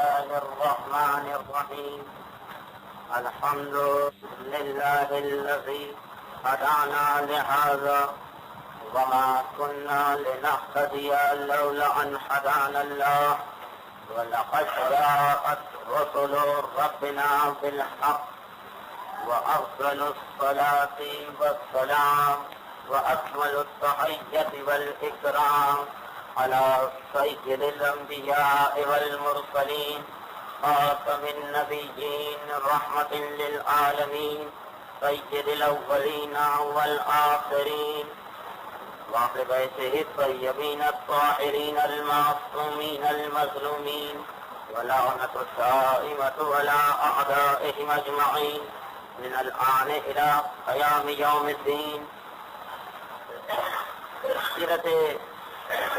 الله الرحمن الرحيم. الحمد لله الذي هدانا لهذا وما كنا لنهتدي لولا أن هدانا الله ولقد جاءت رسل ربنا بالحق وأفضل الصلاة والسلام وأكمل التحية والإكرام على سيد الأنبياء والمرسلين خاتم النبيين رحمة للعالمين سيد الأولين والآخرين وأهل بيته الطيبين الطاهرين المعصومين المظلومين ولعنة الدائمة على أعدائهم أجمعين من الآن إلى قيام يوم الدين. سیرت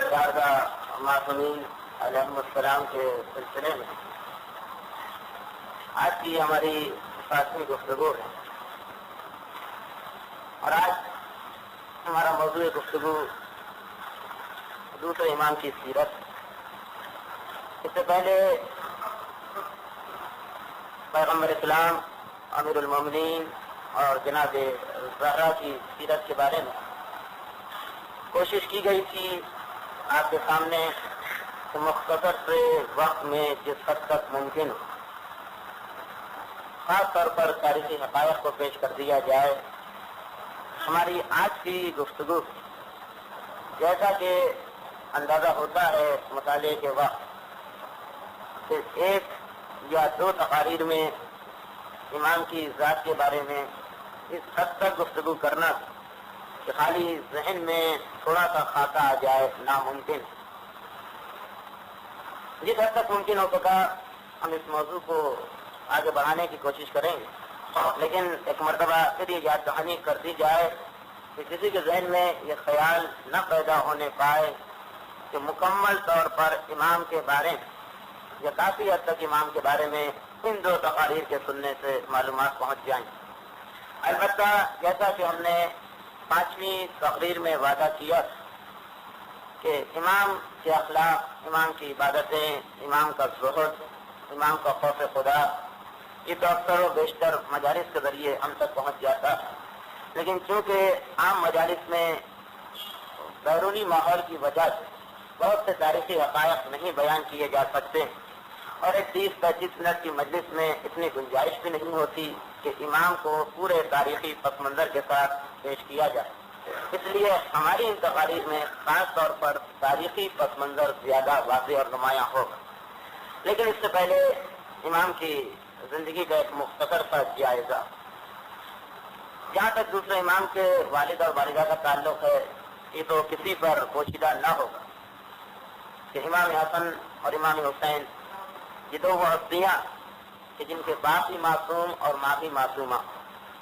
شہداء معصومین علیہم السلام کے سلسلے میں آج کی ہماری 7ویں گفتگو ہے، اور آج ہمارا موضوع گفتگو دوسرے امام کی سیرت. اس سے پہلے پیغمبر اسلام امیر المومنین اور جناب زہرا کی سیرت کے بارے میں کوشش کی گئی تھی آپ کے سامنے مختصر سے وقت میں جس حد تک ممکن ہو خاص طور پر تاریخی حقائق کو پیش کر دیا جائے. ہماری آج کی گفتگو جیسا کہ اندازہ ہوتا ہے مطالعے کے وقت کہ 1 یا 2 تقاریر میں امام کی ذات کے بارے میں اس حد تک گفتگو کرنا کہ خالی ذہن میں تھوڑا سا خاکہ آ جائے ناممکن. جس حد تک ممکن ہو سکا ہم اس موضوع کو آگے بڑھانے کی کوشش کریں گے، لیکن ایک مرتبہ پھر یہ یاد دہانی کر دی جائے کہ کسی کے ذہن میں یہ خیال نہ پیدا ہونے پائے کہ مکمل طور پر امام کے بارے میں یا کافی حد تک امام کے بارے میں ان 2 تقاریر کے سننے سے معلومات پہنچ جائیں. البتہ جیسا کہ ہم نے 5ویں تقریر میں وعدہ کیا کہ امام کے اخلاق، امام کی عبادتیں، امام کا زہد، امام کا خوف خدا، یہ تو اکثر و بیشتر مجالس کے ذریعے ہم تک پہنچ جاتا ہے، لیکن چونکہ عام مجالس میں بیرونی ماحول کی وجہ سے بہت سے تاریخی حقائق نہیں بیان کیے جا سکتے، اور ایک 30-35 منٹ کی مجلس میں اتنی گنجائش بھی نہیں ہوتی کہ امام کو پورے تاریخی پس منظر کے ساتھ پیش کیا جائے. اس لیے ہماری ان تقاریر میں خاص طور پر تاریخی پس منظر زیادہ واضح اور نمایاں ہوگا. لیکن اس سے پہلے امام کی زندگی کا ایک مختصر سا جائزہ. جہاں تک دوسرے امام کے والد اور والدہ کا تعلق ہے، یہ تو کسی پر پوشیدہ نہ ہوگا کہ امام حسن اور امام حسین یہ 2 وہ ہستیاں کہ جن کے باپ بھی معصوم اور ماں بھی معصومہ،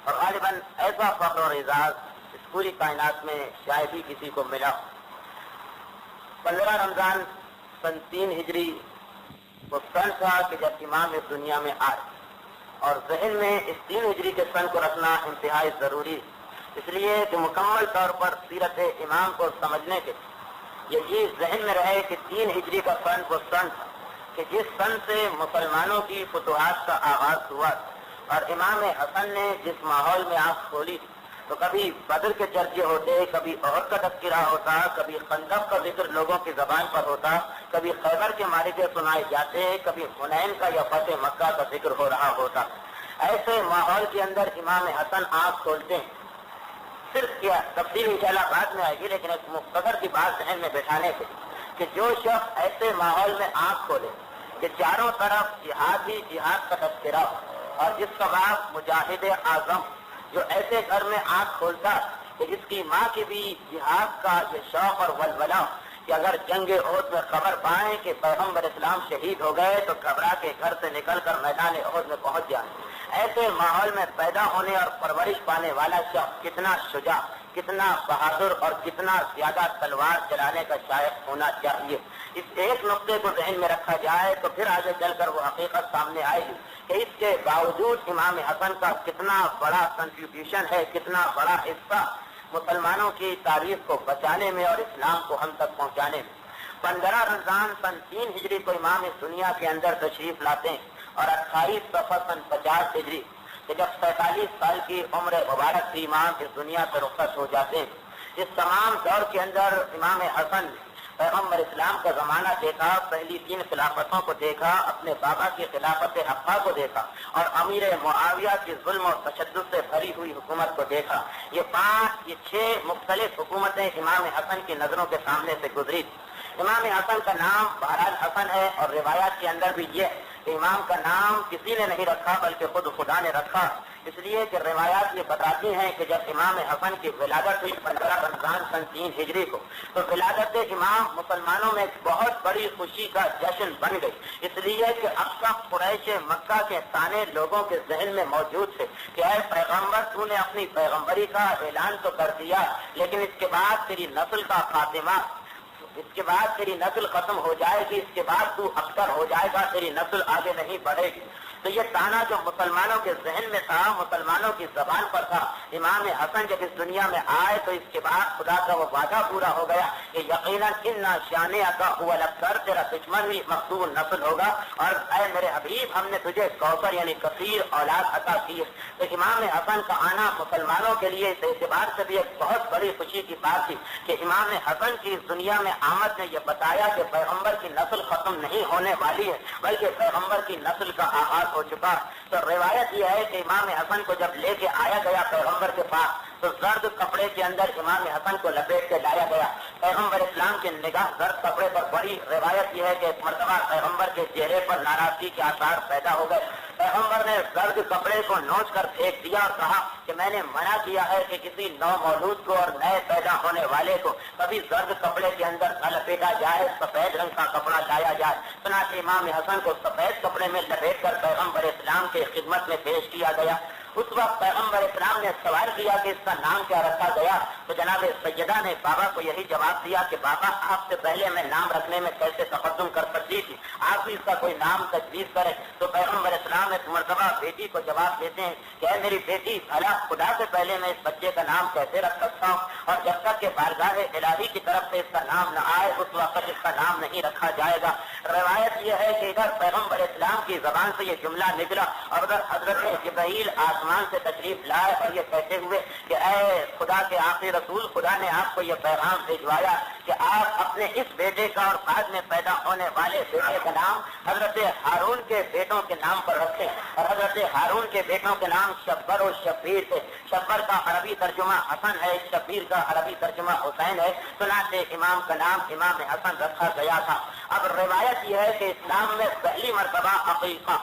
اور غالباً ایسا فخر اور اعزاز اس پوری کائنات میں شاید ہی کسی کو ملا. 15 رمضان سن 3 ہجری وہ سن تھا کہ جب امام اس دنیا میں آئے، اور ذہن میں اس 3 ہجری کے سن کو رکھنا انتہائی ضروری، اس لیے کہ مکمل طور پر سیرت امام کو سمجھنے کے یہ ذہن میں رہے کہ 3 ہجری کا سن وہ سن تھا کہ جس سن سے مسلمانوں کی فتوحات کا آغاز ہوا، اور امام حسن نے جس ماحول میں آنکھ کھولی تو کبھی بدر کے چرچے ہوتے، کبھی احد کا تذکرہ ہوتا، کبھی خندق کا ذکر لوگوں کی زبان پر ہوتا، کبھی خیبر کے معرکے سنائے جاتے، کبھی حنین کا یا فتح مکہ کا ذکر ہو رہا ہوتا. ایسے ماحول کے اندر امام حسن آنکھ کھولتے ہیں. صرف کیا تفصیل انشاءاللہ بعد میں آئے گی، لیکن ایک مختصر کی بات ذہن میں بٹھانے کے کہ جو شخص ایسے ماحول میں آنکھ کھولے کہ چاروں طرف جہاد ہی جہاد کا تذکرہ، اور جس کا باپ مجاہد اعظم جو ایسے گھر میں آنکھ کھولتا کہ جس کی ماں کی بھی جہاد کا یہ شوق اور ولولہ کہ اگر جنگ احد میں خبر پائیں کہ پیغمبر اسلام شہید ہو گئے تو گھبرا کے گھر سے نکل کر میدان احد میں پہنچ جائیں. ایسے ماحول میں پیدا ہونے اور پرورش پانے والا شخص کتنا شجاع، کتنا بہادر اور کتنا زیادہ تلوار چلانے کا شائق ہونا چاہیے. اس ایک نقطے کو ذہن میں رکھا جائے تو پھر آگے چل کر وہ حقیقت سامنے آئے گی کہ اس کے باوجود امام حسن کا کتنا بڑا کنٹریبیوشن ہے، کتنا بڑا حصہ مسلمانوں کی تاریخ کو بچانے میں اور اسلام کو ہم تک پہنچانے میں. 15 رمضان سن 3 ہجری کو امام اس دنیا کے اندر تشریف لاتے ہیں اور 28 صفر سن 50 ہجری کہ جب 47 سال کی عمر مبارک کی امام اس دنیا سے رخصت ہو جاتے ہیں. اس تمام دور کے اندر امام حسن پیغمبر اسلام کا زمانہ دیکھا، پہلی 3 خلافتوں کو دیکھا، اپنے بابا کی خلافت حقہ کو دیکھا اور امیر معاویہ کی ظلم و تشدد سے بھری ہوئی حکومت کو دیکھا. یہ 6 مختلف حکومتیں امام حسن کی نظروں کے سامنے سے گزری. امام حسن کا نام بہرحال حسن ہے اور روایات کے اندر بھی یہ کہ امام کا نام کسی نے نہیں رکھا بلکہ خود خدا نے رکھا، اس لیے کہ روایات یہ بتاتی ہیں کہ جب امام حسن کی ولادت ہوئی 15 رمضان سن 3 ہجری کو تو ولادت امام مسلمانوں میں ایک بہت بڑی خوشی کا جشن بن گئی، اس لیے کہ اب تک قریش مکہ کے تانے لوگوں کے ذہن میں موجود تھے کہ اے پیغمبر تو نے اپنی پیغمبری کا اعلان تو کر دیا لیکن اس کے بعد تیری نسل کا خاتمہ، اس کے بعد تیری نسل ختم ہو جائے گی، اس کے بعد تو ابتر ہو جائے گا، تیری نسل آگے نہیں بڑھے گی. تو یہ تانا جو مسلمانوں کے ذہن میں تھا، مسلمانوں کی زبان پر تھا، امام حسن جب اس دنیا میں آئے تو اس کے بعد خدا کا وہ وعدہ پورا ہو گیا کہ یقیناً اِنَّ شَانِئَکَ هُوَ الْأَبْتَرُ، تیرا دشمن بھی مقتول نسل ہوگا اور اے میرے حبیب ہم نے تجھے کوثر یعنی کثیر اولاد عطا کی ہے. تو امام حسن کا آنا مسلمانوں کے لیے اس اعتبار سے بھی ایک بہت بڑی خوشی کی بات تھی کہ امام حسن کی اس دنیا میں آمد نے یہ بتایا کہ پیغمبر کی نسل ختم نہیں ہونے والی ہے بلکہ پیغمبر کی نسل کا آغاز ہو چکا. تو روایت یہ ہے کہ امام حسن کو جب لے کے آیا گیا پیغمبر کے پاس تو زرد کپڑے کے اندر امام حسن کو لپیٹ کے لایا گیا. پیغمبر اسلام کی نگاہ زرد کپڑے پر پڑی. روایت یہ ہے کہ ایک مرتبہ پیغمبر کے چہرے پر ناراضگی کے آثار پیدا ہو گئے. پیغمبر نے زرد کپڑے کو نوچ کر پھینک دیا اور کہا کہ میں نے منع کیا ہے کہ کسی نو مولود کو اور نئے پیدا ہونے والے کو کبھی زرد کپڑے کے اندر نہ لپیٹا جائے، سفید رنگ کا کپڑا لایا جائے. چنانچہ امام حسن کو سفید کپڑے میں لپیٹ کر پیغمبر اسلام کے خدمت میں پیش کیا گیا. اس وقت پیغمبر اسلام نے سوال کیا کہ اس کا نام کیا رکھا گیا تو جناب سیدہ نے بابا کو یہی جواب دیا کہ بابا آپ سے پہلے میں نام رکھنے میں کیسے تقدم کر سکتی تھی، آپ بھی اس کا کوئی نام تجویز کریں. تو پیغمبر اسلام ایک مرتبہ بیٹی کو جواب دیتے ہیں کہ اے میری بیٹی بھلا خدا سے پہلے میں اس بچے کا نام کیسے رکھ سکتا ہوں اور جب تک کہ بارگاہ الہی کی طرف سے اس کا نام نہ آئے اس وقت اس کا نام نہیں رکھا جائے گا. روایت یہ ہے کہ ادھر پیغمبر اسلام کی زبان سے یہ جملہ نکلا اور ادھر حضرت جبرائیل آسمان سے تشریف لائے اور یہ کہتے ہوئے کہ اے خدا کے آخری رسول، خدا نے آپ کو یہ پیغام بھجوایا کہ آپ اپنے اس بیٹے کا اور بعد میں پیدا ہونے والے بیٹے کا نام حضرت ہارون کے بیٹوں کے نام پر رکھیں. اور حضرت ہارون کے بیٹوں کے نام شبر اور شبیر تھے. شبر کا عربی ترجمہ حسن ہے، شبیر کا عربی ترجمہ حسین ہے. چنانچہ امام کا نام امام حسن رکھا گیا تھا. اب روایت یہ ہے کہ اسلام میں پہلی مرتبہ عقیقہ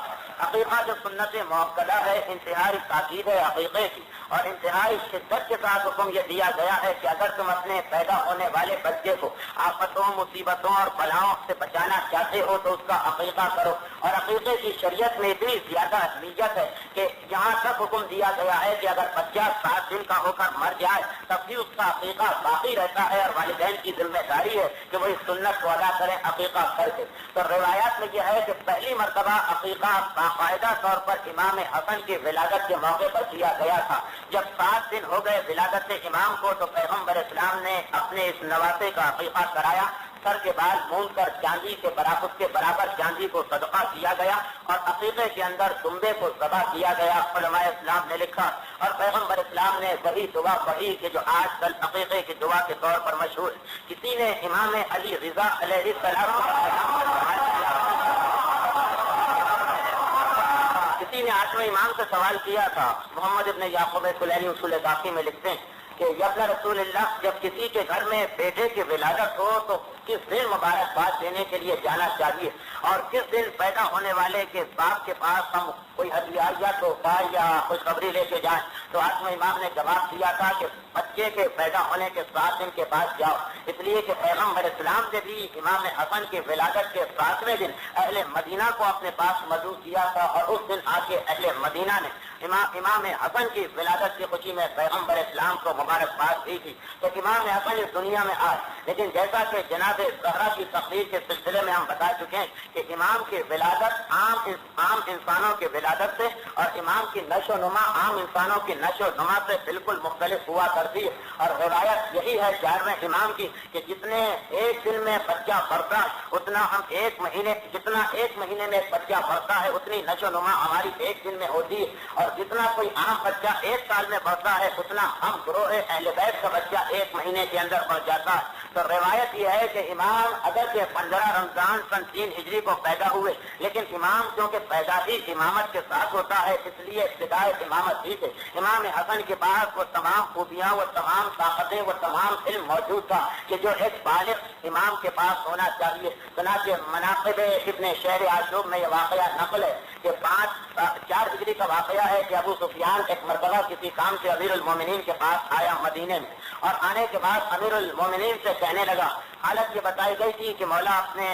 جو سنت موقدہ ہے، انتہائی تاکید ہے عقیقے کی اور انتہائی شدت کے ساتھ حکم یہ دیا گیا ہے کہ اگر تم اپنے پیدا ہونے والے بچے کو آفتوں، مصیبتوں اور بلاؤں سے بچانا چاہتے ہو تو اس کا عقیقہ کرو. اور عقیقے کی شریعت میں اتنی زیادہ اہمیت ہے کہ یہاں تک حکم دیا گیا ہے کہ اگر بچہ 7 دن کا ہو کر مر جائے تب بھی اس کا عقیقہ باقی رہتا ہے اور والدین کی ذمہ داری ہے کہ وہ اس سنت کو ادا کریں عقیقہ کر کے. تو روایات میں یہ ہے کہ پہلی مرتبہ عقیقہ باقاعدہ طور پر امام حسن کی ولادت کے موقع پر کیا گیا تھا. جب 7 دن ہو گئے ولادت امام کو تو پیغمبر اسلام نے اپنے اس نواسے کا عقیقہ کرایا. سر کے بال مون کر چاندی کے برابر چاندی کو صدقہ کیا گیا اور عقیقے کے اندر دمبے کو ذبح کیا گیا. علماء اسلام نے لکھا اور پیغمبر اسلام نے وہی دعا پڑھی کہ جو آج کل عقیقے کی دعا کے طور پر مشہور. کسی نے امام علی رضا علیہ السلام کسی نے 8ویں امام سے سوال کیا تھا. محمد ابن یعقوب کلینی اصول کافی میں لکھتے ہیں کہ یبن رسول اللہ جب کسی کے گھر میں بیٹے کی ولادت ہو تو کس دن مبارکباد دینے کے لیے جانا چاہیے اور کس دن پیدا ہونے والے کے باپ کے پاس ہم کوئی ہدیہ یا تحفہ یا خوشخبری لے کے جائیں. تو 8ویں امام نے جواب دیا تھا کہ بچے کے پیدا ہونے کے 7 دن کے بعد جاؤ، اس لیے کہ پیغمبر اسلام نے بھی امام حسن کی ولادت کے 7ویں دن اہل مدینہ کو اپنے پاس مدعو کیا تھا اور اس دن آ کے اہل مدینہ نے امام حسن کی ولادت کی خوشی میں پیغمبر اسلام کو مبارکباد دی تھی. تو امام حسن اس دنیا میں آئے. لیکن جیسا کہ جناب زہرا کی تقریر کے سلسلے میں ہم بتا چکے ہیں کہ امام کی ولادت عام انسانوں کی ولادت سے اور امام کی نشو نما عام انسانوں کی نشو نما سے بالکل مختلف ہوا کرتی ہے، اور روایت یہی ہے 11ویں امام کی کہ جتنے ایک دن میں بچہ بڑھتا اتنا ہم جتنا ایک مہینے میں بچہ بڑھتا ہے اتنی نشو نما ہماری ایک دن میں ہوتی ہے، اور جتنا کوئی عام بچہ ایک سال میں بڑھتا ہے اتنا ہم گروہ اہل بیت کا بچہ ایک مہینے کے اندر بڑھ جاتا ہے۔ تو روایت یہ ہے کہ امام اگر کہ 15 رمضان سن 3 ہجری کو پیدا ہوئے، لیکن امام کیونکہ پیدا ہی امامت کے ساتھ ہوتا ہے اس لیے ابتدائے امامت ہی سے امام حسن کے پاس وہ تمام خوبیاں، وہ تمام طاقتیں، وہ تمام علم موجود تھا کہ جو ایک بالغ امام کے پاس ہونا چاہیے۔ چنانچہ مناقب ابن شہر عاشور میں یہ واقعہ نقل ہے کہ 4 ہجری کا واقعہ ہے کہ ابو سفیان ایک مرتبہ کسی کام سے امیر المومنین کے پاس آیا مدینے میں، اور آنے کے بعد امیر المومنین سے کہنے لگا، حالت یہ بتائی گئی تھی کہ مولا اپنے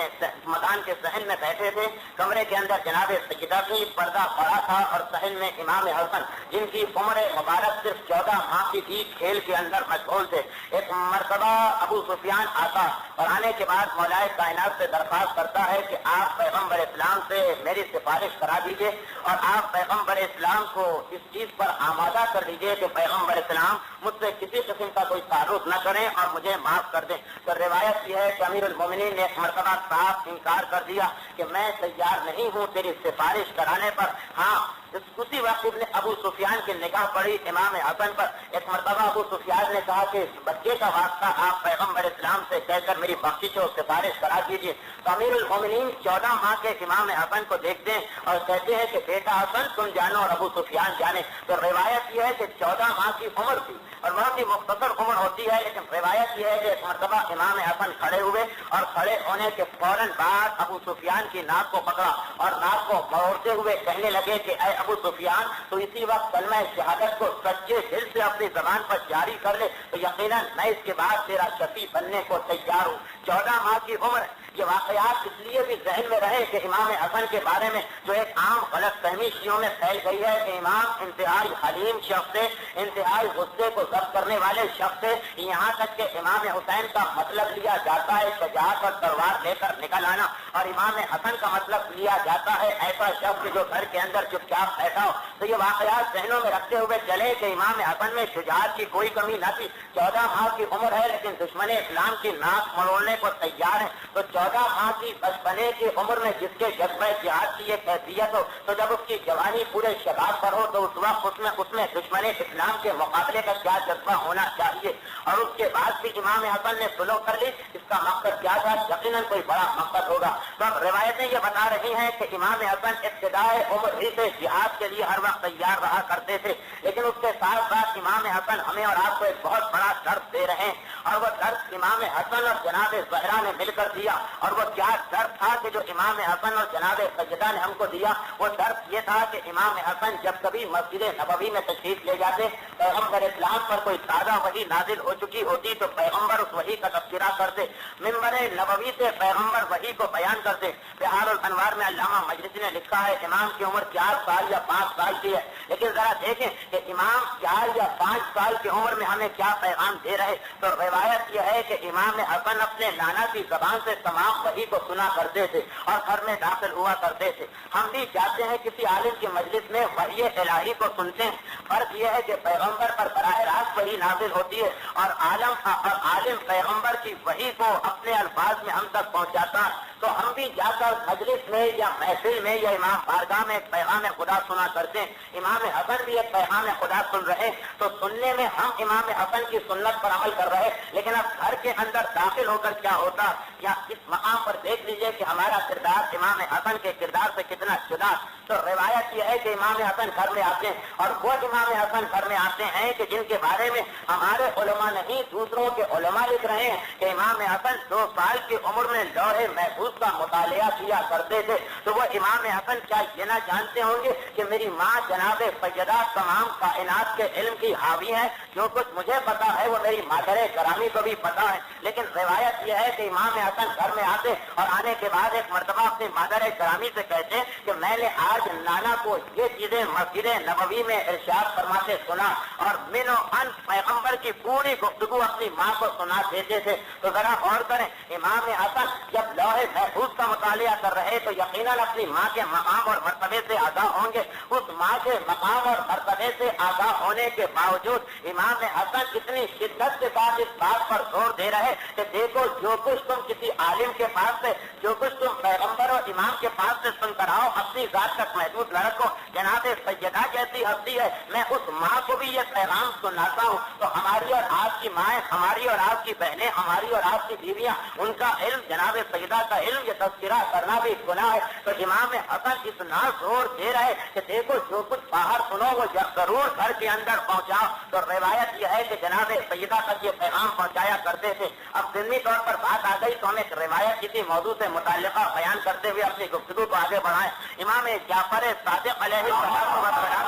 مکان کے صحن میں بیٹھے تھے، کمرے کے اندر جناب سیدہ کی پردہ پڑا تھا، اور صحن میں امام حسن جن کی عمر مبارک صرف 14 ماہ کی تھی کھیل کے اندر مشغول تھے۔ ایک مرتبہ ابو سفیان آتا اور آنے کے بعد مولا کائنات سے درخواست کرتا ہے کہ آپ پیغمبر اسلام سے میری سفارش کرا دیجیے، اور آپ پیغمبر اسلام کو اس چیز پر آمادہ کر دیجیے کہ پیغمبر اسلام مجھ سے کسی قسم کا کوئی تعارف نہ کریں اور مجھے معاف کر دیں۔ تو روایت یہ ہے کہ امیر المومنین نے ایک مرتبہ صاف انکار کر دیا کہ میں تیار نہیں ہوں تیری سفارش کرانے پر۔ ہاں اسی وقت ابو سفیان کی نگاہ پڑی امام حسن پر۔ ایک مرتبہ ابو سفیان نے کہا کہ بچے کا واسطہ آپ پیغمبر اسلام سے کہہ کر میری بخشش و سفارش کرا دیجیے۔ تو امیر المومنین 14 ماہ کے امام حسن کو دیکھتے ہیں اور کہتے ہیں کہ بیٹا حسن تم جانو اور ابو سفیان جانے۔ تو روایت یہ ہے کہ 14 ماہ کی عمر تھی اور بہت ہی مختصر عمر ہوتی ہے، لیکن روایت یہ ہے کہ ایک مرتبہ امام حسن کھڑے ہوئے اور کھڑے ہونے کے فوراً بعد ابو سفیان کی ناک کو پکڑا اور ناک کو موڑتے ہوئے کہنے لگے کہ اے ابو سفیان تو اسی وقت کلمہ شہادت کو سچے دل سے اپنی زبان پر جاری کر لے تو یقیناً میں اس کے بعد تیرا شفیع بننے کو تیار ہوں۔ 14 ماہ کی عمر یہ واقعات اس لیے بھی ذہن میں رہے کہ امام حسن کے بارے میں جو ایک عام غلط فہمی شیعوں میں پھیل گئی ہے کہ امام انتہائی حلیم شخص سے، انتہائی غصے کو ضبط کرنے والے شخص سے، یہاں تک کہ امام حسین کا مطلب لیا جاتا ہے شجاعت اور تلوار لے کر نکل آنا، اور امام حسن کا مطلب لیا جاتا ہے ایسا شخص جو گھر کے اندر چپ چاپ بیٹھا ہو۔ تو یہ واقعات ذہنوں میں رکھتے ہوئے چلے کہ امام حسن میں شجاعت کی کوئی کمی نہ تھی۔ 14 ماہ کی عمر ہے لیکن دشمن اسلام کی ناک مروڑنے کو تیار ہے۔ تو 14 ماہ کی بچپنے کی عمر میں جس کے جذبہ جہاد کی یہ کیفیت ہو تو جب اس کی جوانی پورے شباب پر ہو تو اس وقت اس میں دشمن اسلام کے مقابلے کا کیا جذبہ ہونا چاہیے، اور اس کے بعد بھی امام حسن نے سلو کر لی، اس کا مقصد کیا تھا؟ یقیناً کوئی بڑا مقصد ہوگا۔ تو اب روایتیں یہ بتا رہی ہیں کہ امام حسن ابتدائے عمر ہی سے جہاد کے لیے ہر وقت تیار رہا کرتے تھے، لیکن اس کے ساتھ ساتھ امام حسن ہمیں اور آپ کو ایک بہت بڑا درس دے رہے ہیں، اور وہ درس امام حسن اور جناب زہرا نے مل کر دیا۔ اور وہ کیا درس تھا کہ جو امام حسن اور جناب سیدہ نے ہم کو دیا؟ وہ درس یہ تھا کہ امام حسن جب کبھی مسجد نبوی میں تشریف لے جاتے، پیغمبر اسلام پر کوئی تازہ وحی نازل ہو چکی ہوتی تو پیغمبر اس وحی کا تذکرہ کرتے، منبر نبوی سے پیغمبر وحی کو بیان کرتے۔ بحار الانوار میں علامہ مجلسی نے لکھا ہے امام کی عمر 4 سال یا 5 سال کی ہے، لیکن ذرا دیکھیں کہ امام 4 یا 5 سال کی عمر میں ہمیں کیا پیغام دے رہے۔ تو روایت یہ ہے کہ امام حسن اپنے نانا کی زبان سے تمام وحی کو سنا کرتے تھے اور گھر میں داخل ہوا کرتے تھے۔ ہم بھی جاتے ہیں کسی عالم کی مجلس میں وحی الہی کو سنتے ہیں، فرق یہ ہے کہ پیغمبر پر براہ راست وحی نازل ہوتی ہے اور عالم پیغمبر کی وحی کو اپنے الفاظ میں ہم تک پہنچاتا ہے۔ تو ہم بھی جا کر مجلس میں یا محفل میں یا امام بارگاہ میں ایک پیغام خدا سنا کرتے ہیں۔ امام حسن بھی ایک پیغام خدا سن رہے، تو سننے میں ہم امام حسن کی سنت پر عمل کر رہے، لیکن اب گھر کے اندر داخل ہو کر کیا ہوتا، یا اس مقام پر دیکھ لیجئے کہ ہمارا کردار امام حسن کے کردار سے کتنا جدا۔ تو روایت یہ ہے کہ امام حسن گھر میں آتے ہیں، اور وہ امام حسن گھر میں آتے ہیں کہ جن کے بارے میں ہمارے علماء نہیں دوسروں کے علماء لکھ رہے ہیں کہ امام حسن 2 سال کی عمر میں لوح محفوظ کا مطالعہ کیا کرتے تھے۔ تو وہ امام حسن کیا یہ نہ جانتے ہوں گے کہ میری ماں جناب سیدہ تمام کائنات کے علم کی حاوی ہے، جو کچھ مجھے پتا ہے وہ میری مادر گرامی کو بھی پتا ہے۔ لیکن روایت یہ ہے کہ امام حسن گھر میں آتے اور آنے کے بعد ایک مرتبہ اپنی مادر گرامی سے کہتے کہ میں نے آج نانا کو یہ یہ چیزیں مسجد نبوی میں ارشاد فرماتے سنا اور من و ان پیغمبر کی پوری گفتگو اپنی ماں کو سنا دیتے تھے. تو ذرا غور کریں، امام حسن جب لوح محفوظ کا مطالعہ کر رہے تو یقیناً اپنی ماں کے مقام اور مرتبے سے آگاہ ہوں گے. اس ماں کے مقام اور مرتبے سے آگاہ ہونے کے باوجود امام حسن اتنی شدت کے ساتھ اس بات پر زور دے رہے کہ دیکھو جو کچھ تم کسی عالم کے پاس سے، جو کچھ تم پیغمبر اور امام کے پاس سے سن کر آؤ، اپنی ذات تک محدود نہ رکھو. جناب سیدہ جیسی ہستی ہے، میں اس ماں کو بھی یہ پیغام سناتا ہوں. تو ہماری اور آپ کی مائیں، ہماری اور آپ کی بہنیں، ہماری اور آپ کی بیویاں، ان کا علم، جناب سیدہ کا علم، یہ تذکرہ کرنا بھی گناہ ہے. تو امام حسن اتنا زور دے رہے کہ دیکھو جو کچھ باہر سنو وہ ضرور گھر کے اندر پہنچاؤ. تو روایت یہ ہے کہ جناب سیدہ تک یہ پیغام پہنچایا کرتے تھے. اب ضمنی طور پر بات آ گئی تو ہم ایک روایت کسی موضوع سے متعلقہ بیان کرتے ہوئے اپنی گفتگو کو آگے بڑھائیں. امام جعفر صادق علیہ السلام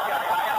کی روایت،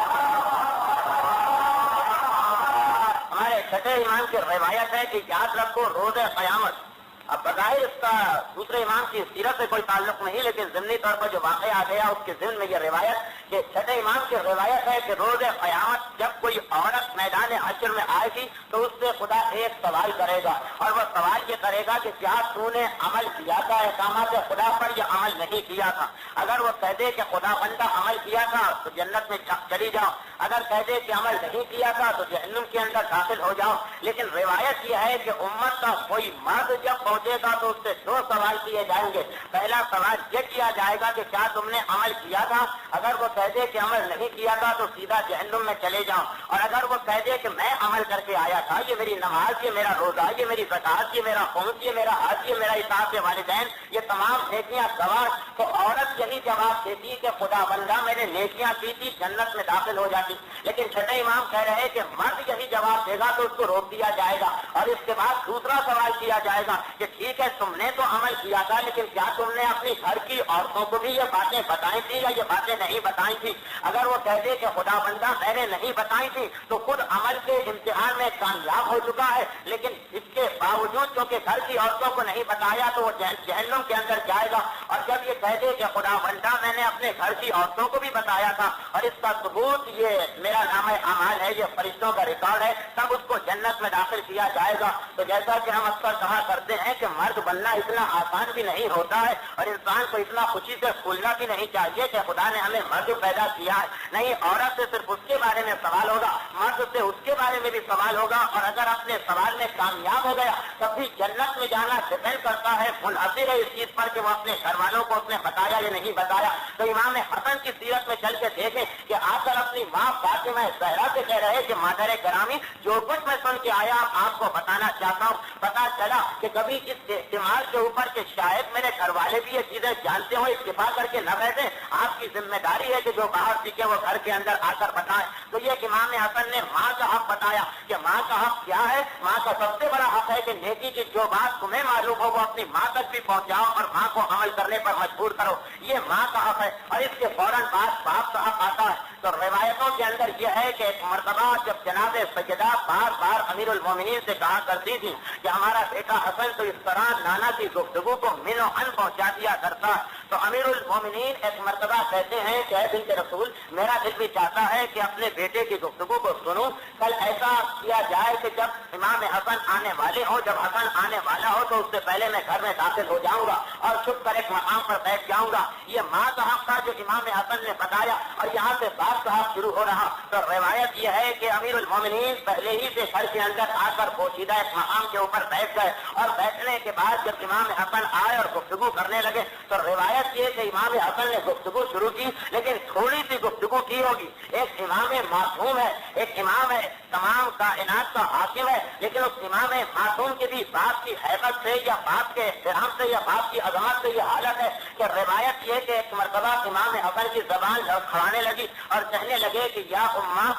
ہمارے چھٹے امام کی روایت ہے کہ یاد رکھو روز قیامت. اب بظاہر اس کا دوسرے امام کی سیرت سے کوئی تعلق نہیں، لیکن ضمنی طور پر جو واقعہ آ گیا اس کے ذہن میں یہ روایت کہ چھٹے امام کی روایت ہے کہ روز قیامت جب کوئی عورت میدان حشر میں آئے گی تو اس سے خدا ایک سوال کرے گا، اور وہ سوال یہ کرے گا کہ کیا تو نے عمل کیا تھا احکامات خدا پر یا عمل نہیں کیا تھا. اگر وہ کہہ دے کہ خدا بندہ عمل کیا تھا تو جنت میں چلی جاؤ، اگر کہہ دے کہ عمل نہیں کیا تھا تو جہنم کے اندر داخل ہو جاؤ. لیکن روایت یہ ہے کہ امت کا کوئی مرد جب پہنچے گا تو اس سے دو سوال کیے جائیں گے. پہلا سوال یہ کیا جائے گا کہ کیا تم نے عمل کیا تھا، اگر وہ کہہ دے کہ عمل نہیں کیا تھا تو سیدھا جہنم میں چلے جاؤ، اور اگر وہ کہہ دے کہ میں عمل کر کے آیا تھا، یہ میری نماز، یہ میرا روزہ، یہ میری زکات، یہ میرا خمس، یہ میرا حج، یہ میرا اطاعت والدین، یہ تمام نیکیاں گواہ، تو عورت یہی جواب دیتی کہ خدا بندہ میں نے نیکیاں کی تھی، جنت میں داخل ہو جاتی. لیکن چھٹے امام کہہ رہے کہ مرد یہی جواب دے گا تو اس کو روک دیا جائے گا، اور اس کے بعد دوسرا سوال کیا جائے گا کہ ٹھیک ہے تم نے تو عمل کیا تھا، لیکن کیا تم نے اپنی گھر کی عورتوں کو بھی یہ باتیں بتائی تھی یا یہ باتیں نہیں بتائی تھی. اگر وہ کہہ دے کہ خدا بندہ میں نے نہیں بتائی تھی تو خود عمل کے امتحان میں کامیاب ہو چکا ہے، لیکن اس کے باوجود کیونکہ گھر کی عورتوں کو نہیں بتایا تو وہ جہنم کے اندر جائے گا. اور جب یہ کہہ دے کہ خدا بندہ میں نے اپنے گھر کی عورتوں کو بھی بتایا تھا اور اس کا ثبوت یہ میرا نام اعمال ہے، یہ فرشتوں کا ریکارڈ ہے، تب اس کو جنت میں داخل کیا جائے گا. تو جیسا کہ ہم اکثر کہا کرتے ہیں کہ مرد بننا اتنا آسان بھی نہیں ہوتا ہے، اور انسان کو اتنا خوشی سے پھولنا بھی نہیں چاہیے کہ خدا نے ہمیں مرد پیدا کیا ہے. نہیں، عورت سے صرف اس کے بارے میں سوال ہوگا، مرد سے اس کے بارے میں بھی سوال ہوگا، اور اگر اپنے سوال میں کامیاب ہو گیا تب بھی جنت میں جانا ڈپینڈ کرتا ہے، منحصر ہے اس چیز پر کہ وہ اپنے گھر والوں کو اس نے بتایا یا نہیں بتایا. تو امام حسن کی سیرت میں چل کے دیکھیں کہ آ کر اپنی ماں فاطمہ زہرا سے کہہ رہے کہ مادر گرامی جو کچھ میں سن کے آیا آپ کو بتانا چاہتا ہوں. پتا چلا کہ کبھی اس احتمال کے اوپر کہ شاید میرے گھر والے بھی یہ چیزیں جانتے ہو، اتفاق کر کے نہ بیٹھے، آپ کی ذمہ داری ہے کہ جو باہر سیکھے وہ گھر کے اندر آ کر بتائیں. تو یہ امام حسن نے ماں کا حق بتایا کہ ماں کا حق کیا ہے. ماں کا سب سے بڑا حق ہے کہ نیکی کی جو بات تمہیں معلوم ہو وہ اپنی ماں تک بھی پہنچاؤ اور ماں کو عمل کرنے پر مجبور کرو، یہ ماں کا حق ہے. اور اس کے فوراً بعد باپ کا حق آتا ہے. تو روایتوں کے اندر یہ ہے کہ ایک مرتبہ جب جناب سیدہ بار بار امیر المومنین سے کہا کرتی تھی کہ ہمارا بیٹا حسن تو اس طرح نانا کی گفتگو کو من و ان پہنچا دیا کرتا، تو امیر المومنین ایک مرتبہ کہتے ہیں کہ اے بنت رسول، میرا دل بھی چاہتا ہے کہ اپنے بیٹے کی گفتگو کو سنوں. کل ایسا کیا جائے کہ جب امام حسن آنے والے ہوں، جب حسن آنے والا ہو تو اس سے پہلے میں گھر میں داخل ہو جاؤں گا اور چھپ کر ایک مقام پر بیٹھ جاؤں گا. یہ ماں کا حق تھا جو امام حسن نے بتایا، اور یہاں سے باپ کا حق شروع ہو رہا. تو روایت یہ ہے کہ امیر المومنین پہلے ہی سے گھر کے اندر آ کر پوشیدہ ایک مقام کے اوپر بیٹھ گئے، اور بیٹھنے کے بعد جب امام حسن آئے اور گفتگو کرنے لگے تو روایت یہ کہ امام حسن نے گفتگو شروع کی، لیکن تھوڑی سی گفتگو کی ہوگی. ایک امام معصوم ہے، ایک امام ہے تمام کائنات کا حاکم ہے، لیکن اس امام معصوم کی بھی باپ کی حیبت سے یا باپ کے احترام سے یا باپ کی عظمت سے یہ حالت ہے کہ روایت یہ کہ ایک مرتبہ امام حسن کی زبان لڑکھڑانے لگی اور کہنے لگے کہ یا اماں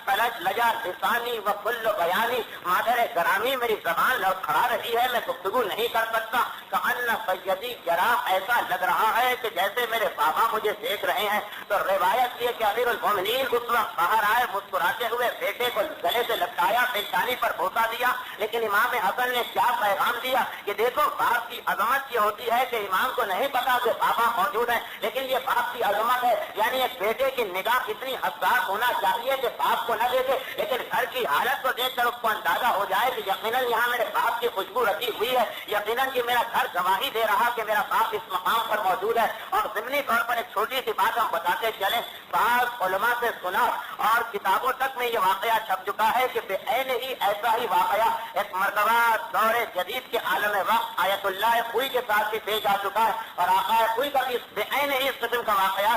فلج لجا لسانی و کل بیانی، مادر گرامی میری زبان لڑکھڑا رہی ہے، میں گفتگو نہیں کر سکتا. کأن سیدی جرا، ایسا لگ رہا ہے کہ جیسے میرے بابا مجھے دیکھ رہے ہیں. تو روایت یہ کہ امیر المومنین اس وقت باہر آئے، مسکراتے ہوئے بیٹے کو گلے سے لٹکایا، پیشانی پر بوسہ دیا، لیکن لیکن امام حسن نے کیا پیغام دیا کہ دیکھو باپ کی عظمت یہ ہوتی ہے کہ امام کو نہیں پتا کہ پاپا موجود ہے، لیکن یہ باپ کی عظمت ہے، یعنی ایک بیٹے کی نگاہ اتنی حساس ہونا چاہیے کہ باپ کو نہ دیکھے لیکن گھر کی حالت کو دیکھ کر اس کو اندازہ ہو جائے کہ یقیناً یہاں میرے باپ کی خوشبو رکھی ہوئی ہے، یقیناً کہ میرا گھر گواہی دے رہا کہ میرا باپ اس مقام پر موجود ہے۔ اور ضمنی طور پر ایک چھوٹی سی بات ہم بتاتے چلیں، بعض علماء سے سنا اور کتابوں تک میں یہ واقعہ چھپ چکا ہے کہ بے عین ہی ایسا ہی واقعہ ایک مرتبہ دور جدید کے عالم وقت آیت اللہ خوئی کے ساتھ بھی پیش آ چکا ہے، اور آقا خوئی کا بھی بے عین ہی اس قسم کا واقعہ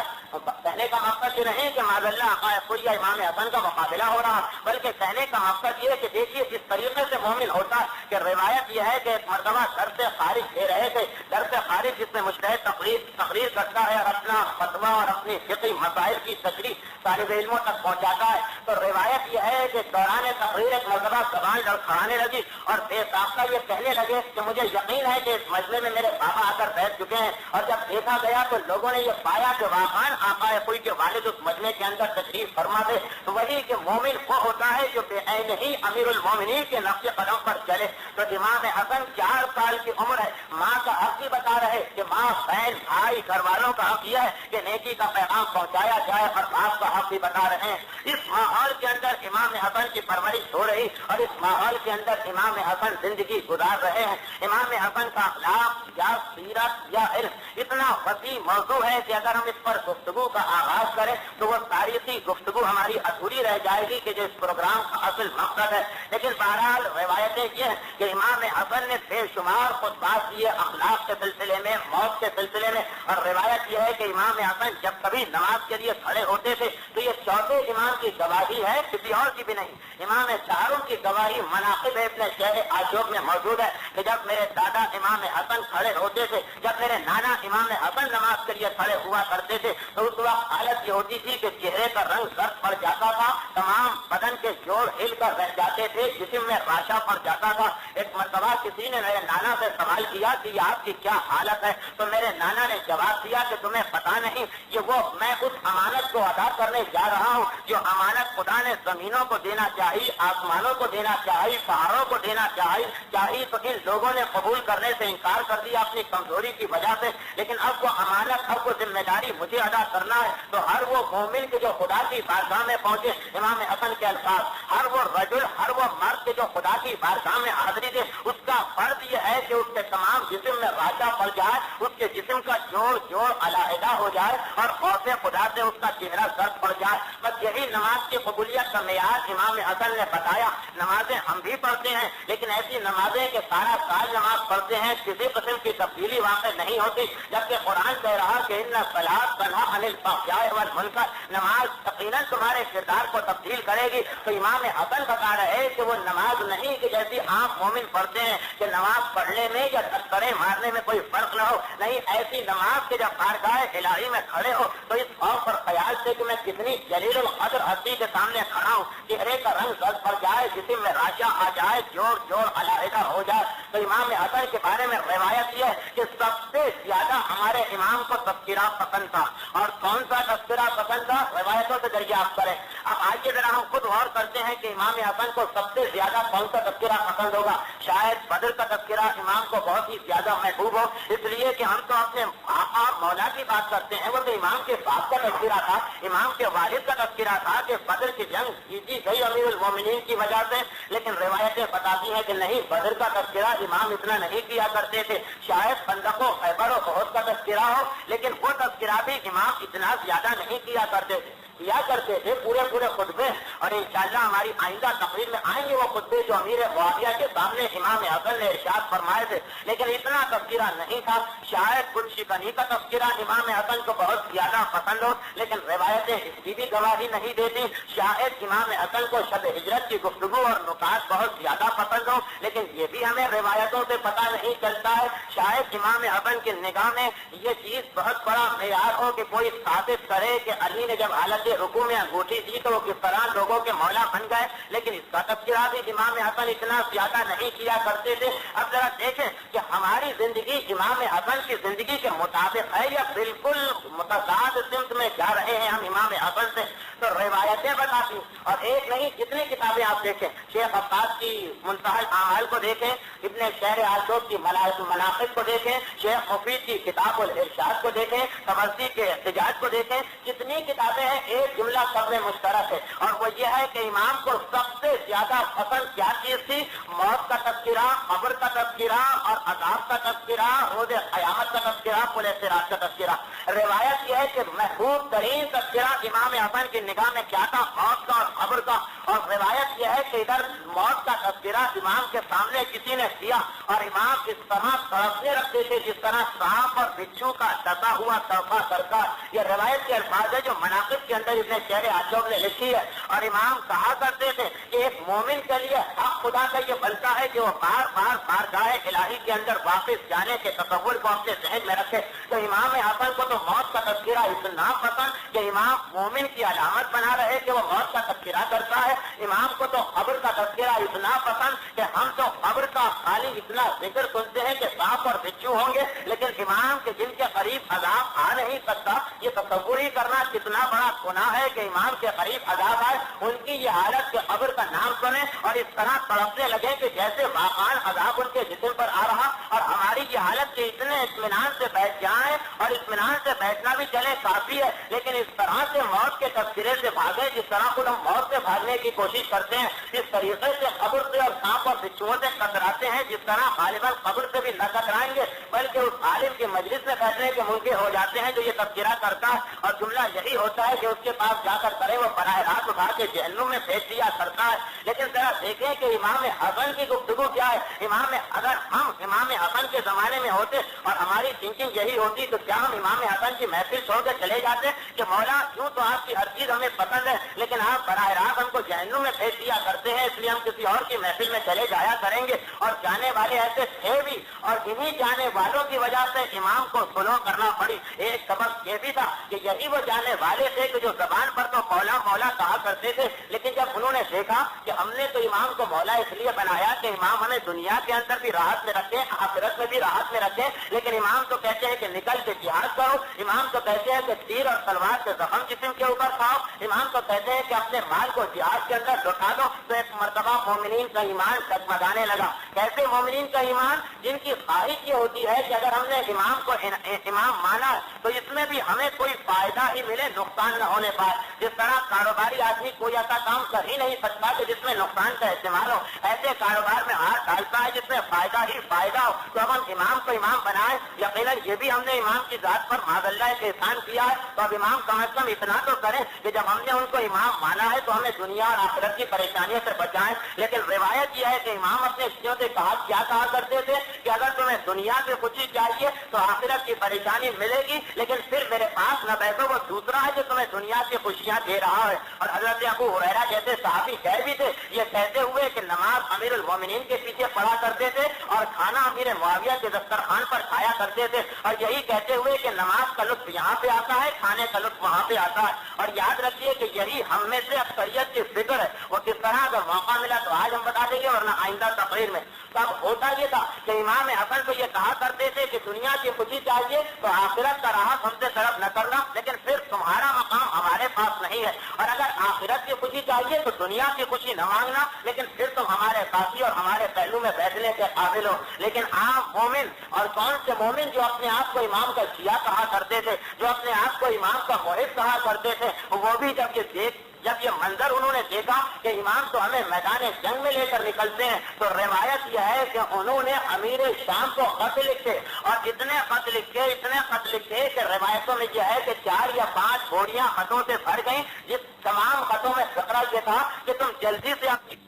کہنے کا مقصد یہ نہیں کہ معاذ اللہ آقا خوئی یا امام حسن کا مقابلہ ہو رہا، بلکہ کہنے کا مقصد یہ ہے کہ دیکھیے جس طریقے سے مومن ہوتا ہے کہ روایت یہ ہے کہ ایک مرتبہ گھر سے خارج دے رہے تھے، گھر سے خارج جس میں مجتہد تقریر کرتا ہے اور اپنا فتویٰ اور اپنی فقہی مسائل کی تشریح طالب علموں تک پہنچاتا ہے، تو روایت یہ ہے کہ دوران تقریر ایک مرتبہ زبان لڑکھڑانے لگی اور بے ساختہ یہ کہنے لگے کہ مجھے یقین ہے کہ اس مجلے میں میرے پاپا آ کر بیٹھ چکے ہیں، اور جب دیکھا گیا تو لوگوں نے یہ پایا کہ واقعاً آقا کوئی کے والد اس مجلے کے اندر تشریف فرما دے، تو وہی کہ مومن وہ ہوتا ہے جو بے عین ہی امیر المومنین کے نقش قدم پر چلے۔ تو امام حسن 4 سال کی عمر ہے، ماں کا حق بھی بتا رہے کہ ماں بہن بھائی گھر والوں کا حق یہ ہے کہ نیکی کا پیغام پہنچایا جائے، اور باپ کا حق بھی بتا رہے ہیں۔ اس ماحول کے اندر امام حسن کی پرورش ہو رہی اور اس ماحول کے اندر امام حسن زندگی گزار رہے ہیں۔ امام حسن کا اخلاق یا سیرت یا علم اتنا وسیع موضوع ہے کہ اگر ہم اس پر گفتگو کا آغاز کریں تو وہ تاریخی گفتگو ہماری ادھوری رہ جائے گی کہ جو اس پروگرام کا اصل مقصد ہے، لیکن بہرحال روایتیں یہ ہیں کہ امام حسن نے بے شمار خطبات دیے اخلاق کے سلسلے میں، موت کے سلسلے میں، اور روایت یہ ہے کہ امام حسن جب کبھی نماز کے لیے کھڑے ہوتے تھے تو یہ چوتھے امام کی گواہی ہے، کسی اور کی بھی نہیں، امام چاروں کی گواہی مناقب ابن شیخ عاشوب میں موجود ہے کہ جب میرے دادا امام حسن کھڑے ہوتے تھے، جب میرے نانا امام حسن نماز کے لیے کھڑے ہوا کرتے تھے تو اس وقت حالت یہ ہوتی تھی کہ چہرے کا رنگ زرد پڑ جاتا تھا، تمام بدن کے جوڑ ہل کر رہ جاتے تھے، جسم میں راشا پڑ جاتا تھا۔ ایک مرتبہ کسی نے میرے نانا سے سوال کیا کہ یہ آپ کی کیا حالت ہے، تو میرے نانا نے جواب دیا کہ تمہیں پتا نہیں، یہ وہ میں اس امانت کو ادا کرنے جا رہا ہوں جو امانت خدا نے زمینوں کو دینا چاہیے، آسمانوں کو دینا چاہیے، پہاڑوں کو دینا چاہیے، تو ان لوگوں نے قبول کرنے سے انکار کر دیا اپنی کمزوری کی وجہ سے، لیکن اب وہ امانت، اب وہ ذمہ داری مجھے ادا کرنا ہے۔ تو ہر وہ مومن کے جو خدا کی بارگاہ میں پہنچے، امام حسن کے الفاظ، ہر وہ رجل، ہر وہ مرد کے جو خدا کی بارگاہ میں حاضری دے، اس کا فرض یہ ہے کہ اس کے تمام جسم میں راجہ پڑ جائے، اس کے جسم کا جوڑ علیحدہ ہو جائے اور خوف خدا سے اس کا چہرہ زرد پڑ جائے۔ بس یہی نماز کی قبولیت کا معیار امام حسن نے بتایا۔ نمازیں ہم بھی پڑھتے ہیں لیکن ایسی نمازیں کہ سارا سال نماز پڑھتے ہیں، کسی قسم کی تبدیلی واقع نہیں ہوتی، جبکہ قرآن کہہ رہا کہ ان الصلاۃ تنہی عن الفحشاء والمنکر، نماز یقیناً تمہارے کردار کو تبدیل کرے گی۔ تو امام حسن بتا رہے کہ وہ نماز نہیں کہ جیسی عام مومن پڑھتے ہیں کہ نماز پڑھنے میں یا تذکرے مارنے میں کوئی فرق نہ ہو، نہیں، ایسی نماز کے جب بارگاہ الہی میں کھڑے ہو تو اس خوف اور خیال سے کہ میں کتنی جلیل القدر ہستی کے سامنے کھڑا ہوں، چہرے کا رنگ زرد پڑ جائے، جسم میں راشا آ جائے، جوڑ علیحدہ ہو جائے۔ تو امام حسن کے بارے میں روایت یہ ہے کہ سب سے زیادہ ہمارے امام کو تذکرہ پسند تھا، اور کون سا تذکرہ پسند تھا روایتوں سے دریافت کریں۔ اب آئیے ذرا ہم خود غور کرتے ہیں کہ امام حسن کو سب سے زیادہ کون سا تذکرہ پسند ہوگا۔ شاید بدر کا تذکرہ امام کو بہت ہی زیادہ محبوب ہو، اس لیے کہ ہم تو اپنے آقا مولا کی بات کرتے ہیں، وہ تو امام کے باپ کا تذکرہ تھا، امام کے والد کا تذکرہ تھا کہ بدر کی جنگ جیتی گئی امیر المومنین کی وجہ سے، لیکن روایتیں بتاتی ہیں کہ نہیں، بدر کا تذکرہ امام اتنا نہیں کیا کرتے تھے، شاید خندق و خیبر و بہت کا تذکرہ ہو، لیکن وہ تذکرہ بھی امام اتنا زیادہ نہیں کیا کرتے تھے پورے خطبے، اور انشاءاللہ ہماری آئندہ تقریر میں آئیں گے وہ خطبے جو امیر معاویہ کے سامنے امام حسن نے ارشاد فرمائے تھے، لیکن اتنا تذکرہ نہیں تھا۔ شاید گل شکنی کا تذکرہ امام حسن کو بہت زیادہ پسند ہو، لیکن روایتیں اس کی بھی گواہی نہیں دیتی۔ شاید امام حسن کو شب ہجرت کی گفتگو اور نکات بہت زیادہ پسند ہو، لیکن یہ بھی ہمیں روایتوں سے پتہ نہیں چلتا ہے۔ شاید امام حسن کی نگاہ میں یہ چیز بہت بڑا معیار ہو کہ کوئی ثابت کرے کہ علی نے جب حالت رکوع میں انگوٹھی دی تو وہ کس طرح لوگوں کے مولا بن گئے، لیکن اس کا تذکرہ بھی امام حسن اتنا زیادہ نہیں کیا کرتے تھے۔ اب ذرا دیکھیں کہ ہماری زندگی امام حسن کی زندگی کے مطابق ہے یا بالکل متضاد سمت میں جا رہے ہیں ہم امام حسن سے، تو روایتیں بتاتی اور ایک نہیں جتنی کتابیں آپ دیکھیں، شیخ عباس کی منتہی اعمال کو دیکھیں، ابن شہر عاشور کی مناقب کو دیکھیں، شیخ مفید کی کتاب الارشاد کو دیکھیں، طبرسی کے احتجاج کو دیکھیں، کتنی کتابیں ہیں، ایک جملہ سب میں مشترک ہے، اور وہ یہ ہے کہ امام کو سب سے زیادہ پسند کیا چیز تھی؟ موت کا تذکرہ، قبر کا تذکرہ اور عذاب کا تذکرہ، روز قیامت کا تذکرہ، پل صراط کا تذکرہ۔ روایت یہ ہے کہ محبوب ترین تذکرہ امام حسن کی نگاہ میں کیا تھا؟ موت کا اور قبر کا، اور روایت یہ ہے کہ ادھر موت کا تذکرہ امام کے سامنے کسی نے کیا اور امام اس طرح تڑپنے رکھتے تھے جس طرح سانپ اور بچھو کا ڈسا ہوا تحفہ سرکار۔ یہ روایت کے الفاظ ہے جو مناقب کے اندر ابن شہر عاشور نے لکھی ہے، اور امام کہا کرتے تھے کہ ایک مومن کے لیے حق خدا کا یہ بنتا ہے کہ وہ بار بار بارگاہ الہی کے اندر واپس جانے کے تصور کو اپنے ذہن میں رکھے۔ تو امام حسن کو تو موت کا تذکرہ اتنا پسند کہ امام مومن کی علامت بنا رہے کہ وہ موت کا تذکرہ کرتا ہے۔ امام کو تو قبر کا تذکرہ اتنا پسند کہ ہم تو قبر کا خالی اتنا ذکر سنتے ہیں کہ سانپ اور بچھو ہوں گے، لیکن امام کے جن کے قریب عذاب آ نہیں سکتا، یہ تصور ہی کرنا کتنا بڑا گناہ ہے کہ امام کے قریب عذاب آئے، ان کی یہ حالت کہ قبر کا نام سنیں اور اس طرح تڑپنے لگے کہ جیسے واقعان عذاب ان کے جسم پر آ رہا، اور ہماری یہ حالت کہ اتنے اطمینان سے بیٹھ جائیں، اور اطمینان سے بیٹھنا بھی چلے کافی ہے، لیکن اس طرح سے موت کے تذکرے سے بھاگے جس طرح خود ہم موت سے بھاگنے کی کوشش کرتے ہیں، اس طریقے سے قبر سے اور سانپ اور بچھوؤں سے کتراتے ہیں جس طرح غالباً قبر سے بھی نہ کترائیں گے بلکہ اس عالم کی مجلس میں بیٹھنے کے ممکن ہو جاتے ہیں جو یہ تذکرہ کرتا ہے، اور جملہ یہی ہوتا ہے کہ اس کے پاس جا کر کرے وہ براہ راست اٹھا کے جہنم میں پھینک دیا کرتا ہے۔ لیکن ذرا دیکھیں کہ امام حسن کی گفتگو کیا ہے۔ اگر ہم امام حسن کے زمانے میں ہوتے اور ہماری تھنکنگ یہی ہوتی تو کیا ہم امام حسن کی محفل چھوڑ کے چلے جاتے کہ مولا یوں تو آپ کی ہر چیز ہمیں پسند ہے لیکن آپ براہ راست ہم کو جہنم میں پھینک دیا کرتے ہیں، اس لیے ہم کسی اور کی محفل میں چلے جایا کریں گے؟ اور جانے والے ایسے تھے بھی، اور انہی جانے والوں کی وجہ سے امام کو سلو کرنا پڑی۔ ایک سبق یہ بھی تھا کہ یہی وہ جانے والے تھے کہ جو زبان پر تو مولا مولا کہا کرتے تھے، لیکن جب انہوں نے دیکھا کہ ہم نے تو امام کو مولا اس لیے بنایا کہ امام ہمیں دنیا کے اندر بھی راحت میں رکھے، آخرت میں بھی راحت میں رکھے، لیکن امام تو کہتے ہیں کہ نکل کے جہاد کرو، امام تو کہتے ہیں کہ تیر اور تلوار سے زخم جسم کے اوپر کھاؤ، امام تو کہتے ہیں کہ اپنے مال کو جہاد کے اندر لٹا دو۔ تو ایک مرتبہ مومنین کا ایمان ڈگمگانے لگا۔ کیسے مومنین کا ایمان؟ جن کی خواہش یہ ہوتی ہے کہ اگر ہم نے امام کو امام مانا تو اس میں بھی ہمیں کوئی فائدہ ہی ملے، نقصان نہ ہونے پائے۔ جس طرح کاروباری آدمی کوئی ایسا کام کر ہی نہیں سکتا کہ جس میں نقصان کا استعمال ہو، ایسے کاروبار میں ہاتھ ڈالتا ہے جس میں فائدہ ہی فائدہ ہو۔ تو اب ہم امام کو امام بنائیں، یقیناً یہ بھی ہم نے امام کی ذات پر معاذ اللہ ایک احسان کیا ہے، تو اب امام کم از کم اتنا تو کریں کہ جب ہم نے ان کو امام مانا ہے تو ہمیں دنیا اور آخرت کی پریشانیوں سے بچائیں۔ لیکن روایت یہ ہے کہ امام اپنے شیعوں سے کیا کہا کرتے تھے کہ اگر تمہیں دنیا سے خوشی چاہیے تو آخرت کی پریشانی ملے گی، لیکن پھر میرے پاس نہ بیٹھو، وہ دوسرا ہے جو تمہیں دنیا کی خوشیاں دے رہا ہے۔ اور حضرت ابو ہریرہ جیسے صحابی کہہ بھی تھے، یہ کہتے ہوئے کہ نماز امیر المومنین کے پیچھے پڑھا کرتے تھے اور کھانا امیر معاویہ کے دسترخوان پر کھایا کرتے تھے، اور یہی کہتے ہوئے کہ نماز کا لطف یہاں پہ آتا ہے، کھانے کا لطف وہاں پہ آتا ہے۔ اور یاد رکھیے کہ یہی ہم میں سے اکثریت کی فکر ہے، وہ کس طرح اگر موقع ملا تو آج ہم بتا دیں گے ورنہ آئندہ تقریر میں۔ تب ہوتا یہ تھا کہ امام حسن کو یہ کہا کرتے تھے کہ دنیا کی خوشی چاہیے تو آخرت کا راہ ہم سے طرف نہ کرنا، لیکن پھر تمہارا مقام ہمارے پاس نہیں ہے، اور اگر آخرت کی خوشی چاہیے تو دنیا کی خوشی نہ مانگنا، لیکن پھر تم ہمارے ساتھی اور ہمارے پہلو میں بیٹھنے کے قابل ہو۔ لیکن عام مومن، اور کون سے مومن جو اپنے آپ کو امام کا شیعہ کہا کرتے تھے، جو اپنے آپ کو امام کا محب کہا کرتے تھے، وہ بھی جب یہ منظر انہوں نے دیکھا کہ امام تو ہمیں میدان جنگ میں لے کر نکلتے ہیں، تو روایت یہ ہے کہ انہوں نے امیر شام کو خط لکھے، اور اتنے خط لکھے کہ روایتوں میں یہ ہے کہ 4 یا 5 گھوڑیاں خطوں سے بھر گئیں، جس تمام خطوں میں فقرہ یہ تھا کہ تم جلدی سے اپنی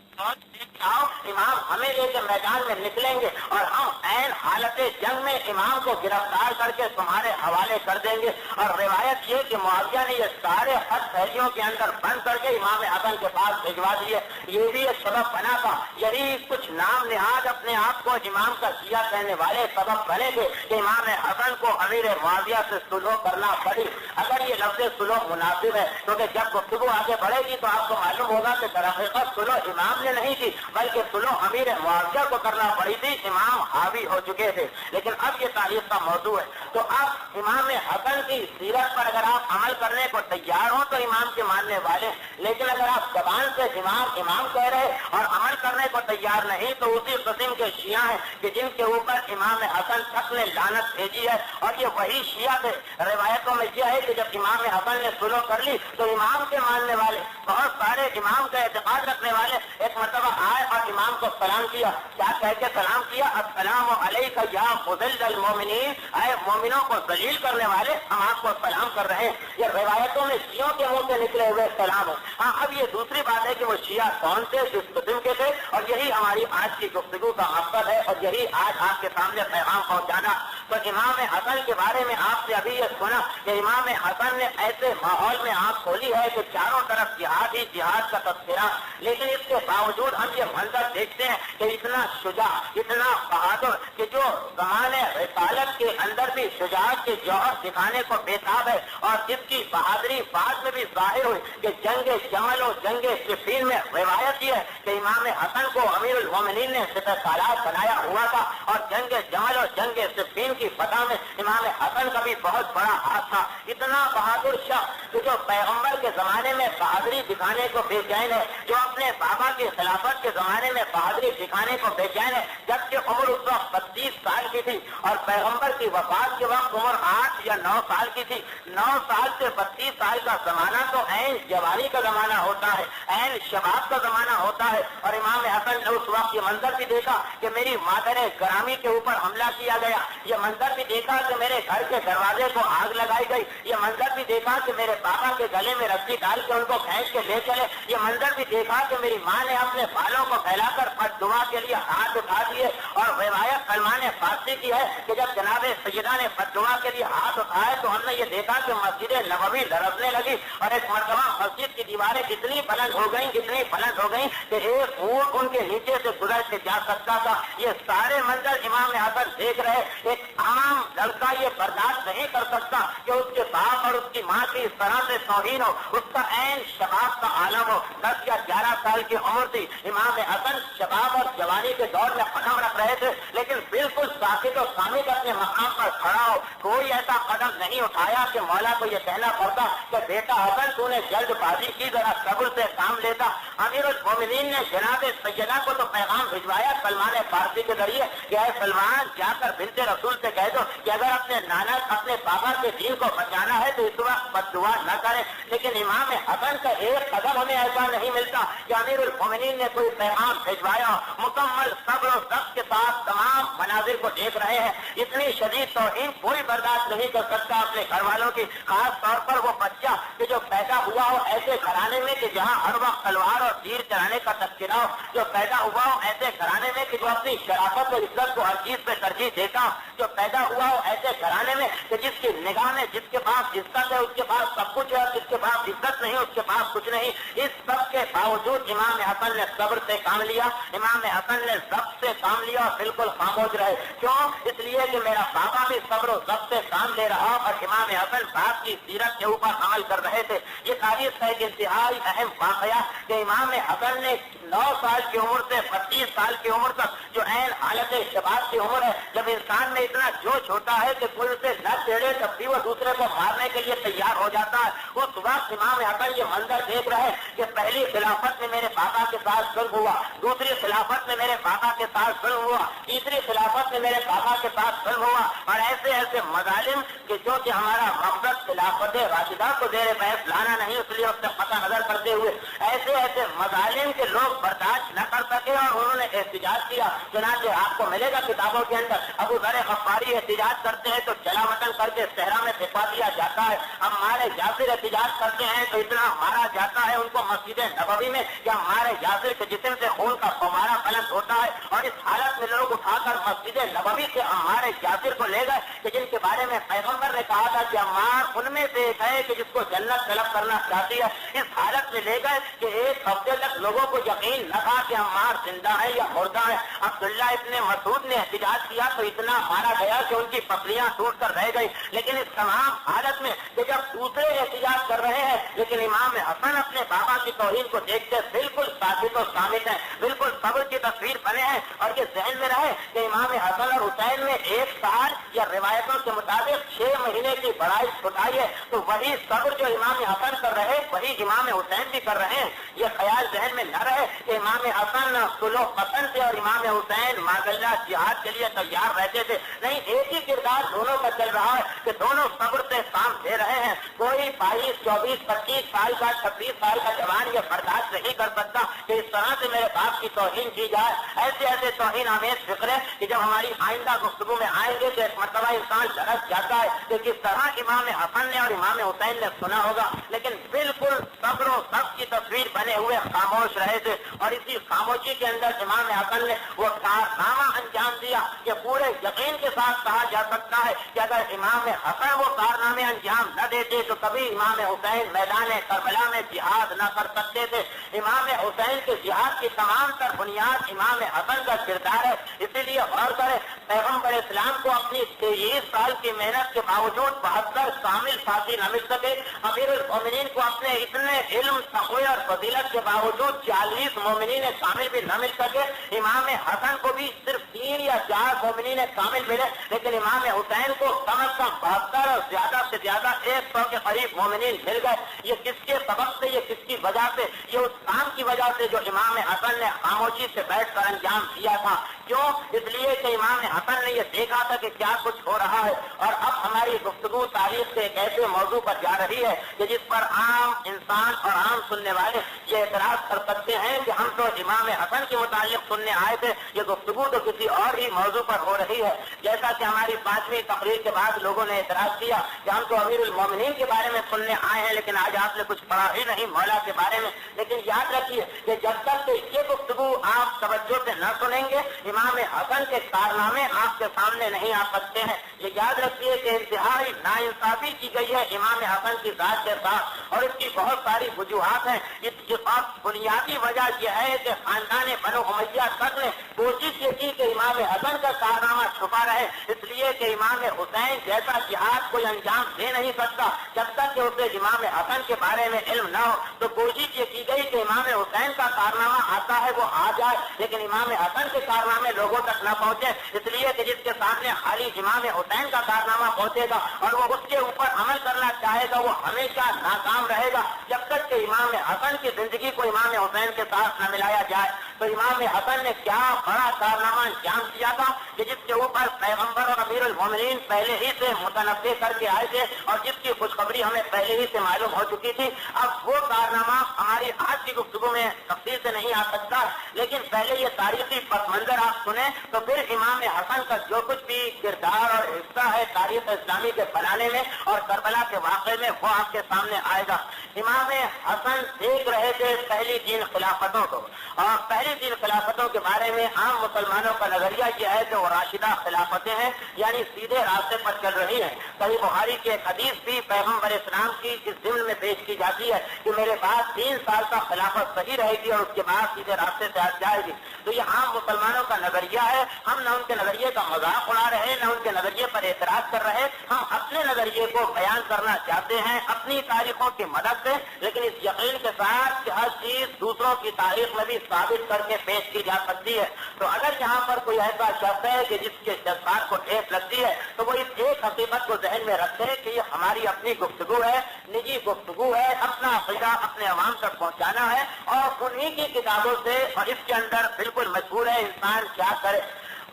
آؤ، امام ہمیں لے کے میدان میں نکلیں گے اور ہم عین حالت جنگ میں امام کو گرفتار کر کے تمہارے حوالے کر دیں گے۔ اور روایت یہ کہ معاویہ نے یہ سارے خط پھیلیوں کے اندر بند کر کے امام حسن کے پاس بھجوا دیے۔ یہ بھی ایک سبب بنا تھا، یہی کچھ نام نہاد اپنے آپ کو امام کا شیعہ کہنے والے سبب بنے تھے کہ امام حسن کو امیر معاویہ سے سلو کرنا پڑی۔ اگر یہ لفظ سلو مناسب ہے کیونکہ جب گفتگو آگے بڑھے گی تو آپ کو معلوم ہوگا کہ در حقیقت سلو امام نے نہیں تھی بلکہ سلو امیر معاویہ کو کرنا پڑی تھی، امام حاوی ہو چکے تھے۔ لیکن اب یہ تاریخ کا موضوع ہے، تو اب امام حسن کی سیرت پر اگر آپ عمل کرنے کو تیار ہوں تو امام کے ماننے والے، لیکن اگر آپ زبان سے امام کہہ رہے اور عمل کرنے کو تیار نہیں، تو اسی قسم کے شیعہ ہیں کہ جن کے اوپر امام حسن تک نے لعنت بھیجی ہے، اور یہ وہی شیعہ تھے۔ روایتوں میں یہ ہے کہ جب امام حسن نے سلو کر لی تو امام کے ماننے والے بہت سارے امام کا اعتقاد رکھنے والے ایک مرتبہ آئے اور امام کو سلام کیا۔ کیا کہہ کے سلام کیا؟ السلام علیک یا مذل المومنین، اے مومنوں کو ذلیل کرنے والے، ہم آپ کو سلام کر رہے ہیں۔ یہ روایتوں میں شیعوں کے منہ سے نکلے ہوئے سلام ہے۔ ہاں، اب یہ دوسری بات ہے کہ وہ شیعہ کون تھے، کس قسم کے تھے، اور یہی ہماری آج کی گفتگو کا مقصد ہے اور یہی آج آپ کے سامنے پیغام پہنچانا۔ تو امام حسن کے بارے میں آپ سے ابھی یہ سنا کہ امام حسن نے ایسے ماحول میں آنکھ کھولی ہے کہ چاروں طرف جہاد ہی جہاد کا تذکرہ، لیکن اس کے باوجود ہم یہ منظر دیکھتے ہیں کہ اتنا شجاع، اتنا بہادر کہ جو زمانے رسالت کے اندر بھی شجاعت کے جوہر دکھانے کو بےتاب ہے، اور جس کی بہادری بعد میں بھی ظاہر ہوئی کہ جنگ جمل و جنگ صفین میں روایت یہ ہے کہ امام حسن کو امیر المومنین نے سپہ سالار بنایا ہوا تھا، اور جنگ جمل اور جنگ صفین کی فتح میں امام حسن کا بھی بہت بڑا ہاتھ تھا۔ اتنا بہادر شخص کہ جو پیغمبر کے زمانے میں بہادری دکھانے کو بے چین ہے، جو اپنے بابا کی خلافت کے زمانے میں بہادری دکھانے کو بے چین ہے، جبکہ عمر اس وقت 32 سال کی تھی اور پیغمبر کی وفات کے وقت عمر 8 یا 9 سال کی تھی۔ 9 سال سے 32 سال کا زمانہ تو عین جوانی کا زمانہ ہوتا ہے، عین شباب کا زمانہ ہوتا ہے، اور امام حسن نے اس وقت یہ منظر بھی دیکھا کہ میری مادر گرامی کے اوپر حملہ کیا گیا، یہ منظر بھی دیکھا کہ میرے گھر کے دروازے کو آگ لگائی گئی، یہ منظر بھی دیکھا کہ میرے پاپا کے گلے میں رسی ڈال کے ان کو کھینچ کے لے چلے، یہ منظر بھی دیکھا کہ میری ماں نے اپنے بالوں کو پھیلا کر بد دعا کے لیے ہاتھ اٹھا دیے، اور روایت سلمان فارسی کی ہے کہ جب جناب سیدہ نے بد دعا کے لیے ہاتھ اٹھائے تو ہم نے یہ دیکھا کہ مسجد نبوی لرزنے لگی، اور ایک مرتبہ مسجد کی دیواریں اتنی بلند ہو گئیں کہ ایک اونٹ ان کے نیچے سے گزر کے جا سکتا تھا۔ یہ سارے منظر امام حسن دیکھ رہے۔ ایک عام لڑکا یہ برداشت نہیں کر سکتا کہ اس کے باپ اور اس کی ماں کی اس طرح سے توہین ہو، اس کا عین شباب کا عالم ہو۔ 10 یا 11 سال کی عمر تھی، امام حسن شباب اور جوانی کے دور میں قدم رکھ رہے تھے، لیکن بالکل ساکت و صامت اپنے مقام پر کھڑا ہو، کوئی ایسا قدم نہیں اٹھایا کہ مولا کو یہ کہنا پڑتا کہ بیٹا حسن تو نے جلد بازی کی، ذرا صبر سے کام لیتا۔ امیر المومنین نے جناب سیدہ کو تو پیغام بھجوایا سلمان فارسی کے ذریعے کہ اے سلمان، جا کر بنت رسول سے کہہ دو کہ اگر اپنے نانا اپنے بابا کے دین کو بچانا ہے تو اس وقت بد دعا نہ کرے۔ لیکن امام حسن کا ایک قدم ہمیں ایسا نہیں ملتا کہ امیر المومنین نے کوئی پیغام بھجوایا، مکمل صبر و ضبط کے ساتھ تمام مناظر کو دیکھ رہے ہیں۔ اتنی شدید توہین کوئی برداشت نہیں کر سکتا اپنے گھر والوں کی، خاص طور پر وہ بچہ کہ جو پیدا ہوا ہو ایسے گھرانے میں کہ جہاں ہر وقت تلوار اور تیر چلانے کا تذکرہ ہو، جو پیدا ہوا ہو ایسے گھرانے میں کہ جو اپنی شرافت اور عزت کو ہر چیز پہ ترجیح دیتا، جو پیدا ہوا ہو ایسے گھرانے میں کہ جس کی نگاہ میں جس کے پاس عزت ہے اس کے پاس سب کچھ ہے، اور جس کے پاس عزت نہیں اس کے پاس کچھ نہیں۔ اس سب کے باوجود امام حسن نے صبر سے کام لیا، امام حسن نے ضبط سے کام لیا اور بالکل خاموش رہے۔ کیوں؟ اس لیے کہ میرا بابا بھی صبر و ضبط سے کام لے رہا اور امام حسن باپ کی سیرت کے اوپر عمل کر رہے تھے۔ یہ تاریخ کا ایک انتہائی اہم واقعہ کہ امام حسن نے 9 سال کی عمر سے 25 سال کی عمر تک جو عین حالت شباب کی عمر ہے، جب انسان میں اتنا جوش ہوتا ہے کہ کوئی اسے نہ چھیڑے تب بھی وہ دوسرے کو مارنے کے لیے تیار ہو جاتا ہے، اس وقت امام حسن یہ منظر دیکھ رہے ہیں کہ پہلی خلافت میں میرے بابا کے ساتھ ظلم ہوا، دوسری خلافت میں میرے بابا کے ساتھ ظلم ہوا، تیسری خلافت میں میرے بابا کے ساتھ ظلم ہوا، اور ایسے ایسے مظالم کہ جو کہ ہمارا مقصد خلافت راشدہ کو زیر بحث لانا نہیں، اس لیے اس سے قطع نظر کرتے ہوئے ایسے ایسے مظالم کے لوگ برداشت نہ کر سکے اور انہوں نے احتجاج کیا۔ چنانچہ آپ کو ملے گا کتابوں کے اندر ابو ذر غفاری احتجاج کرتے ہیں تو جلا وطن کر کے صحرا میں پھینکا دیا جاتا ہے، ہمارے یاسر احتجاج کرتے ہیں تو اتنا مارا جاتا ہے ان کو مسجد نبوی میں کہ ہمارے یاسر کے جسم سے خون کا فوارہ بلند ہوتا ہے، اور اس حالت میں لوگ اٹھا کر مسجد نبوی سے ہمارے یاسر کو لے گئے کہ جن کے بارے میں پیغمبر نے کہا تھا کہ عمار ان میں سے ایک ہے کہ جس کو جنت طلب کرنا چاہتی ہے۔ اس حالت میں لے گئے کہ ایک ہفتے تک لوگوں کو یقین نہ تھا کہ عمار زندہ ہے یا مردہ ہے۔ عبداللہ ابن مسعود نے احتجاج کیا تو اتنا مارا گیا کہ ان کی پسلیاں ٹوٹ کر رہ گئی۔ لیکن اس تمام حالت میں کہ جب دوسرے احتجاج کر رہے ہیں لیکن امام حسن اپنے بابا کی توہین کو دیکھتے بالکل ثابت و ثابت ہیں، بالکل صبر کی تصویر بنے ہیں، اور کے ذہن میں رہے کہ امام حسن اور حسین میں 1 سال یا روایتوں کے مطابق 6 مہینے کی بڑائی چھٹائی ہے، تو وہی صبر جو امام حسن کر رہے وہی امام حسین بھی کر رہے ہیں۔ یہ خیال ذہن میں نہ رہے کہ امام حسن صلح پسند تھے اور امام حسین ماذاللہ جہاد کے لیے تیار رہتے تھے، نہیں، ایک ہی کردار دونوں کا چل رہا ہے کہ دونوں صبر سے کام دے رہے ہیں۔ کوئی 22، 24، 25 سال کا 26 سال کا جوان یہ برداشت نہیں کر سکتا کہ اس طرح سے میرے باپ کی توہین کی جائے۔ ایسے توہین آمیز فکرے کہ جب ہماری آئندہ گفتگو میں آئیں گے تو ایک مرتبہ انسان لڑک جاتا ہے کہ کس طرح امام حسن نے اور امام حسین نے سنا ہوگا، لیکن بالکل صبر و سب کی تصویر بنے ہوئے خاموش رہے تھے، اور اسی خاموشی کے اندر امام حسن نے وہ کارنامہ انجام دیا کہ پورے یقین کے ساتھ کہا جا سکتا ہے کہ اگر امام حسن وہ کارنامے انجام نہ دیتے تو کبھی امام حسین میدان کربلا میں جہاد نہ کر سکتے تھے۔ امام حسین کے جہاد کی تمام تر بنیاد امام حسن کا کردار ہے۔ اسی لیے غور کریں، پیغمبر اسلام کو اپنی 23 سال کی محنت کے باوجود 72 کامل ساتھی نہ مل سکے، امیر المومنین کو اپنے اتنے علم، تقوی اور فضیلت کے باوجود 40 مومنین کامل بھی نہ مل سکے۔ امام حسن کو بھی صرف 3 یا 4 مومنین کامل ملے، لیکن امام حسین کو کم از کم 72 اور زیادہ سے زیادہ 100 کے قریب مومنین مل گئے۔ یہ کس کے سبب سے، یہ کس کی وجہ سے؟ یہ اس کام کی وجہ سے جو امام حسن نے خاموشی سے بیٹھ کر انجام دیا تھا۔ کیوں؟ اس لیے کہ امام حسن نے یہ دیکھا تھا کہ کیا کچھ ہو رہا ہے۔ اور اب ہماری گفتگو تاریخ سے ایک ایسے موضوع پر جا رہی ہے کہ جس پر عام انسان اور عام سننے والے یہ اعتراض کر سکتے ہیں کہ ہم تو امام حسن کے متعلق سننے آئے تھے، یہ گفتگو تو کسی اور ہی موضوع پر ہو رہی ہے۔ جیسا کہ ہماری 5ویں تقریر کے بعد لوگوں نے اعتراض کیا کہ ہم تو امیر المومنین کے بارے میں سننے آئے ہیں، لیکن آج آپ نے کچھ پڑھا ہی نہیں مولا کے بارے میں۔ لیکن یاد رکھیے کہ جب تک کہ یہ گفتگو آپ توجہ سے نہ سنیں گے، امام حسن کے کارنامے آپ کے سامنے نہیں آ سکتے ہیں۔ یہ یاد رکھیے کہ انتہائی ناانصافی کی گئی ہے امام حسن کی ذات کے ساتھ، اور اس کی بہت ساری وجوہات ہیں۔ اس کی بنیادی وجہ یہ ہے کہ خاندان بنو امیہ تک نے کوشش یہ کی کہ امام حسن کا کارنامہ چھپا رہے، اس لیے کہ امام حسین جیسا جہاد کوئی انجام دے نہیں سکتا جب تک کہ اسے امام حسن کے بارے میں علم نہ ہو۔ تو کوشش یہ کی گئی کہ امام حسین کا کارنامہ آتا ہے وہ آ جائے، لیکن امام حسن کے کارنامے لوگوں تک نہ پہنچے، اس لیے کہ جس کے سامنے خالی امام حسین کا کارنامہ پہنچے گا اور وہ اس کے اوپر عمل کرنا چاہے گا، وہ ہمیشہ ناکام رہے گا جب تک کہ امام حسن کی زندگی کو امام حسین کے ساتھ نہ ملایا جائے۔ تو امام حسن نے کیا بڑا کارنامہ انجام دیا تھا کہ جس کے اوپر پیغمبر اور امیر المومنین پہلے ہی سے متنبع کر کے آئے تھے، اور جس کی خوشخبری ہمیں پہلے ہی سے معلوم ہو چکی تھی۔ اب وہ کارنامہ ہماری آج کی گفتگو میں تفصیل سے نہیں آ سکتا، لیکن پہلے یہ تاریخی پس منظر آپ سنیں تو پھر امام حسن کا جو کچھ بھی کردار اور حصہ ہے تاریخ اسلامی کے بنانے میں اور کربلا کے واقعے میں، وہ آپ کے سامنے آئے گا۔ امام حسن دیکھ رہے تھے پہلی 3 خلافتوں کو، اور پہلی 3 خلافتوں کے بارے میں عام مسلمانوں کا نظریہ یہ ہے کہ وہ راشدہ خلافتیں ہیں، یعنی سیدھے راستے پر چل رہی ہیں۔ صحیح بخاری کی ایک حدیث بھی پیغمبر اسلام کی اس ضمن میں پیش کی جاتی ہے کہ میرے پاس 3 سال کا خلافت صحیح رہے گی اور اس کے بعد سیدھے راستے سے ہٹ جائے گی۔ تو یہ عام مسلمانوں کا نظریہ ہے۔ ہم نہ ان کے نظریے کا مذاق اڑا رہے، نہ ان کے نظریے پر اعتراض کر رہے، ہم اپنے نظریے کو بیان کرنا چاہتے ہیں اپنی تاریخوں کی مدد سے، لیکن اس یقین کے ساتھ کہ ہر چیز دوسروں کی تاریخ میں بھی ثابت کر کے پیش کی جا سکتی ہے۔ تو اگر یہاں پر کوئی ایسا شخص ہے کہ جس کے جذبات کو ٹھیس لگتی ہے تو وہ اس ایک حقیقت کو ذہن میں رکھے کہ یہ ہماری اپنی گفتگو ہے، نجی گفتگو ہے، اپنا عقیدہ اپنے عوام تک پہنچانا ہے، اور انہی کی کتابوں سے، اور اس کے اندر بالکل مشہور ہے انسان کیا کرے۔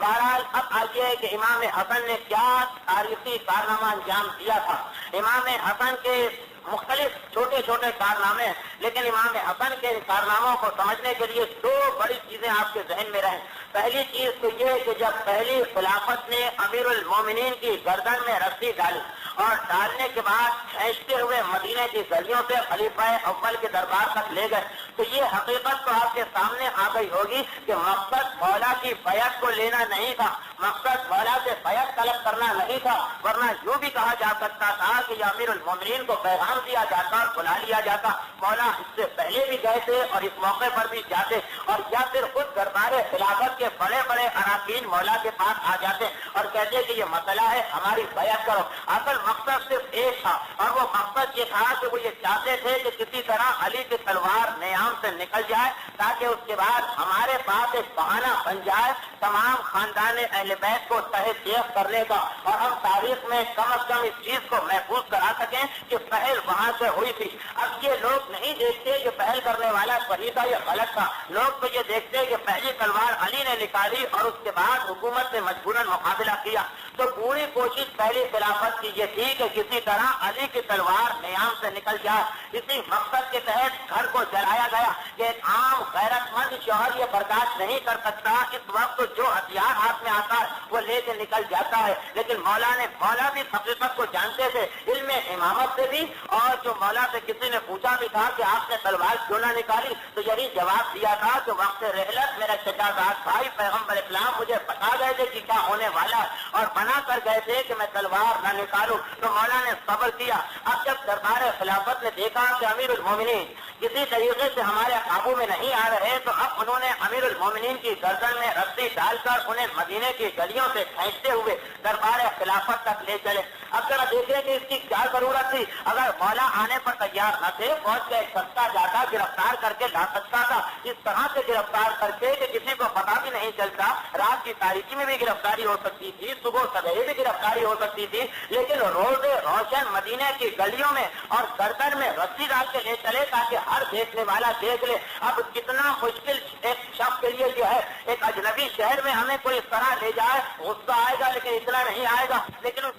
بہرحال اب آگے کہ امام حسن نے کیا تاریخی کارنامہ انجام دیا تھا۔ امام حسن کے مختلف چھوٹے چھوٹے کارنامے، لیکن امام حسن کے کارناموں کو سمجھنے کے لیے 2 بڑی چیزیں آپ کے ذہن میں رہیں۔ پہلی چیز تو یہ کہ جب پہلی خلافت نے امیر المومنین کی گردن میں رسی ڈالی اور ڈالنے کے بعد کھینچتے ہوئے مدینے کی گلیوں سے خلیفہ اول کے دربار تک لے گئے، تو یہ حقیقت تو آپ کے سامنے آ گئی ہوگی کہ مقصد مولا کی بیعت کو لینا نہیں تھا، مقصد مولا سے بیعت طلب کرنا نہیں تھا، ورنہ یوں بھی کہا جا سکتا تھا کہ یہ امیر المومنین کو پیغام دیا جاتا اور بلا لیا جاتا، مولا اس سے پہلے بھی گئے تھے اور اس موقع پر بھی جاتے، اور یا پھر خود دربار خلافت کے بڑے بڑے اراکین مولا کے پاس آ جاتے اور کہتے کہ یہ مسئلہ ہے ہماری بیعت کرو۔ اصل مقصد صرف ایک تھا، اور وہ مقصد یہ تھا کہ وہ یہ چاہتے تھے کہ کسی طرح علی کی تلوار نیام سے نکل جائے، تاکہ اس کے بعد ہمارے پاس ایک بہانہ بن جائے تمام خاندان اہل بیت کو تحت دیکھ کرنے کا، اور ہم تاریخ میں کم از کم اس چیز کو محفوظ کرا سکیں کہ پہل وہاں سے ہوئی تھی۔ اب یہ لوگ نہیں دیکھتے کہ پہل کرنے والا صحیح تھا یا غلط تھا، لوگ تو یہ دیکھتے کہ پہلی تلوار علی نے نکالی اور اس کے بعد حکومت نے مجبوراً مقابلہ کیا۔ تو پوری کوشش پہلی خلافت کی یہ تھی کہ کسی طرح علی کی تلوار نیام سے نکل جائے۔ اسی مقصد کے تحت گھر کو جلایا گیا کہ ایک عام غیرت مند شوہر یہ برداشت نہیں کر سکتا، اس وقت جو ہتھیار ہاتھ میں آتا ہے وہ لے کے نکل جاتا ہے، لیکن مولا بھی حقیقت کو جانتے تھے، علم امامت سے بھی، اور جو مولا سے کسی نے پوچھا بھی تھا کہ آپ نے تلوار کیوں نہ نکالی تو یہی جواب دیا تھا کہ وقت رحلت میرا چچا زاد بھائی پیغمبر اسلام مجھے بتا گئے تھے کہ کیا ہونے والا ہے اور بنا کر گئے تھے کہ میں تلوار نہ نکالوں، تو مولا نے صبر کیا۔ اب جب دربار خلافت نے دیکھا کہ امیر المومنین کسی طریقے سے ہمارے قابو میں نہیں آ رہے، تو اب انہوں نے امیر المومنین کی گردن میں رسی ڈال کر انہیں مدینے کی گلیوں سے کھینچتے ہوئے دربار خلافت تک لے چلے۔ اب ذرا دیکھیں کہ اس کی کیا ضرورت تھی، اگر مولا آنے پر تیار نہ تھے، فوج کا ایک سستا جاتا گرفتار کر کے لا سکتا تھا، اس طرح سے گرفتار کر کے کہ کسی کو پتا بھی نہیں چلتا، رات کی تاریکی میں بھی گرفتاری ہو سکتی تھی، صبح سویرے بھی گرفتاری ہو سکتی تھی، لیکن روز روشن مدینے کی گلیوں میں اور گردن میں رسی ڈال کے لے چلے تاکہ ہر دیکھنے والا دیکھ لے۔ اب کتنا مشکل ایک شخص کے لیے جو ہے ایک اجنبی شہر میں ہمیں کوئی اس طرح لے جائے، غصہ آئے گا لیکن اتنا نہیں آئے گا، لیکن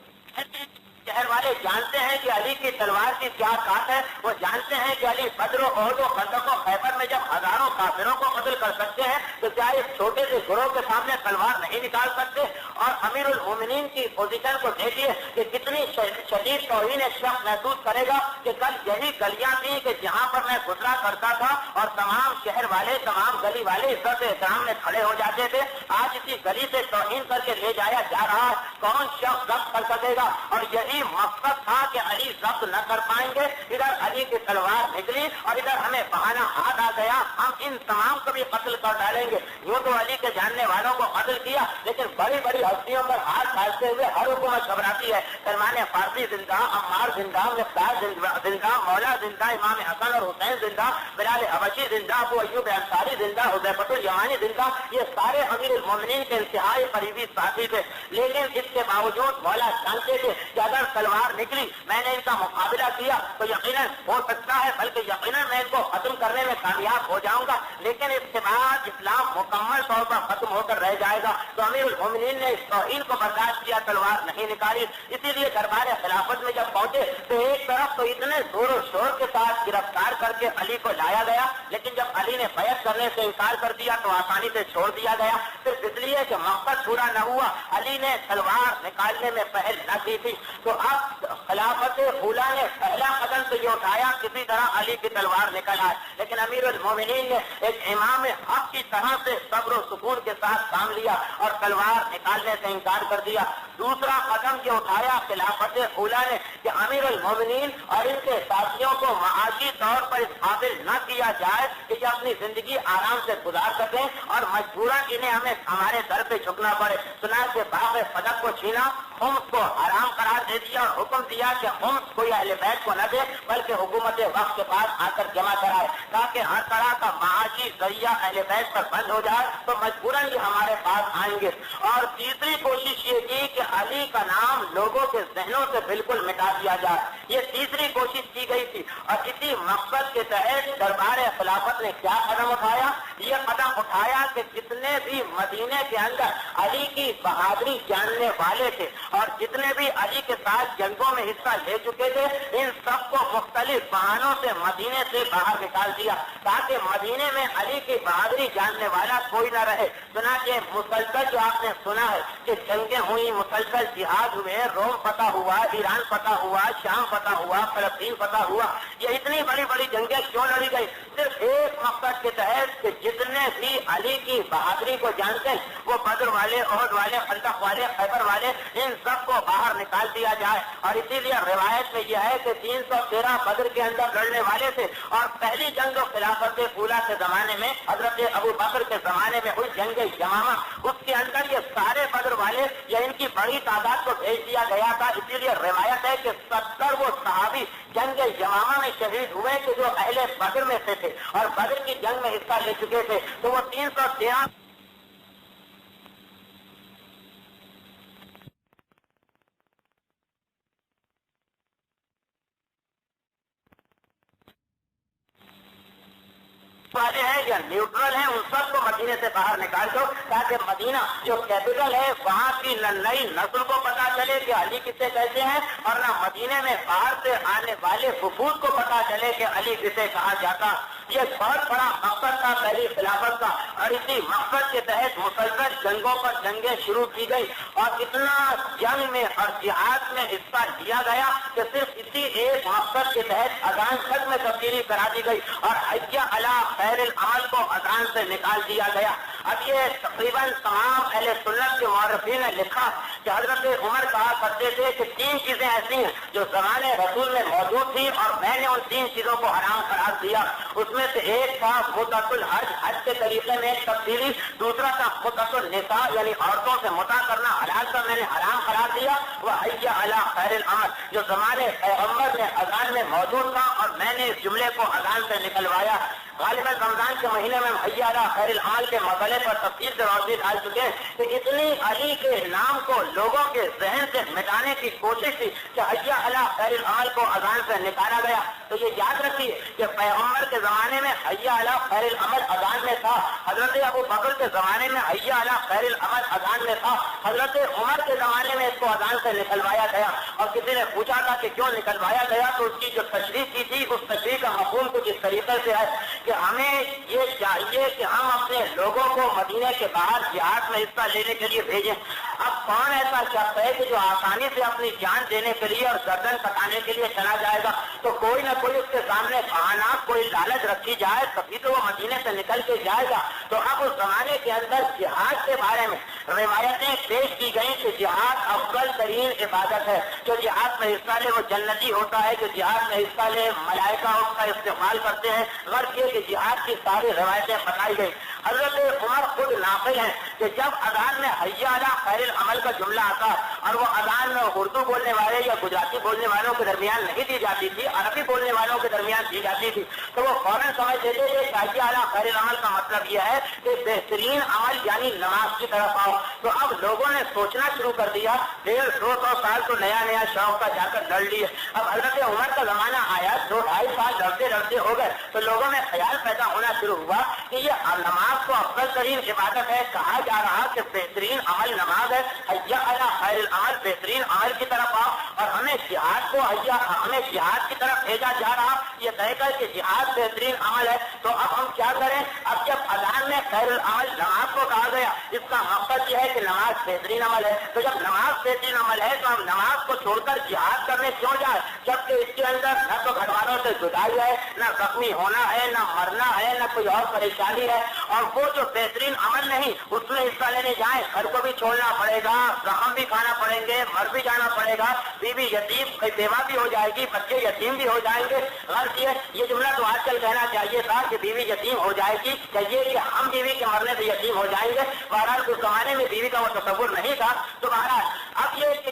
شہر والے جانتے ہیں کہ علی کی تلوار کی کیا طاقت ہے، وہ جانتے ہیں کہ علی بدر و احد و خندق و خیبر میں جب ہزاروں کافروں کو قتل کر سکتے ہیں تو کیا اس چھوٹے سے گروہ کے سامنے تلوار نہیں نکال سکتے۔ اور امیر المومنین کی پوزیشن کو دیکھیے کہ کتنی شدید توہین ایک شخص محسوس کرے گا کہ کل یہی گلیاں تھیں کہ جہاں پر میں گزرا کرتا تھا اور تمام شہر والے تمام گلی والے عزت احترام میں کھڑے ہو جاتے تھے، آج اسی گلی سے توہین کر کے لے جایا جا رہا ہے، کون شخص ضبط کر سکے گا؟ اور یہی مقصد تھا کہ علی ضبط نہ کر پائیں گے، ادھر علی کی تلوار نکلی اور ادھر ہمیں بہانہ ہاتھ آ گیا، ہم ان تمام کو بھی قتل کر ڈالیں گے۔ یوں تو علی کے جاننے والوں کو قتل کیا، لیکن بڑی بڑی ہستیوں پر ہاتھ ڈالتے ہوئے ہر حکومت گھبراتی ہے۔ سلمان فارسی زندہ، عمار زندہ، مقداد زندہ، مولا زندہ، امام حسن اور حسین زندہ، بلال حبشی زندہ، ابو ایوب انصاری زندہ، حذیفہ الیمانی زندہ، یہ سارے امیر المومنین کے انتہائی قریبی ساتھی تھے، لیکن اس کے باوجود مولا جانتے تھے کہ اگر تلوار نکلی میں نے ان کا مقابلہ کیا تو یقیناً ہو سکتا ہے، بلکہ یقیناً میں ان کو ختم کرنے میں کامیاب ہو جاؤں گا، لیکن اس کے بعد اسلام مکمل طور پر ختم ہو کر رہ جائے گا۔ تو امیر المومنین نے اس توہین کو برداشت کیا، تلوار نہیں نکالی۔ اسی لیے دربار خلافت میں جب پہنچے تو ایک طرف تو اتنے زور و شور کے ساتھ گرفتار کر کے علی کو لایا گیا، لیکن جب علی نے بیعت کرنے سے انکار کر دیا تو آسانی سے چھوڑ دیا گیا، صرف اس لیے کہ مقصد پورا نہ ہوا، علی نے تلوار نکالنے میں پہل نہ کی تھی۔ تو اب خلافت اولیٰ نے پہلا قدم تو یہ اٹھایا کسی طرح علی کی تلوار نکل آئے، لیکن امیر المومنین نے ایک امام حق کی طرح سے صبر و سکون کے ساتھ کام لیا اور تلوار نکالنے سے انکار کر دیا۔ دوسرا قدم یہ اٹھایا خلافت اولیٰ نے کہ امیر المومنین اور ان کے ساتھیوں کو معاشی طور پر اس قابل نہ کیا جائے کہ یہ اپنی زندگی آرام سے گزار سکیں اور مجبوراً انہیں ہمارے در پہ جھکنا پڑے۔ چنانچہ باغ فدق کو چھینا، خمس کو حرام قرار دے دیا اور حکم دیا کہ خمس کوئی اہل بیت کو نہ دے بلکہ حکومت وقت کے پاس آ کر جمع کرائے، تاکہ ہر طرح کا معاشی ذریعہ اہل بیت پر بند ہو جائے تو مجبوراً یہ ہمارے پاس آئیں گے۔ اور تیسری کوشش یہ کی کہ علی کا نام لوگوں کے ذہنوں سے بالکل مٹا دیا جائے، یہ تیسری کوشش کی گئی تھی۔ اور اسی مقصد کے تحت دربار خلافت نے کیا قدم اٹھایا؟ یہ قدم اٹھایا کہ جتنے بھی مدینے کے اندر علی کی بہادری جاننے والے تھے اور جتنے بھی علی کے ساتھ جنگوں میں حصہ لے چکے تھے، ان سب کو مختلف بہانوں سے مدینے سے باہر نکال دیا تاکہ مدینے میں علی کی بہادری جاننے والا کوئی نہ رہے۔ چنانچہ مسلسل جو آپ نے سنا ہے کہ جنگیں ہوئی، مسلسل جہاد ہوئے، روم فتح ہوا، ایران فتح ہوا، شام فتح ہوا، فلسطین فتح ہوا، یہ اتنی بڑی بڑی جنگیں کیوں لڑی گئی؟ صرف ایک مقصد کے تحت کہ جتنے بھی علی کی بہادری کو جانتے ہیں وہ بدر والے، احد والے، خندق والے، خیبر والے، ان سب کو باہر نکال دیا جائے۔ اور اسی لیے روایت میں یہ ہے کہ 313 بدر کے اندر لڑنے والے تھے، اور پہلی جنگ جو خلافت اولیٰ کے زمانے میں حضرت ابو بکر کے زمانے میں ہوئی جنگ یمامہ، اس کے اندر یہ سارے بدر والے یا ان کی بڑی تعداد کو بھیج دیا گیا تھا۔ اسی لیے روایت ہے کہ 70 وہ صحابی جنگ یمامہ میں شہید ہوئے کہ جو اہل بدر میں سے تھے اور بدر کی جنگ میں حصہ لے چکے تھے، تو وہ 313 والے ہیں یا نیوٹرل ہیں، ان سب کو مدینے سے باہر نکال دو، تاکہ مدینہ جو کیپٹل ہے وہاں کی نئی نسل کو پتا چلے کہ علی کسے کہتے ہیں، اور نہ مدینے میں باہر سے آنے والے وفود کو پتا چلے کہ علی کسے کہا جاتا۔ یہ بہت بڑا مقصد تھا پہلی خلافت کا، اور اسی مقصد کے تحت مسلسل جنگوں پر جنگیں شروع کی گئی، اور اتنا جنگ میں اور جہاد میں حصہ لیا گیا کہ صرف اسی ایک مقصد کے تحت اذان خط میں تبدیلی کرا دی گئی، اور حی علی خیر العمل کو اذان سے نکال دیا گیا۔ اب یہ تقریباً تمام اہل سنت کے مورخین نے لکھا کہ حضرت عمر کہا کرتے تھے کہ 3 چیزیں ایسی ہیں جو زمانے رسول میں موجود تھی، اور میں نے ان 3 چیزوں کو حرام قرار دیا۔ اس میں سے ایک تھا متعۃ الحج، حج کے طریقے میں ایک تبدیلی، دوسرا تھا متعۃ النساء یعنی عورتوں سے متع کرنا حلال کا میں نے حرام قرار دیا، وہ حی علی خیر العمل جو زمانے پیغمبر میں اذان میں موجود تھا، اور میں نے اس جملے کو اذان سے نکلوایا۔ غالباً رمضان کے مہینے میں حی علی خیر العمل کے مسئلے پر تفصیل سے روشنی ڈال چکے ہیں کہ اتنی علی کے نام کو لوگوں کے ذہن سے مٹانے کی کوشش تھی کہ حی علی خیر العمل کو اذان سے نکالا گیا۔ تو یہ یاد رکھیے کہ پیغمبر کے زمانے میں حی علی خیر العمل اذان میں تھا، حضرت ابو بکر کے زمانے میں حی علی خیر العمل اذان میں تھا، حضرت عمر کے زمانے میں اس کو اذان سے نکلوایا گیا۔ اور کسی نے پوچھا تھا کہ کیوں نکلوایا گیا، تو اس کی جو تشریح کی تھی اس تشریح کا مفہوم کچھ اس طریقے سے ہے کہ ہمیں یہ چاہیے کہ ہم اپنے لوگوں کو مدینے کے باہر جہاد میں حصہ لینے کے لیے بھیجیں۔ اب کون ایسا شخص ہے کہ جو آسانی سے اپنی جان دینے کے لیے اور گردن کٹانے کے لیے چلا جائے گا، تو کوئی نہ کوئی اس کے سامنے بہانات، کوئی لالچ رکھی جائے تبھی تو وہ مدینے سے نکل کے جائے گا۔ تو اب اس زمانے کے اندر جہاد کے بارے میں روایتیں پیش کی گئی کہ جہاد افضل ترین عبادت ہے، جو جہاد میں حصہ لے وہ جنتی ہوتا ہے، جو جہاد میں حصہ لے ملائکہ اس کا استقبال کرتے ہیں۔ غرض یہ کہ جہاد کی ساری روایتیں بتائی گئی۔ حضرت عمر خود ناقل ہیں کہ جب اذان میں حی علی خیر العمل کا جملہ آتا اور وہ اذان میں اردو بولنے والے یا گجراتی بولنے والوں کے درمیان نہیں دی جاتی تھی، عربی بولنے والوں کے درمیان دی جاتی تھی، تو وہ فوراً سمجھ لیتے تھے کہ حی علی خیر العمل کا مطلب یہ ہے کہ بہترین عمل یعنی نماز کی طرف آؤ۔ تو اب لوگوں نے سوچنا شروع کر دیا، 150-200 سال تو نیا نیا شوق کا جا کر لڑ لیے، اب حضرت عمر کا زمانہ آیا، 2-2.5 سال لڑتے لڑتے ہو گئے، تو لوگوں میں خیال پیدا ہونا شروع ہوا کہ یہ نماز کو افضل ترین عبادت ہے، کہا جا رہا کہ بہترین عمل نماز ہے، حی علی خیر العمل بہترین عمل کی طرف آؤ، اور ہمیں جہاد کو ہمیں جہاد کی طرف بھیجا جا رہا یہ کہہ کر کہ جہاد بہترین عمل ہے۔ تو اب ہم کیا کریں؟ اب جب اذان میں خیر العمل نماز کو کہا گیا، اس کا مقصد یہ ہے کہ نماز بہترین عمل ہے، تو جب نماز بہترین عمل ہے تو ہم نماز کو چھوڑ کر جہاد کرنے کیوں جائیں، جبکہ اس کے اندر نہ تو گھر والوں سے جدائی ہے، نہ زخمی ہونا ہے، نہ مرنا ہے، نہ کوئی اور پریشانی ہے، اور وہ جو بہترین عمل نہیں اس میں حصہ لینے جائیں، گھر کو بھی چھوڑنا پڑے گا، زخم بھی کھانا پڑیں گے، مر بھی جانا پڑے گا، بیوی یتیم بیوہ بھی ہو جائے گی، بچے یتیم بھی ہو جائیں گے۔ غلط یہ جملہ تو آج کل کہنا چاہیے تھا کہ بیوی یتیم ہو جائے گی، چاہیے کہ ہم بیوی کے مرنے سے یتیم ہو جائیں گے۔ بہرحال اس زمانے میں بیوی کا وہ تصور نہیں تھا، تو بہرحال اب یہ کہ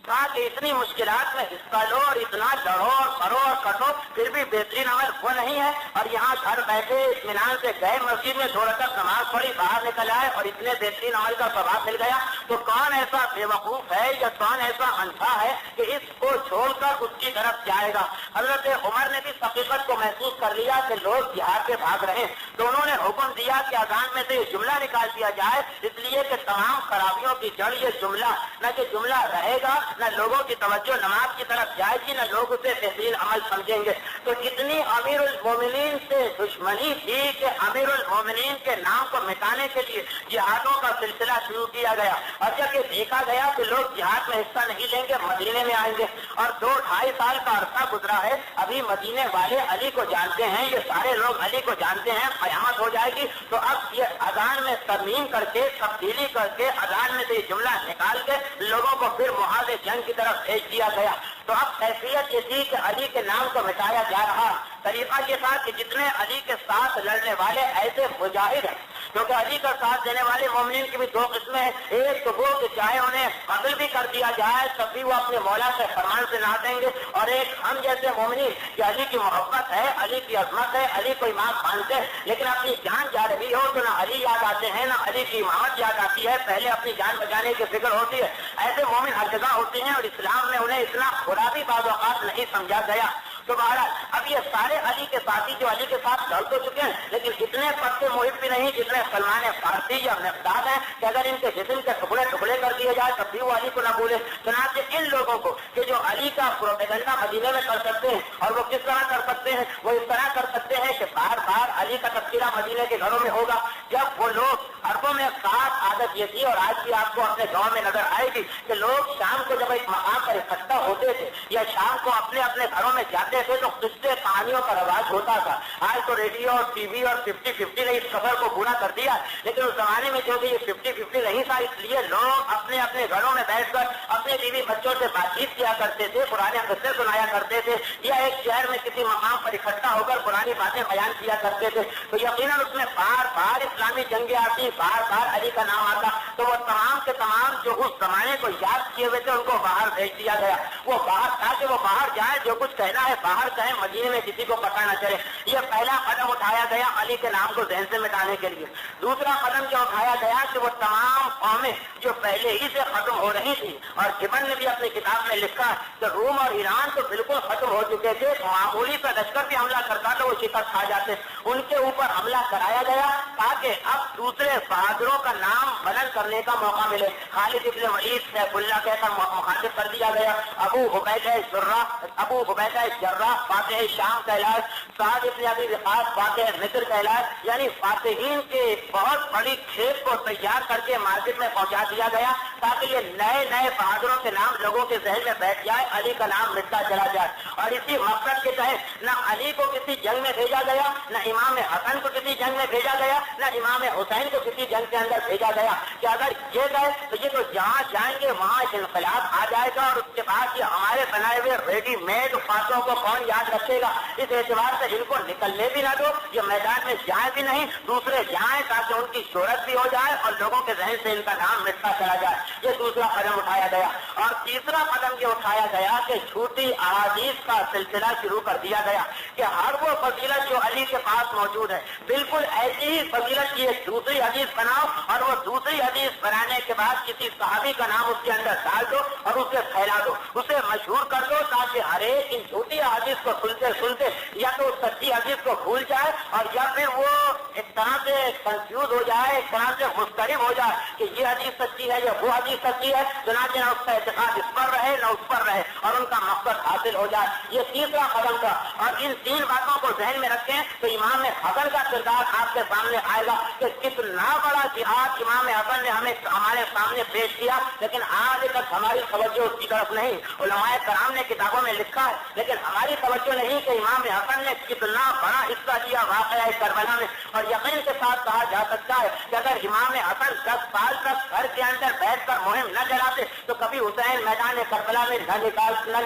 کہا کہ اتنی مشکلات میں حصہ لو اور اتنا لڑو اور کرو اور کٹو، پھر بھی بہترین عمل وہ نہیں ہے، اور یہاں گھر بیٹھے اطمینان سے گئے مسجد میں 2 رکعت نماز پڑھی، باہر نکل آئے اور اتنے بہترین عمل کا ثواب مل گیا، تو کون ایسا بے وقوف ہے یا کون ایسا اندھا ہے کہ اس کو چھوڑ کر اس کی طرف جائے گا؟ حضرت عمر نے بھی حقیقت کو محسوس کر لیا کہ لوگ جہاد سے بھاگ رہے ہیں، تو انہوں نے حکم دیا کہ اذان میں سے یہ جملہ نکال دیا جائے، اس لیے لیے کہ تمام خرابیوں کی جڑ یہ جملہ، نہ کہ جملہ رہے گا، نہ لوگوں کی توجہ نماز کی طرف جائے گی، نہ لوگ اسے بہترین عمل سمجھیں گے۔ تو اتنی امیر المومنین سے دشمنی تھی کہ امیر المومنین کے نام کو مٹانے کے لیے جہادوں کا سلسلہ شروع کیا گیا، اور جب یہ دیکھا گیا کہ لوگ جہاد میں حصہ نہیں لیں گے، مدینے میں آئیں گے، اور 2-2.5 سال کا عرصہ گزرا ہے، ابھی مدینے والے علی کو جانتے ہیں، یہ سارے لوگ علی کو جانتے ہیں، قیامت ہو جائے گی، تو اب یہ اذان میں ترمیم کر کے، تبدیلی کر کے، اذان میں سے یہ جملہ نکال کے لوگوں کو پھر محاذ جنگ کی طرف بھیج دیا گیا۔ تو اب کیفیت یہ تھی کہ علی کے نام کو مٹایا جا رہا، طریقہ یہ تھا کہ جتنے علی کے ساتھ لڑنے والے ایسے مجاہد ہیں، کیونکہ علی کا ساتھ دینے والے مومنین کی بھی 2 قسمیں ہیں، ایک تو وہ کہ چاہے انہیں قتل بھی کر دیا جائے تب بھی وہ اپنے مولا کے فرمان سے نہ دیں گے، اور ایک ہم جیسے مومنین کہ علی کی محبت ہے، علی کی عظمت ہے، علی کو امام مانتے ہیں، لیکن اپنی جان جا رہی ہو تو نہ علی یاد آتے ہیں، نہ علی کی امامت یاد آتی ہے، پہلے اپنی جان بچانے کی فکر ہوتی ہے۔ ایسے مومن ہر جگہ ہوتے ہیں، اور اسلام میں انہیں اتنا خرابی بعض اوقات نہیں سمجھا گیا۔ تو بہرحال اب یہ سارے علی کے ساتھی جو علی کے ساتھ لڑ تو چکے ہیں، لیکن اتنے پکے محب بھی نہیں جتنے سلمان فارسی یا مقداد ہیں کہ اگر ان کے جسم کے ٹکڑے ٹکڑے کر دیے جائے تب بھی وہ علی کو نہ بھولے۔ چنانچہ ان لوگوں کو کہ جو علی کا پروپیگنڈا مدینے میں کر سکتے ہیں، اور وہ کس طرح کر سکتے ہیں، وہ اس طرح کر سکتے ہیں کہ بار بار علی کا تذکرہ مدینے کے گھروں میں ہوگا۔ جب وہ لوگ عربوں میں خاص عادت یہ تھی، اور آج بھی آپ کو اپنے گاؤں میں نظر آئے گی کہ لوگ شام کو جب ایک مقام پر اکٹھا ہوتے تھے یا شام کو اپنے اپنے گھروں میں جاتے تھے تو قصے کہانیوں کا رواج ہوتا تھا۔ آج تو ریڈیو اور ٹی وی اور 50-50 نے اس سفر کو پورا کر دیا، لیکن اس زمانے میں جو کہ یہ 50-50 نہیں تھا، اس لیے لوگ اپنے اپنے گھروں میں بیٹھ کر اپنے بیوی بچوں سے بات چیت کیا کرتے تھے، پرانے قصے سنایا کرتے تھے، یا ایک شہر میں کسی مقام پر اکٹھا ہو کر پرانی باتیں بیان کیا کرتے تھے۔ تو یقیناً اس میں بار بار اسلامی جنگیں آتی، بار بار علی کا نام آتا، تو وہ تمام کے تمام جو اس زمانے کو یاد کیے ہوئے تھے ان کو باہر بھیج دیا گیا۔ وہ باہر تاکہ وہ باہر جائیں، جو کچھ کہنا ہے باہر کہیں، مدینے میں کسی کو پتہ نہ چلے۔ یہ پہلا قدم اٹھایا گیا علی کے نام کو ذہن سے مٹانے کے لیے۔ دوسرا قدم جو اٹھایا گیا کہ وہ تمام قومیں جو پہلے ہی سے ختم ہو رہی تھی، اور ابن نے بھی اپنی کتاب میں لکھا کہ روم اور ایران تو بالکل ختم ہو چکے تھے، معمولی کا لشکر بھی حملہ کرتا تو وہ شکست کھا جاتے، ان کے اوپر حملہ کرایا گیا تاکہ اب دوسرے بہادروں کا نام بلند کرنے کا موقع ملے۔ خالد ابن ولید سیف اللہ کہہ کر مخاطب کر دیا گیا، ابو عبیدہ جراح فاتح شام کہلائے، سعد ابن ابی وقاص فاتح مصر کہلائے، یعنی فاتحین کے بہت بڑی کھیپ کو تیار کر کے مارکیٹ میں پہنچا دیا گیا تاکہ یہ نئے نئے بہادروں کے نام لوگوں کے ذہن میں بیٹھ جائے، علی کا نام مٹتا چلا جائے۔ اور اسی مقصد کے تحت نہ علی کو کسی جنگ میں بھیجا گیا، نہ امام حسن کو کسی جنگ میں بھیجا گیا، نہ امام حسین کو کسی جنگ کے اندر بھیجا گیا کہ اگر یہ گئے تو یہ تو جہاں جائیں گے وہاں انقلاب آ جائے گا، اور اس کے بعد یہ ہمارے بنائے ہوئے ریڈی میڈ فاتحوں کو کون یاد رکھے گا۔ اس اعتبار سے ان کو نکلنے بھی نہ دو، یہ میدان میں جائیں بھی نہیں، دوسرے جائیں تاکہ ان کی شہرت بھی ہو جائے اور لوگوں کے ذہن سے ان کا نام مٹتا چلا جائے۔ یہ دوسرا قدم اٹھایا گیا۔ اور تیسرا قدم یہ اٹھایا گیا کہ جھوٹی احادیث کا سلسلہ شروع کر دیا گیا کہ ہر وہ فضیلت جو علی کے پاس موجود ہے، بالکل ایسی ہی فضیلت کی ایک دوسری حدیث بناؤ، اور وہ دوسری حدیث بنانے کے بعد کسی صحابی کا نام اس کے اندر ڈال دو اور اسے پھیلا دو، اسے مشہور کر دو تاکہ ہر ایک ان جھوٹی حدیث کو سنتے سنتے یا تو اس سچی حدیث کو بھول جائے، اور یا پھر وہ ایک طرح سے کنفیوز ہو جائے، ایک طرح سے مضطرب ہو جائے کہ یہ حدیث سچی ہے یا وہ حدیث سچی ہے، چنانچہ نہ اس کا اعتقاد اس پر رہے نہ اس پر رہے، اور ان کا مقصد حاصل ہو جائے۔ یہ تیسرا قدم تھا، اور ان 3 باتوں کو ذہن میں رکھیں تو امام حسن کا کردار آپ کے سامنے آئے گا کہ کتنا بڑا جہاد امام حسن نے ہمارے سامنے پیش کیا، لیکن آج تک ہماری توجہ اس کی طرف نہیں۔ علماء کرام نے کتابوں میں لکھا ہے، لیکن ہماری توجہ نہیں کہ امام حسن نے کتنا بڑا حصہ دیا واقعہ کربلا میں۔ اور یقین کے ساتھ کہا جا سکتا ہے کہ اگر امام حسن 10 سال تک گھر کے اندر بیٹھ کر مہم نہ چلاتے تو کبھی حسین میدان کربلا میں نہ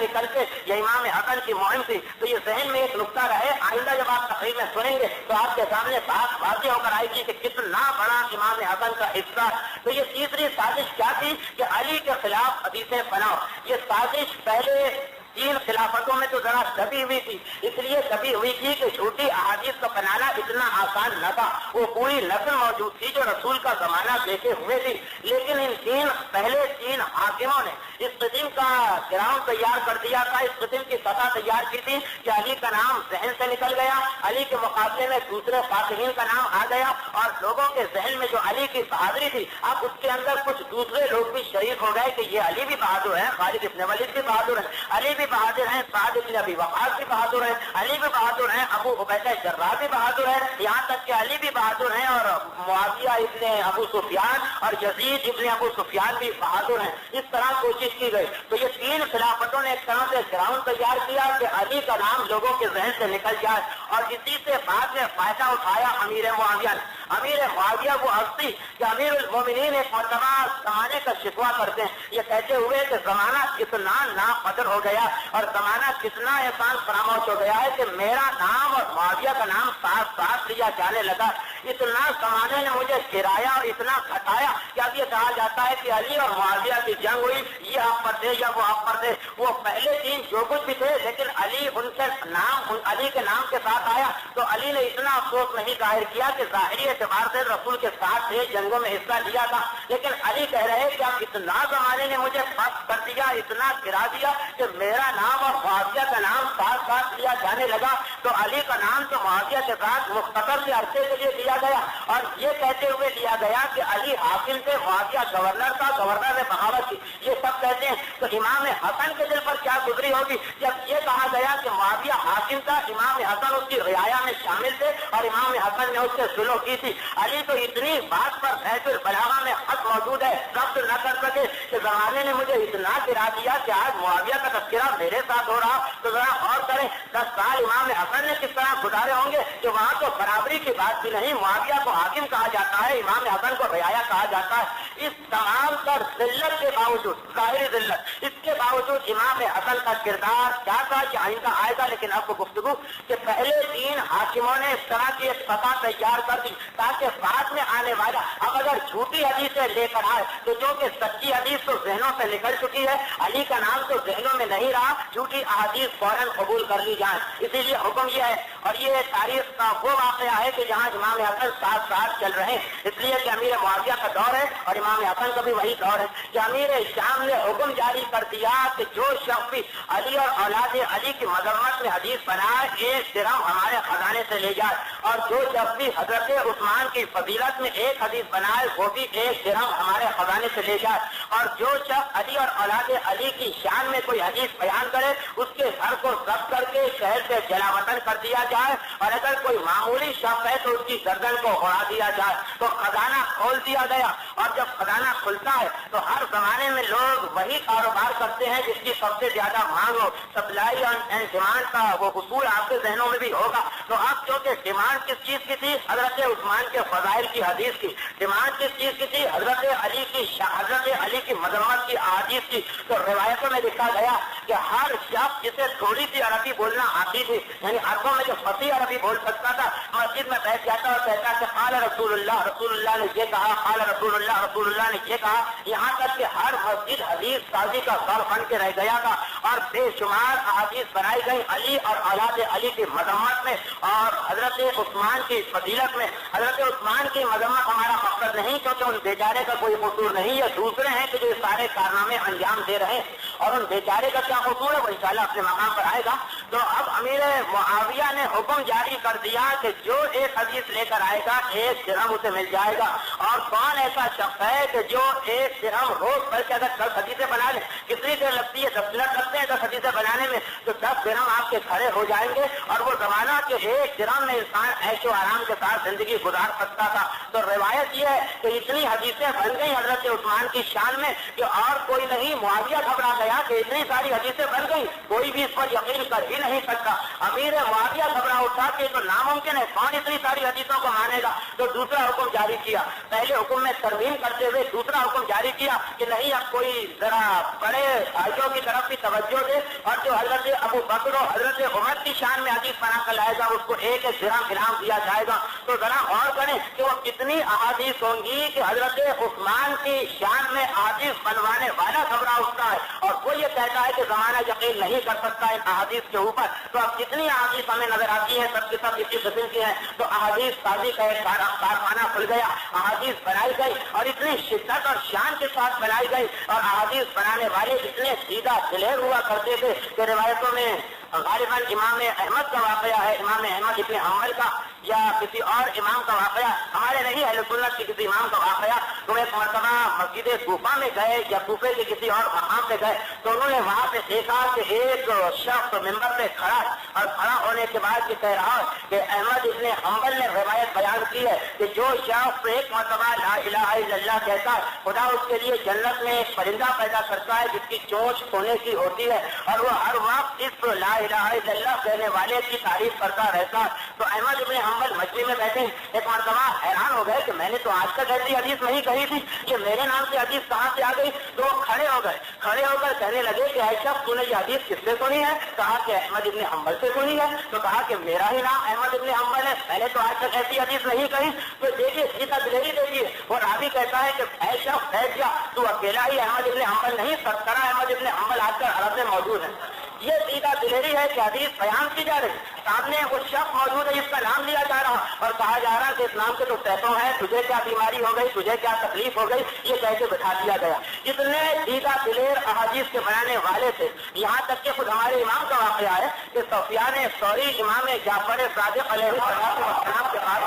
نکلتے، یہ امام حسن کی مہم تھی۔ تو یہ ذہن میں ایک نقطہ رہے، آئندہ جب آپ تقریر میں سنیں گے تو آپ کے سامنے بات واضح ہو کر آئے گی کہ کتنا بڑا امام حسن کا حصہ۔ تو یہ تیسری سازش کیا تھی کہ علی کے خلاف حدیثیں بناؤ۔ یہ سازش پہلے تین خلافتوں میں تو ذرا دبی ہوئی تھی، اس لیے دبی ہوئی تھی کہ جھوٹی احادیث کا بنانا اتنا آسان نہ تھا، وہ پوری نسل موجود تھی جو رسول کا زمانہ دیکھے ہوئے تھی، لیکن ان پہلے تین حاکموں نے اس قسم کا گراؤنڈ تیار کر دیا تھا، اس قسم کی سطح تیار کی تھی کہ علی کا نام ذہن سے نکل گیا، علی کے مقابلے میں دوسرے فاتحین کا نام آ گیا، اور لوگوں کے ذہن میں جو علی کی بہادری تھی اب اس کے اندر کچھ دوسرے لوگ بھی شریک ہو گئے کہ یہ علی بھی بہادر ہے، خالد ابن ولید بھی بہادر ہے، علی بھی بہادر ہیں، سعد ابن ابی وقاص بھی بہادر ہیں، علی بھی بہادر ہیں، ابو عبیدہ جراح بھی بہادر ہے، یہاں تک کہ علی بھی بہادر ہیں اور معاویہ ابن ابو سفیان اور یزید ابن ابو سفیان بھی بہادر ہیں۔ اس طرح کوشش کی گئی تو یہ تین خلافتوں نے ایک طرح سے گراؤنڈ تیار کیا کہ علی کا نام لوگوں کے ذہن سے نکل جائے، اور اسی سے بعد میں فائدہ اٹھایا امیر معاویہ نے۔ امیر معاویہ وہ ہستی کہ امیر المومنین ایک مرتبہ زمانے کا شکوہ کرتے ہیں یہ کہتے ہوئے کہ زمانہ کتنا ناقدر ہو گیا اور زمانہ کتنا احسان فراموش ہو گیا ہے کہ میرا نام اور معاویہ کا نام ساتھ ساتھ لیا جانے لگا، اتنا زمانے نے مجھے گرایا اور اتنا گھٹایا کہ اب یہ کہا جاتا ہے کہ علی اور معاویہ کی جنگ ہوئی، یہ آپ پر تھے یا وہ آپ پر تھے، وہ پہلے تین جو کچھ بھی تھے لیکن علی ان کے نام علی کے نام کے ساتھ آیا تو علی نے اتنا افسوس نہیں ظاہر کیا کہ ظاہری اعتبار سے رسول کے ساتھ تھے، جنگوں میں حصہ لیا تھا، لیکن علی کہہ رہے کہ اب اتنا زمانے نے مجھے پست کر دیا، اتنا گرا دیا کہ میرا نام اور معاویہ کا نام ساتھ ساتھ لیا جانے لگا، تو علی کا نام تو معاویہ کے ساتھ مختصر سے عرصے کے لیے لیا گیا اور یہ کہتے ہوئے لیا گیا کہ علی حاکم سے، معاویہ گورنر تھا، گورنر نے بغاوت کی، یہ سب کہتے ہیں تو امام حسن کے دل پر کیا گزری ہوگی جب یہ کہا گیا کہ معاویہ حاکم تھا، امام حسن اس کی رعایا میں شامل تھے اور امام حسن نے اس سے سلو کی تھی۔ علی تو اتنی بات پر بحث البلاغہ میں خط موجود ہے، ضبط نہ کر سکے کہ زمانے نے مجھے اتنا گرا دیا کہ آج معاویہ کا تذکرہ میرے ساتھ ہو رہا، تو ذرا غور کریں 10 سال امام حسن نے کس طرح گزارے ہوں گے کہ وہاں تو برابری کی بات بھی نہیں، معاویہ کو حاکم کہا جاتا ہے، امام حسن کو رعایا کہا جاتا ہے۔ اس تمام تر ذلت کے باوجود، ظاہری ذلت، اس کے باوجود امام حسن کا کردار کیا تھا کہ آئندہ آئے گا، لیکن اب گفتگو کہ پہلے تین حاکموں نے اس طرح کی ایک سطح تیار کر دی تاکہ بعد میں آنے والا اب اگر جھوٹی حدیثیں لے کر آئے تو جو کہ سچی حدیث تو ذہنوں سے نکل چکی ہے، علی کا نام تو ذہنوں میں نہیں رہا، جھوٹی احادیث فوراً قبول کر لی جائیں، اسی لیے حکم یہ ہے، اور یہ تاریخ کا وہ واقعہ ہے کہ جہاں امام حسن ساتھ ساتھ چل رہے ہیں، اس لیے کہ امیر معاویہ کا دور ہے اور امام حسن کا بھی وہی دور ہے کہ امیر شام نے حکم جاری کر دیا کہ جو شخص بھی علی اور اولاد علی کی مذمت میں حدیث بنائے 1 درہم ہمارے خزانے سے لے جائے، اور جو شخص بھی حضرت عثمان کی فضیلت میں 1 حدیث بنائے وہ بھی 1 درہم ہمارے خزانے سے لے جائے، اور جو شخص علی اور اولاد علی کی شان میں کوئی حدیث بیان کرے اس کے گھر کو ضبط کر کے شہر سے جلا وطن کر دیا جائے، اور اگر کوئی معمولی شخص ہے تو اس کی گردن کو اڑا دیا جائے۔ تو خزانہ کھول دیا گیا، اور جب خزانہ کھلتا ہے تو ہر زمانے میں لوگ وہی کاروبار کرتے ہیں جس کی سب سے زیادہ مانگ ہو، سپلائی اینڈ ڈیمانڈ کا وہ اصول آپ کے ذہنوں میں بھی ہوگا۔ تو اب چونکہ ڈیمانڈ کس چیز کی تھی؟ حضرت عثمان کے فضائل کی حدیث کی۔ ڈیمانڈ کس چیز کی تھی؟ حضرت علی کی مذمت کی احادیث کی۔ تو روایتوں میں لکھا گیا کہ ہر شخص جسے تھوڑی سی عربی بولنا آتی تھی، یعنی عربوں میں جو فصیح عربی بول سکتا تھا، مسجد میں بیٹھ جاتا اور کہتا کہ قال رسول اللہ نے یہ کہا، قال رسول اللہ نے یہ کہا، یہاں تک کہ ہر مسجد حدیث سازی کا سر بن کے رہ گیا تھا، اور بے شمار احادیث بنائی گئی علی اور اولاد علی کی مذمت میں اور حضرت عثمان کی فضیلت میں۔ حضرت عثمان کی مذمت ہمارا مقصد نہیں کیونکہ ان بیچارے کا کوئی قصور نہیں ہے، دوسرے ہیں کہ جو یہ سارے کارنامے انجام دے رہے ہیں، اور ان بیچارے کا کیا قصور ہے وہ انشاءاللہ اپنے مقام پر آئے گا۔ تو اب امیر معاویہ نے حکم جاری کر دیا کہ جو 1 حدیث لے کر آئے گا 1 درہم اسے مل جائے گا، اور کون ایسا شخص ہے کہ جو 1 درہم روز بلکہ اگر 10 حدیثیں بنا لیں، کتنی دیر لگتی ہے؟ 10 منٹ لگتے ہیں 10 حدیثیں بنانے میں، تو 10 درہم آپ کے کھڑے ہو جائیں گے، اور وہ زمانہ کہ 1 درہم میں انسان عیش و آرام کے ساتھ زندگی گزار سکتا تھا۔ تو روایت یہ ہے کہ اتنی حدیثیں بن گئی حضرت عثمان کی شان میں کہ اور کوئی نہیں، معاویہ گھبرا گیا کہ اتنی ساری حدیثیں بن گئی، کوئی بھی اس پر یقین کر ہی نہیں سکتا۔ امیر معاویہ گھبرا اٹھا کہ تو ناممکن ہے، کون اتنی ساری حدیثوں کو مانے گا؟ تو دوسرا حکم جاری کیا، پہلے حکم میں ترمیم کرتے ہوئے دوسرا حکم جاری کیا کہ نہیں، اب کوئی ذرا بڑے بھائیوں کی طرف بھی توجہ دے، اور جو حضرت ابو بکر و حضرت عمر کی شان میں حدیث بنا کر لائے گا اس کو 1 درہم انعام دیا جائے گا۔ تو ذرا غور کریں کہ وہ کتنے اتنی احادیث ہوں گی کہ حضرت عثمان کی شان میں احادیث بنوانے والا گھبرا اٹھتا ہے اور وہ یہ کہتا ہے کہ زمانہ یقین نہیں کر سکتا ان احادیث کے اوپر. تو اب جتنی احادیث ہمیں نظر آتی ہیں سب کی سب اسی قسم کی ہیں. تو احادیث سازی کا ایک کارخانہ کھل گیا, احادیث بنائی گئی اور اتنی شدت اور شان کے ساتھ بنائی گئی, اور احادیث بنانے والے اتنے سیدھا دلیر ہوا کرتے تھے کہ روایتوں میں غالباً امام احمد کا واقعہ ہے, امام احمد ابن حنبل کا یا کسی اور امام کا واقعہ, ہمارے نہیں اہل سنت کی کسی امام کا واقعہ. تو ایک مرتبہ مسجد کوفہ میں گئے یا کوفے کے کسی اور مقام پہ گئے تو انہوں نے وہاں پہ دیکھا کہ ایک شخص ممبر پہ کھڑا, اور کھڑا ہونے کے بعد یہ کہہ رہا کہ احمد ابن حنبل نے روایت بیان کی ہے کہ جو شخص ایک مرتبہ لا الہ الا اللہ کہتا ہے خدا اس کے لیے جنت میں ایک پرندہ پیدا کرتا ہے جس کی چونچ سونے کی ہوتی ہے, اور وہ ہر وقت اس لا الہ الا اللہ کہنے والے کی تعریف کرتا رہتا. تو احمد ابن حنبل مجلس میں بیٹھے ایک مرتبہ حیران ہو گئے کہ میں نے تو آج تک ایسی حدیث نہیں کہی تھی, یہ میرے نام کی حدیث کہاں سے آ گئی. تو وہ کھڑے ہو گئے, کھڑے ہو کر کہنے لگے کہ اے شخص تو نے یہ حدیث کس سے سنی ہے؟ کہا کہ احمد ابن حنبل سے سنی ہے. تو کہا کہ میرا ہی نام احمد ابن حنبل ہے, میں نے تو آج تک ایسی حدیث نہیں کہی. تو دیکھیے سیدھا دلیری دیکھیے, اور راوی کہتا ہے کہ اے شخص بیٹھ جا, تو اکیلا ہی احمد ابن حنبل نہیں, 17 احمد ابن حنبل آج کل عرب میں موجود ہیں. یہ سیدھا دلیری ہے کہ حدیث بیان کی جا رہی, سامنے وہ شخص موجود ہے جس کا نام لیا جا رہا اور کہا جا رہا کہ اس نام کے تو تحتوں ہے, تجھے کیا بیماری ہو گئی, تجھے کیا تکلیف ہو گئی, یہ کہہ کے بٹھا دیا گیا. اتنے سیدھا دلیر احادیث کے بنانے والے تھے, یہاں تک کہ خود ہمارے امام کا واقعہ ہے کہ سفیان ثوری امام جعفر صادق علیہ السلام کے پاس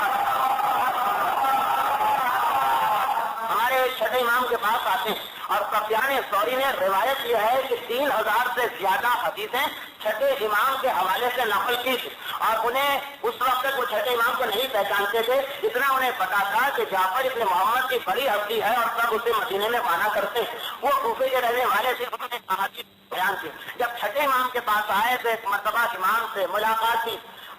ہمارے چھٹے امام کے پاس آتے ہیں, اور سفیان ثوری نے روایت یہ ہے کہ 3000 سے زیادہ حدیثیں چھٹے امام کے حوالے سے نقل کی تھی, اور انہیں اس وقت تک وہ چھٹے امام کو نہیں پہچانتے تھے, اتنا انہیں پتا تھا کہ جعفر ابن محمد کی بڑی ہستی ہے اور سب اسے مدینے میں مانا کرتے ہیں. وہ کوفے کے رہنے والے سے انہوں نے احادیث بیان کی. جب چھٹے امام کے پاس آئے تو ایک مرتبہ امام سے ملاقات کی,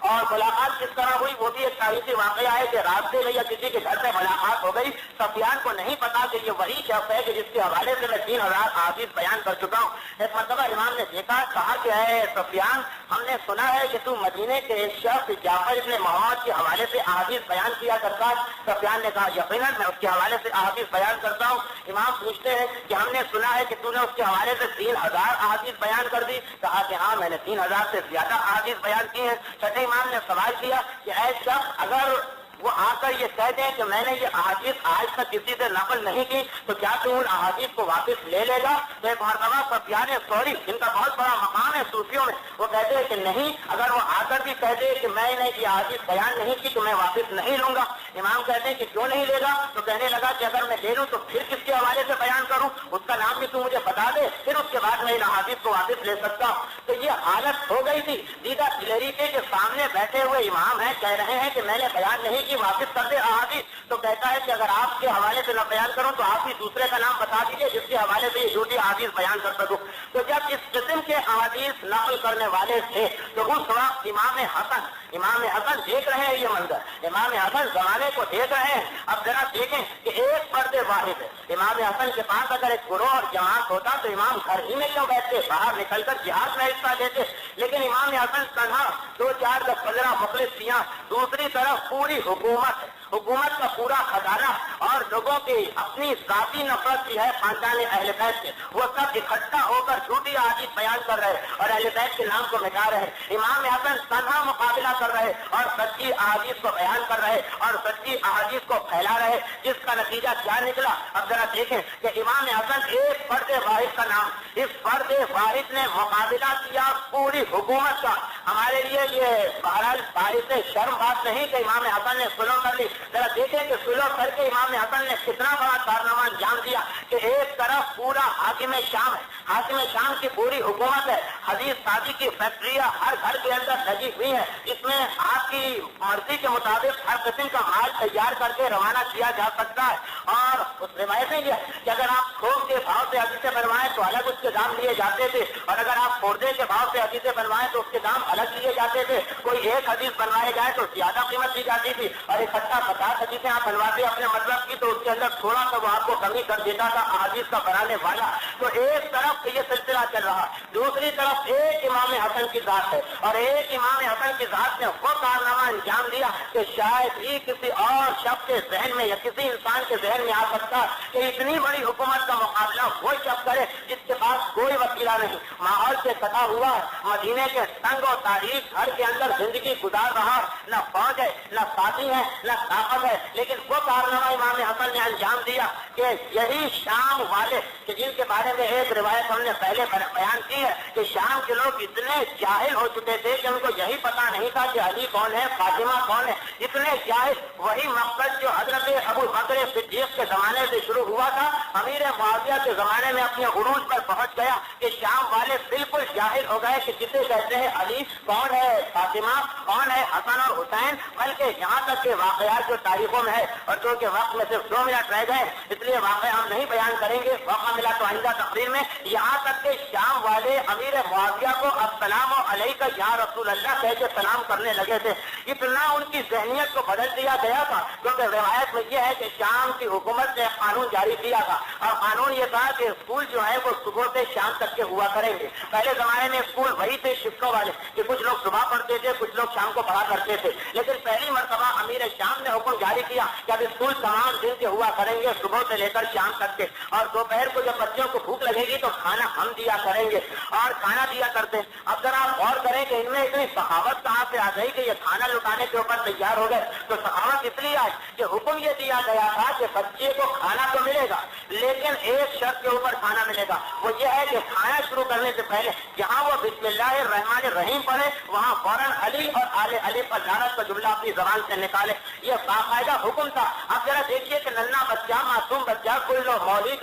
اور ملاقات کس طرح ہوئی وہ بھی ایک تاریخی واقعہ ہے کہ راستے میں یا کسی کے گھر سے ملاقات ہو گئی. سفیان کو نہیں پتا کہ یہ وہی شخص ہے کہ جس کے حوالے سے میں 3000 احادیث بیان کر چکا ہوں. ایک مرتبہ امام نے دیکھا, کہا کہ اے سفیان, ہم نے سنا ہے کہ تو مدینے کے ایک شخص جعفر ابن محمد کے حوالے سے احادیث بیان کیا کرتا ہے. سفیان نے کہا یقیناً میں اس کے حوالے سے احادیث بیان کرتا ہوں. امام پوچھتے ہیں کہ ہم نے سنا ہے کہ تو نے اس کے حوالے سے 3000 احادیث بیان کر دی. کہا کہ ہاں, میں نے 3000 سے زیادہ احادیث بیان کی ہیں. چھٹے امام نے سوال کیا کہ اے شخص, اگر وہ آ کر یہ کہہ دیں کہ میں نے یہ احادیث آج تک کسی سے نقل نہیں کی تو کیا تو ان احادیث کو واپس لے لے گا؟ تو ایک مرتبہ سفیان ثوری, جن کا بہت بڑا مقام ہے صوفیوں میں, وہ کہتے ہیں کہ نہیں, اگر وہ آ کر بھی کہہ دے کہ میں نے یہ احادیث بیان نہیں کی تو میں واپس نہیں لوں گا. امام کہتے ہیں کہ کیوں نہیں لے گا؟ تو کہنے لگا کہ اگر میں لے لوں تو پھر کس کے حوالے سے بیان کروں, اس کا نام بھی تو مجھے بتا دے, پھر اس کے بعد میں ان احادیث کو واپس لے سکتا ہوں. تو یہ حالت ہو گئی تھی سیدھا دلیری کے سامنے بیٹھے ہوئے امام ہیں, کہہ رہے ہیں کہ میں نے بیان نہیں کی, واپس کر دے احادیث. تو کہتا ہے کہ اگر آپ کے حوالے سے نہ بیان کروں تو آپ ہی دوسرے کا نام بتا دیجیے جس کے حوالے سے یہ جھوٹی احادیث بیان کر سکوں. تو جب اس قسم کے احادیث نقل کرنے والے تھے تو اس وقت امام حسن دیکھ رہے ہیں یہ منظر, امام حسن زمانے کو دیکھ رہے ہیں. اب ذرا دیکھیں کہ ایک فرد واحد ہے. امام حسن کے پاس اگر ایک گروہ اور جماعت ہوتا تو امام گھر ہی میں کیوں بیٹھتے, باہر نکل کر جہاد میں حصہ لیتے. لیکن امام حسن تنہا, 2-4 10 15 مخلص سیاح, دوسری طرف پوری حکومت کا پورا خزانہ, اور لوگوں کی اپنی ذاتی نفرت کی ہے خاندان اہل بیت سے, وہ سب اکٹھا ہو کر جھوٹی احادیث بیان کر رہے اور اہل بیت کے نام کو مٹا رہے. امام حسن تنہا مقابلہ کر رہے اور سچی احادیث کو بیان کر رہے اور سچی احادیث کو پھیلا رہے, جس کا نتیجہ کیا نکلا. اب ذرا دیکھیں کہ امام حسن ایک فرد واحد کا نام, اس فرد واحد نے مقابلہ کیا پوری حکومت کا. ہمارے لیے یہ بہرحال باعث شرم بات نہیں کہ امام حسن نے سلو کر لی. ذرا دیکھیں کہ سلو کر کے امام حسن نے کتنا بڑا کارنامہ انجام دیا کہ ایک طرف پورا حاکم شام ہے, حاکم شام کی پوری حکومت ہے, حدیث سازی کی فیکٹریاں ہر گھر کے اندر لگی ہوئی ہیں, اس میں آپ کی مرضی کے مطابق ہر قسم کا مال تیار کر کے روانہ کیا جا سکتا ہے. اور اس روایت میں یہ کہ اگر آپ تھوک کے بھاؤ سے حدیثیں بنوائیں تو الگ اس کے دام لیے جاتے تھے, اور اگر آپ خوردے کے بھاؤ سے حدیثیں بنوائیں تو اس کے دام الگ لیے جاتے تھے. کوئی ایک حدیث بنوائے جائے تو زیادہ قیمت دی جاتی تھی, اور اکٹھا 50 حدیثیں آپ بنواتے اپنے مطلب کی تو اس کے اندر تھوڑا سا وہ آپ کو کمی کر دیتا تھا احادیث کا بنانے والا. تو ایک طرف یہ سلسلہ چل رہا, دوسری طرف ایک امام حسن کی ذات ہے, اور ایک امام حسن کی ذات نے وہ کارنامہ کارنامہ انجام دیا کہ شاید ہی کسی اور شخص کے ذہن میں یا کسی انسان کے ذہن میں آ سکتا کہ اتنی بڑی حکومت کا مقابلہ وہ شخص کرے جس کے پاس کوئی وسیلہ نہیں، ماحول سے کٹا ہوا، مدینے کے تنگ و تاریخ گھر کے اندر زندگی گزار رہا، نہ فوج ہے نہ ساتھی ہے نہ طاقت ہے، لیکن وہ کارنامہ امام حسن نے انجام دیا کہ یہی شام والے کہ جن کے بارے میں ایک روایت ہم نے پہلے بیان کی ہے کہ شام کے لوگ اتنے جاہل ہو چکے تھے کہ ان کو یہی پتا نہیں تھا کہ علی کون ہے، فاطمہ کون ہے، اتنے جاہل، وہی مقصد جو حضرت ابو بکر صدیق کے زمانے سے شروع ہوا تھا امیر معاویہ کے زمانے میں اپنے عروج پر پہنچ گیا کہ شام والے بالکل جاہل ہو گئے کہ کسے کہتے ہیں علی، کون ہے فاطمہ، کون ہے حسن اور حسین، بلکہ یہاں تک کہ واقعات جو تاریخوں میں ہے اور جو کہ وقت میں صرف 2 منٹ رہ گئے اس لیے واقعہ ہم نہیں بیان کریں گے، موقع ملا تو آئندہ تقریر میں، یہاں تک کہ شام والے امیر معاویہ کو السلام علیکہ یا رسول اللہ کہہ کے سلام کرنے لگے تھے، اتنا ان کی ذہنیت کو بدل دیا گیا تھا کیونکہ روایت میں یہ ہے کہ شام کی حکومت نے قانون جاری کیا تھا اور قانون یہ تھا کہ اسکول جو ہے وہ صبح سے شام تک کے ہوا کریں گے، پہلے زمانے میں اسکول وہی تھے شفٹوں والے کہ کچھ لوگ صبح پڑھتے تھے کچھ لوگ شام کو پڑھا کرتے تھے، لیکن پہلی مرتبہ امیر شام نے حکم جاری کیا کہ اب اسکول تمام دن کے ہوا کریں گے صبح سے لے کر شام تک کے، اور دوپہر کو جب بچوں کو بھوک لگے گی تو کھانا ہم دیا کریں گے اور کھانا دیا کرتے ہیں۔ اب ذرا آپ غور کریں کہ ان میں اتنی سخاوت کہاں سے آ گئی کہ یہ کھانا لٹانے کے اوپر تیار ہو گئے، تو سخاوت اس لیے آئی کہ حکم یہ دیا گیا تھا کہ بچے کو کھانا تو ملے گا لیکن ایک شرط کے اوپر کھانا ملے گا، وہ یہ ہے کہ کھانا شروع کرنے سے پہلے جہاں وہ بسم اللہ الرحمن الرحیم پڑھے وہاں فوراً علی اور آل علی پر لعنت کا جملہ اپنی زبان سے نکالے، یہ باقاعدہ حکم تھا۔ اب ذرا دیکھیے کہ ننھا بچہ معصوم بچہ کوئی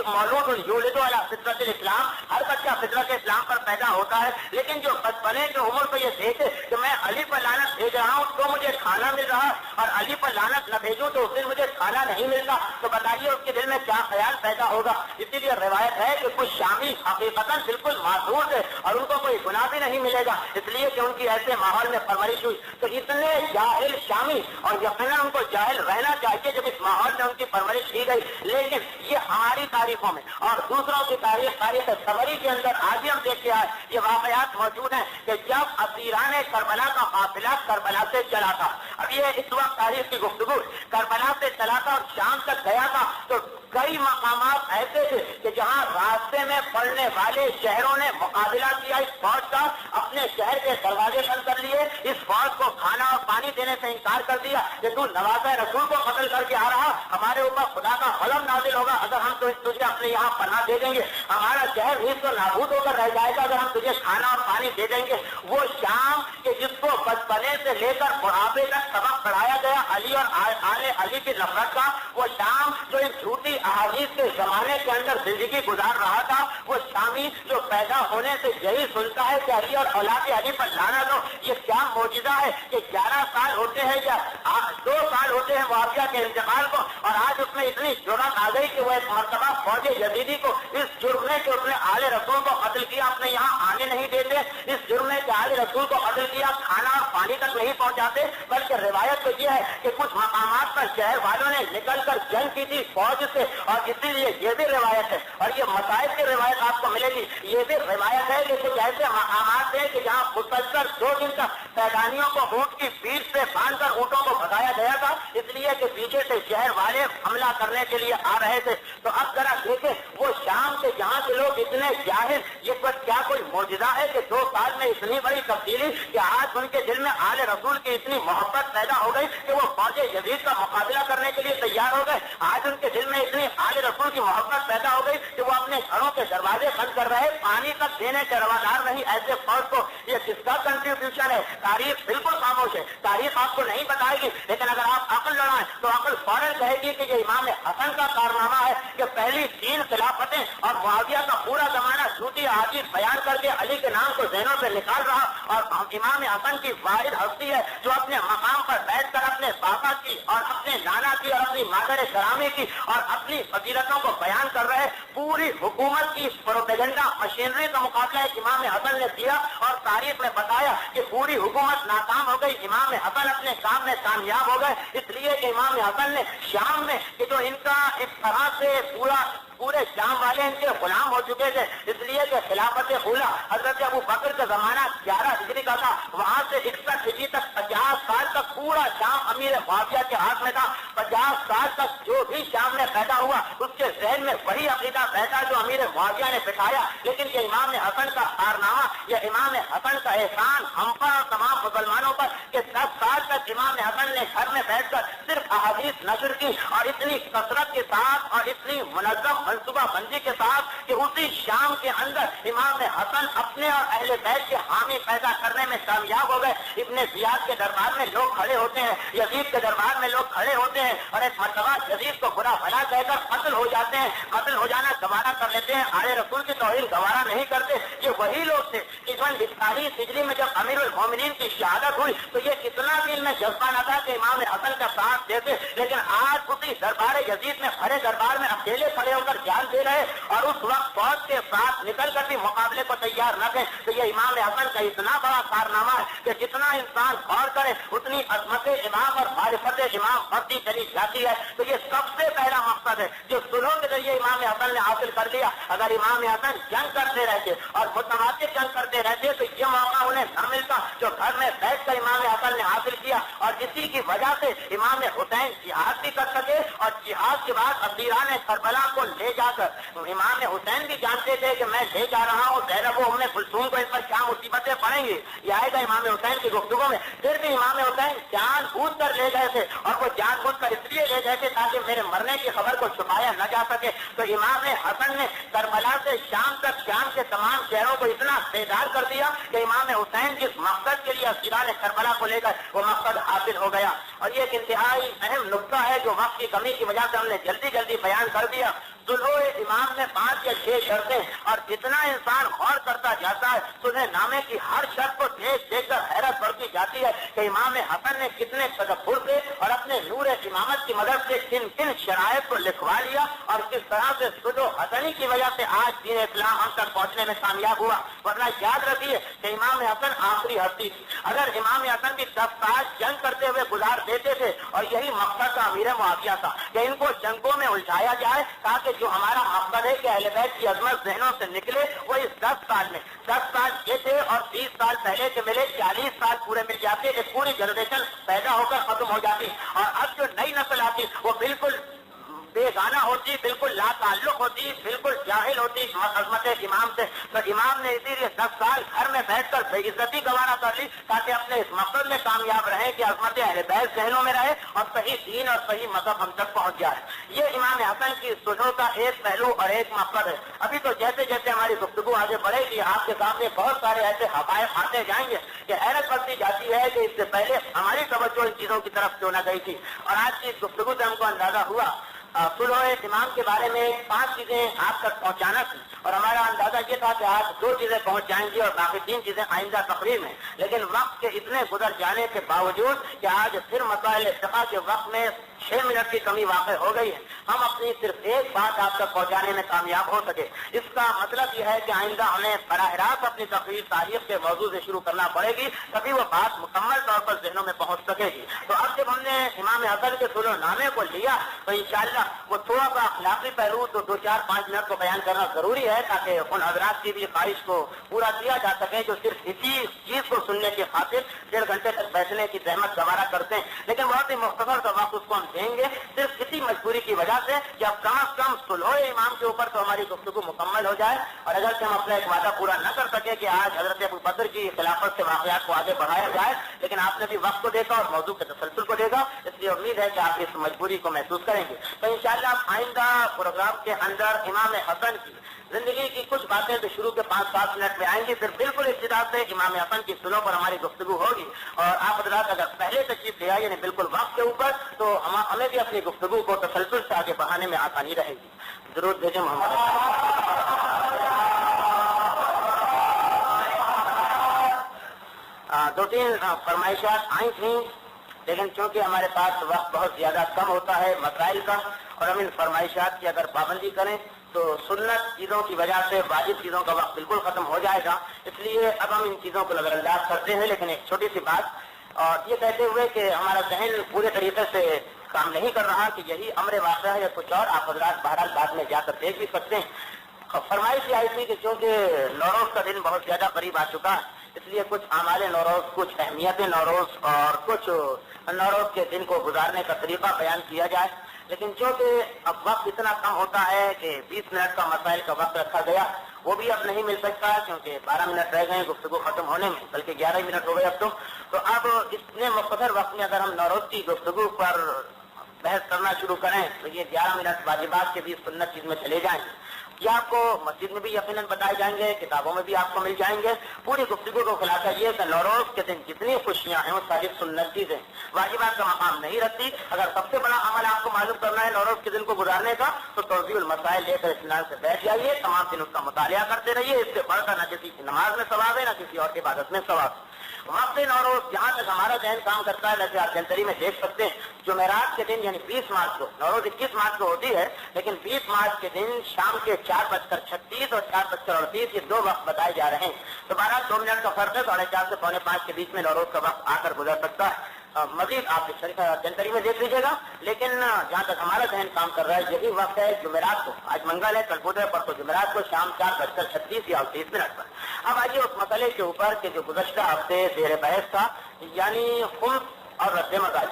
مولود یولد علی فطرت الاسلام، ہر بچہ فطرت اسلام پر پیدا ہوتا ہے، لیکن جو بچپنے کی عمر پہ یہ دیکھے کہ میں علی پر لعنت بھیج رہا ہوں تو مجھے کھانا مل رہا اور علی پر لعنت نہ بھیجوں تو اس دن مجھے کھانا نہیں ملتا، تو بتائیے اس کے دل میں کیا خیال پیدا ہوگا۔ اسی لیے روایت ہے کہ کچھ شامی حقیقتاً بالکل معذور تھے اور ان کو کوئی گناہ بھی نہیں ملے گا اس لیے کہ ان کی ایسے ماحول میں پرورش ہوئی، تو اتنے جاہل شامی اور یقیناً ان کو جاہل رہنا چاہیے جب اس ماحول میں ان کی پرورش کی گئی، لیکن یہ ہماری تاریخوں میں اور دوسروں کی تاریخ صبری کے اندر آج بھی ہم دیکھتے آئے یہ واقعات موجود ہیں کہ جب اسیران کربلا کا قافلہ کربلا سے چلا تھا، اب یہ اس وقت تاریخ کی گفتگو کربلا سے چلا تھا اور شام تک گیا تھا، تو کئی مقامات ایسے تھے کہ جہاں راستے میں پڑنے والے شہروں نے مقابلہ کیا اس فوج کا، اپنے شہر کے دروازے بند کر لیے، اس فوج کو کھانا اور پانی دینے سے انکار کر دیا کہ تو نواز رسول کو قتل کر کے آ رہا، ہمارے اوپر خدا کا غضب نازل ہوگا اگر ہم تجھے اپنے یہاں پناہ دے دیں گے، ہمارا شہر نیز تو نابود ہو کر رہ جائے گا اگر ہم تجھے کھانا اور پانی دے دیں گے۔ وہ شام کہ جس کو بچپنے سے لے کر بڑھاپے تک سبق پڑھایا گیا علی اور آل علی کی نفرت کا، وہ شام جو اس جھوٹی احادیث کے زمانے کے اندر زندگی گزار رہا تھا، وہ شامی جو پیدا ہونے سے یہی سنتا ہے کہ علی اور اولاد علی پر لعنت ہو، یہ کیا معجزہ ہے کہ 11 سال ہوتے ہیں یا 2 سال ہوتے ہیں معاویہ کے انتقال کو اور آج اس میں اتنی جرأت آ گئی کہ وہ ایک مرتبہ فوج یزیدی کو اس جرم میں کہ اس نے آل رسول کو قتل کیا اپنے یہاں آنے نہیں دیتے، اس جرم میں کہ آل رسول کو قتل کیا کھانا اور پانی تک نہیں پہنچاتے، بلکہ روایت تو یہ ہے کہ کچھ مقامات پر شہر والوں نے نکل کر جنگ کی تھی فوج سے، اور اسی لیے یہ بھی روایت ہے اور یہ مسائل کی روایت آپ کو ملے گی، یہ بھی روایت ہے کہ کچھ ایسے مقامات ہیں کہ جہاں مسلسل 2 دن تک پیدانیوں کو اونٹ کی پیٹھ سے باندھ کر اونٹوں کو بھگایا گیا تھا، اس لیے کہ پیچھے سے شہر والے حملہ کرنے کے لیے آ رہے تھے۔ تو اب ذرا دیکھیں وہ شام کے جہاں کے لوگ اتنے جاہل، یہ کیا کوئی معجزہ ہے کہ 2 سال میں اتنی بڑی تبدیلی کہ آج ان کے دل میں آل رسول کی اتنی محبت پیدا ہو گئی کہ وہ فوج یزید کا مقابلہ کرنے کے لیے تیار ہو گئے، آج ان کے دل میں اتنی آل رسول کی محبت پیدا ہو گئی کہ وہ اپنے گھروں کے دروازے بند کر رہے، پانی تک دینے کے روادار نہیں ایسے فوج کو۔ یہ کس کا کنٹریبیوشن ہے؟ تاریخ بالکل خاموش ہے، تاریخ آپ کو نہیں بتائے گی، لیکن اگر آپ عقل لڑائیں تو عقل فوراً کہے گی کہ یہ امام حسن کا کارنامہ ہے کہ پہلی 3 خلافتیں اور معاویہ کا پورا زمانہ جھوٹی احادیث بیان کر کے علی کے نام کو ذہنوں سے نکال رہا، اور امام حسن کی واحد ہستی ہے جو اپنے مقام پر بیٹھ کر اپنے پاپا کی اور اپنے نانا کی اور اپنی مادر گرامی کی اور اپنی فضیلتوں کو بیان کر رہے، پوری حکومت کی پروپیگنڈا مشینری کا مقابلہ ایک امام حسن نے کیا اور تاریخ میں بتایا کہ پوری حکومت ناکام ہو گئی، امام حسن اپنے کام میں کامیاب ہو گئے، اس لیے کہ امام حسن نے شام میں کہ جو ان کا اس طرح سے پورے شام والے ان کے غلام ہو چکے تھے، اس لیے کہ خلافت اولیٰ حضرت ابو بکر کا زمانہ 11 ہجری کا تھا، وہاں سے 61 ہجری تک 50 سال تک پورا امیر معاویہ کے ہاتھ میں تھا. 50 سال تک جو بھی شام میں پیدا ہوا اس کے ذہن میں وہی عقیدہ بیٹھا جو امیر معاویہ نے بٹھایا. لیکن یہ امام حسن کا کارنامہ، یہ امام حسن کا احسان ہم پر اور تمام مسلمانوں پر کہ 10 سال تک امام حسن نے گھر میں بیٹھ کر صرف احادیث نشر کی، اور اتنی کثرت کے ساتھ اور اتنی منظم منصوبہ بندی کے ساتھ کہ اسی شام کے اندر امام حسن اپنے اور اہل بیت کے حامی پیدا کرنے میں کامیاب ہو گئے. ابن زیاد کے دربار میں لوگ کھڑے ہوتے ہیں، یزید کے دربار میں لوگ کھڑے ہوتے ہیں اور ایک مرتبہ یزید کو برا بھلا کہہ کر قتل ہو جاتے ہیں، قتل ہو جانا گوارا کر لیتے ہیں، آل رسول کی توہین گوارا نہیں کرتے. یہ وہی لوگ تھے کہ 28 ہجری میں جب امیر المومنین کی شہادت ہوئی تو یہ کتنا بھی ان میں جذبہ نہ تھا کہ امام حسن کا ساتھ دیتے. لیکن آج اسی دربار یزید میں بڑے دربار میں اکیلے کھڑے ہو کر جان دے رہے اور اس وقت فوج کے ساتھ نکل کر بھی مقابلے کو تیار نہ تھے. تو یہ امام حسن کا اتنا بڑا کارنامہ ہے کہ جتنا انسان غور کرے اتنی عظمت امام اور معرفت امام بڑھتی چلی جاتی ہے. تو یہ سب سے پہلا مقصد ہے جو سلو کے ذریعے امام حسن نے حاصل کر لیا. اگر امام حسن جنگ کرتے رہتے اور متواتر جنگ کرتے رہتے تو یہ موقع انہیں نہ ملتا جو گھر میں بیٹھ کر امام حسن نے حاصل کیا. اور اسی کی وجہ سے امام حسین جہاد بھی کر سکے اور جہاد کے بعد اسیران کربلا کو لے جا کر امام حسین بھی جانتے تھے کہ میں لے جا رہا ہوں زینب و ام کلثوم کو، اس پر کیا مصیبتیں پڑیں گی. یہ آئے گا امام حسین کی گفتگو میں. پھر بھی امام حسین جان بوجھ کر لے گئے تھے اور وہ جان بوجھ کر اس لیے لے گئے تھے تاکہ میرے مرنے کی خبر کو چھپایا نہ جا سکے. تو امام حسن نے کربلا سے شام تک شام کے تمام شہروں کو اتنا بیدار کر دیا کہ امام حسین جس مقصد کے لیے اسیران کربلا کو لے کر وہ مقصد حاصل ہو گیا. اور یہ ایک انتہائی اہم نقطہ ہے جو وقت کی کمی کی وجہ سے ہم نے جلدی جلدی بیان کر دیا. سلح امام میں 5 یا 6 شرطیں، اور جتنا انسان غور کرتا جاتا ہے سلح نامے کی ہر شرط کو دیکھ دیکھ کر حیرت بڑھتی جاتی ہے کہ امام حسن نے کتنے تدبر سے اور اپنے نور امامت کی مدد سے کن کن شرائط کو لکھوا لیا اور کس طرح سے سلح حسنی کی وجہ سے آج دین اسلام ہم تک پہنچنے میں کامیاب ہوا. ورنہ یاد رکھیے کہ امام حسن آخری ہستی تھی. اگر امام حسن بھی 10 سال جنگ کرتے ہوئے گزار دیتے تھے اور یہی مقصد کا امیر معاویہ تھا کہ ان کو جنگوں میں الجھایا جائے تاکہ جو ہمارا مقصد ہے کہ اہل بیت کی عظمت ذہنوں سے نکلے وہ اس 10 سال میں 10 سال یہ تھے اور 30 سال پہلے کے ملے 40 سال پورے مل جاتے، ایک پوری جنریشن پیدا ہو کر ختم ہو جاتی. اور اب جو نئی نسل آتی وہ بالکل بےگانہ ہوتی، بالکل لا تعلق ہوتی، بالکل جاہل ہوتی عظمت امام سے. تو امام نے اسی لیے 10 سال گھر میں بیٹھ کر بے عزتی گوارا کر لی تاکہ اپنے اس مقصد میں کامیاب رہے کہ عظمت اہل بیت ذہنوں میں رہے اور صحیح دین اور صحیح مذہب ہم تک پہنچ جائے. یہ امام حسن کی سلح کا ایک پہلو اور ایک مقصد ہے. ابھی تو جیسے جیسے ہماری گفتگو آگے بڑھے گی آپ کے سامنے بہت سارے ایسے حقائق آتے جائیں گے کہ حیرت بڑھتی جاتی ہے کہ اس سے پہلے ہماری توجہ ان چیزوں کی طرف کیوں نہ گئی تھی. اور آج کی اس گفتگو سے ہم کو اندازہ ہوا سلح امام کے بارے میں 5 چیزیں آپ تک پہنچانا تھی اور ہمارا اندازہ یہ تھا کہ آج 2 چیزیں پہنچ جائیں گی اور باقی 3 چیزیں آئندہ تقریر میں. لیکن وقت کے اتنے گزر جانے کے باوجود کہ آج پھر مسائل ارتقاء کے وقت میں 6 منٹ کی کمی واقع ہو گئی ہے، ہم اپنی صرف ایک بات آپ تک پہنچانے میں کامیاب ہو سکے. اس کا مطلب یہ ہے کہ آئندہ ہمیں براہ راست اپنی تقریر تاریخ کے موضوع سے شروع کرنا پڑے گی تبھی وہ بات مکمل طور پر ذہنوں میں پہنچ سکے گی. تو اب جب ہم نے امام حسن کے سلح نامے کو لیا تو انشاءاللہ وہ تھوڑا سا اخلاقی پہلو تو 2-4-5 منٹ کو بیان کرنا ضروری ہے تاکہ ان حضرات کی بھی خواہش کو پورا کیا جا سکے جو صرف اسی چیز کو سننے کی خاطر 1.5 گھنٹے تک بیٹھنے کی زحمت گوارا کرتے ہیں. لیکن بہت ہی مختصر سا وقت اس کو ہم دیں گے صرف اسی مجبوری کی وجہ سے کہ اب کم از کم سلح امام کے اوپر تو ہماری گفتگو مکمل ہو جائے. اور اگر ہم اپنا ایک وعدہ پورا نہ کر سکے کہ آج حضرت ابو بکر کی خلافت سے واقعات کو آگے بڑھایا جائے لیکن آپ نے بھی وقت کو دیکھا اور موضوع کے تسلسل کو دیکھا اس لیے امید ہے کہ آپ اس مجبوری کو محسوس کریں گے. تو انشاءاللہ آئندہ پروگرام کے اندر امام حسن کی زندگی کی کچھ باتیں تو شروع کے 5-7 منٹ میں آئیں گی، پھر بالکل ابتدا سے امام حسن کی سلح پر ہماری گفتگو ہوگی. اور آپ حضرات اگر پہلے تشریف لے آئے یعنی بالکل وقت کے اوپر تو ہمیں بھی اپنی گفتگو کو تسلسل سے آگے بڑھانے میں آسانی رہے گی. ضرور بھیجیں محمد. 2-3 فرمائشات آئی تھیں لیکن چونکہ ہمارے پاس وقت بہت زیادہ کم ہوتا ہے مسائل کا اور ہم ان فرمائشات کی اگر پابندی کریں تو سنت چیزوں کی وجہ سے واجب چیزوں کا وقت بالکل ختم ہو جائے گا. اس لیے اب ہم ان چیزوں کو نظر انداز کرتے ہیں. لیکن ایک چھوٹی سی بات اور یہ کہتے ہوئے کہ ہمارا ذہن پورے طریقے سے کام نہیں کر رہا کہ یہی امر واقع ہے یا کچھ اور، آپ حضرات بہرحال بعد میں جا کر دیکھ بھی سکتے ہیں. فرمائش یہ آئی تھی کہ چونکہ نوروز کا دن بہت زیادہ قریب آ چکا ہے اس لیے کچھ اعمال نوروز، کچھ اہمیت نوروز اور کچھ نوروز کے دن کو گزارنے کا طریقہ بیان کیا جائے، لیکن چونکہ اب وقت اتنا کم ہوتا ہے کہ 20 منٹ کا مسائل کا وقت رکھا گیا، وہ بھی اب نہیں مل سکتا کیونکہ 12 منٹ رہ گئے گفتگو ختم ہونے میں، بلکہ 11 منٹ ہو گئے اب تو اب اتنے مختصر وقت میں اگر ہم نوروز کی گفتگو پر بحث کرنا شروع کریں تو یہ 11 منٹ واجبات کے بھی سنت چیز میں چلے جائیں گے۔ یہ آپ کو مسجد میں بھی یقیناً بتائے جائیں گے، کتابوں میں بھی آپ کو مل جائیں گے۔ پوری گفتگو کو خلاصہ یہ کہ نوروز کے دن جتنی خوشیاں ہیں وہ ساری سنت چیزیں واجبات کا مقام نہیں رکھتی۔ اگر سب سے بڑا عمل آپ کو معلوم کرنا ہے نوروز کے دن کو گزارنے کا تو توضیح المسائل لے کر اطمینان سے بیٹھ جائیے، تمام دن اس کا مطالعہ کرتے رہیے۔ اس سے بڑھ کر نہ کسی کی نماز میں ثواب ہے نہ کسی اور عبادت میں ثواب۔ وقت نوروز جہاں تک ہمارا ذہن کام کرتا ہے، ویسے آپ جنتری میں دیکھ سکتے ہیں جمعرات کے دن یعنی 20 مارچ کو، نوروز 21 مارچ کو ہوتی ہے، لیکن 20 مارچ کے دن شام کے 4:36 اور 4:38 یہ دو وقت بتائے جا رہے ہیں۔ تو 2 منٹ کا فرق ہے، 4:30 سے 4:45 کے بیچ میں نوروز کا وقت آ کر گزر سکتا ہے۔ مزید آپ جنتری میں دیکھ لیجیے گا، لیکن جہاں تک ہمارا ذہن کام کر رہا ہے یہی وقت ہے جمعرات کو، آج منگل ہے کل بدھ ہے پرسوں جمعرات کو شام 4:36 یا 38 منٹ پر۔ اب آئیے اس مسئلے کے اوپر کہ جو گزشتہ ہفتے زیر بحث تھا، یعنی خمس اور رد مزاج۔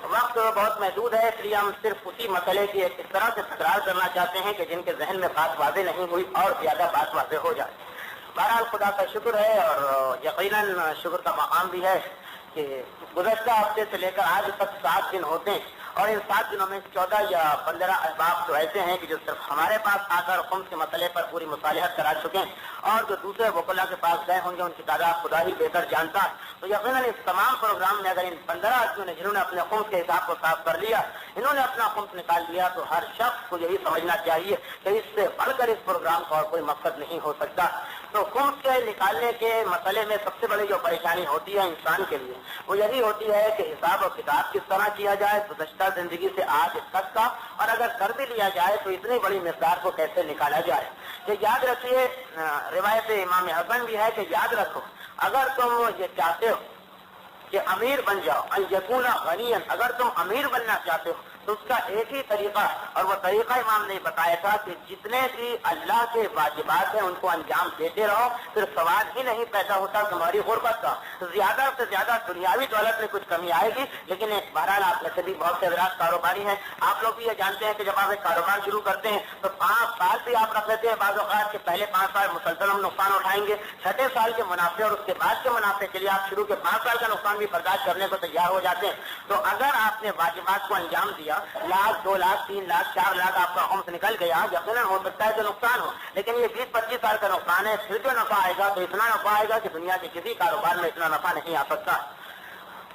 وقت بہت محدود ہے، اس لیے ہم صرف اسی مسئلے کی اس طرح سے تکرار کرنا چاہتے ہیں کہ جن کے ذہن میں بات واضح نہیں ہوئی اور زیادہ بات واضح ہو جائے۔ بہرحال خدا کا شکر ہے اور یقیناً شکر کا مقام بھی ہے کہ گزشتہ ہفتے سے لے کر آج تک 7 دن ہوتے ہیں، اور ان 7 دنوں میں 14 یا 15 احباب تو ایسے ہیں کہ جو صرف ہمارے پاس آ کر خمس کے مسئلے پر پوری مصالحت کرا چکے ہیں، اور جو دوسرے وکلا کے پاس گئے ہوں گے ان کی تعداد خدا ہی بہتر جانتا ہے۔ تو یقیناً اس تمام پروگرام میں اگر ان 15 آدمیوں نے جنہوں نے اپنے خمس کے حساب کو صاف کر لیا، انہوں نے اپنا خمس نکال لیا، تو ہر شخص کو یہی سمجھنا چاہیے کہ اس سے بڑھ کر اس پروگرام کا اور کوئی مقصد نہیں ہو سکتا۔ تو خمس کے نکالنے کے مسئلے میں سب سے بڑی جو پریشانی ہوتی ہے انسان کے لیے وہ یہی ہوتی ہے کہ حساب و کتاب کس طرح کیا جائے گزشتہ زندگی سے آج تک کا، اور اگر کر بھی لیا جائے تو اتنی بڑی مقدار کو کیسے نکالا جائے۔ یہ یاد رکھیے، روایت امام حسن بھی ہے کہ یاد رکھو اگر تم یہ چاہتے ہو کہ امیر بن جاؤ، ان یکون غنیا، اگر تم امیر بننا چاہتے ہو تو اس کا ایک ہی طریقہ، اور وہ طریقہ امام نے بتایا تھا کہ جتنے بھی اللہ کے واجبات ہیں ان کو انجام دیتے رہو، پھر سوال ہی نہیں پیدا ہوتا تمہاری غربت کا۔ زیادہ سے زیادہ دنیاوی دولت میں کچھ کمی آئے گی، لیکن بہرحال آپ میں سے بھی بہت سے حضرات کاروباری ہیں، آپ لوگ بھی یہ جانتے ہیں کہ جب آپ ایک کاروبار شروع کرتے ہیں تو 5 سال بھی آپ رکھ لیتے ہیں بعض اوقات کے پہلے 5 سال مسلسل ہم نقصان اٹھائیں گے، 6 سال کے منافع اور اس کے بعد کے منافع کے لیے آپ شروع کے 5 سال کا نقصان بھی برداشت کرنے کو تیار ہو جاتے ہیں۔ تو اگر آپ نے واجبات کو انجام دیا، 1 لاکھ 2 لاکھ 3 لاکھ 4 لاکھ آپ کا خمس نکل گیا، یقیناً ہو سکتا ہے کہ نقصان ہو، لیکن یہ 20-25 سال کا نقصان ہے، پھر جو نفع آئے گا تو اتنا نفع آئے گا کہ دنیا کے کسی کاروبار میں اتنا نفع نہیں آ سکتا۔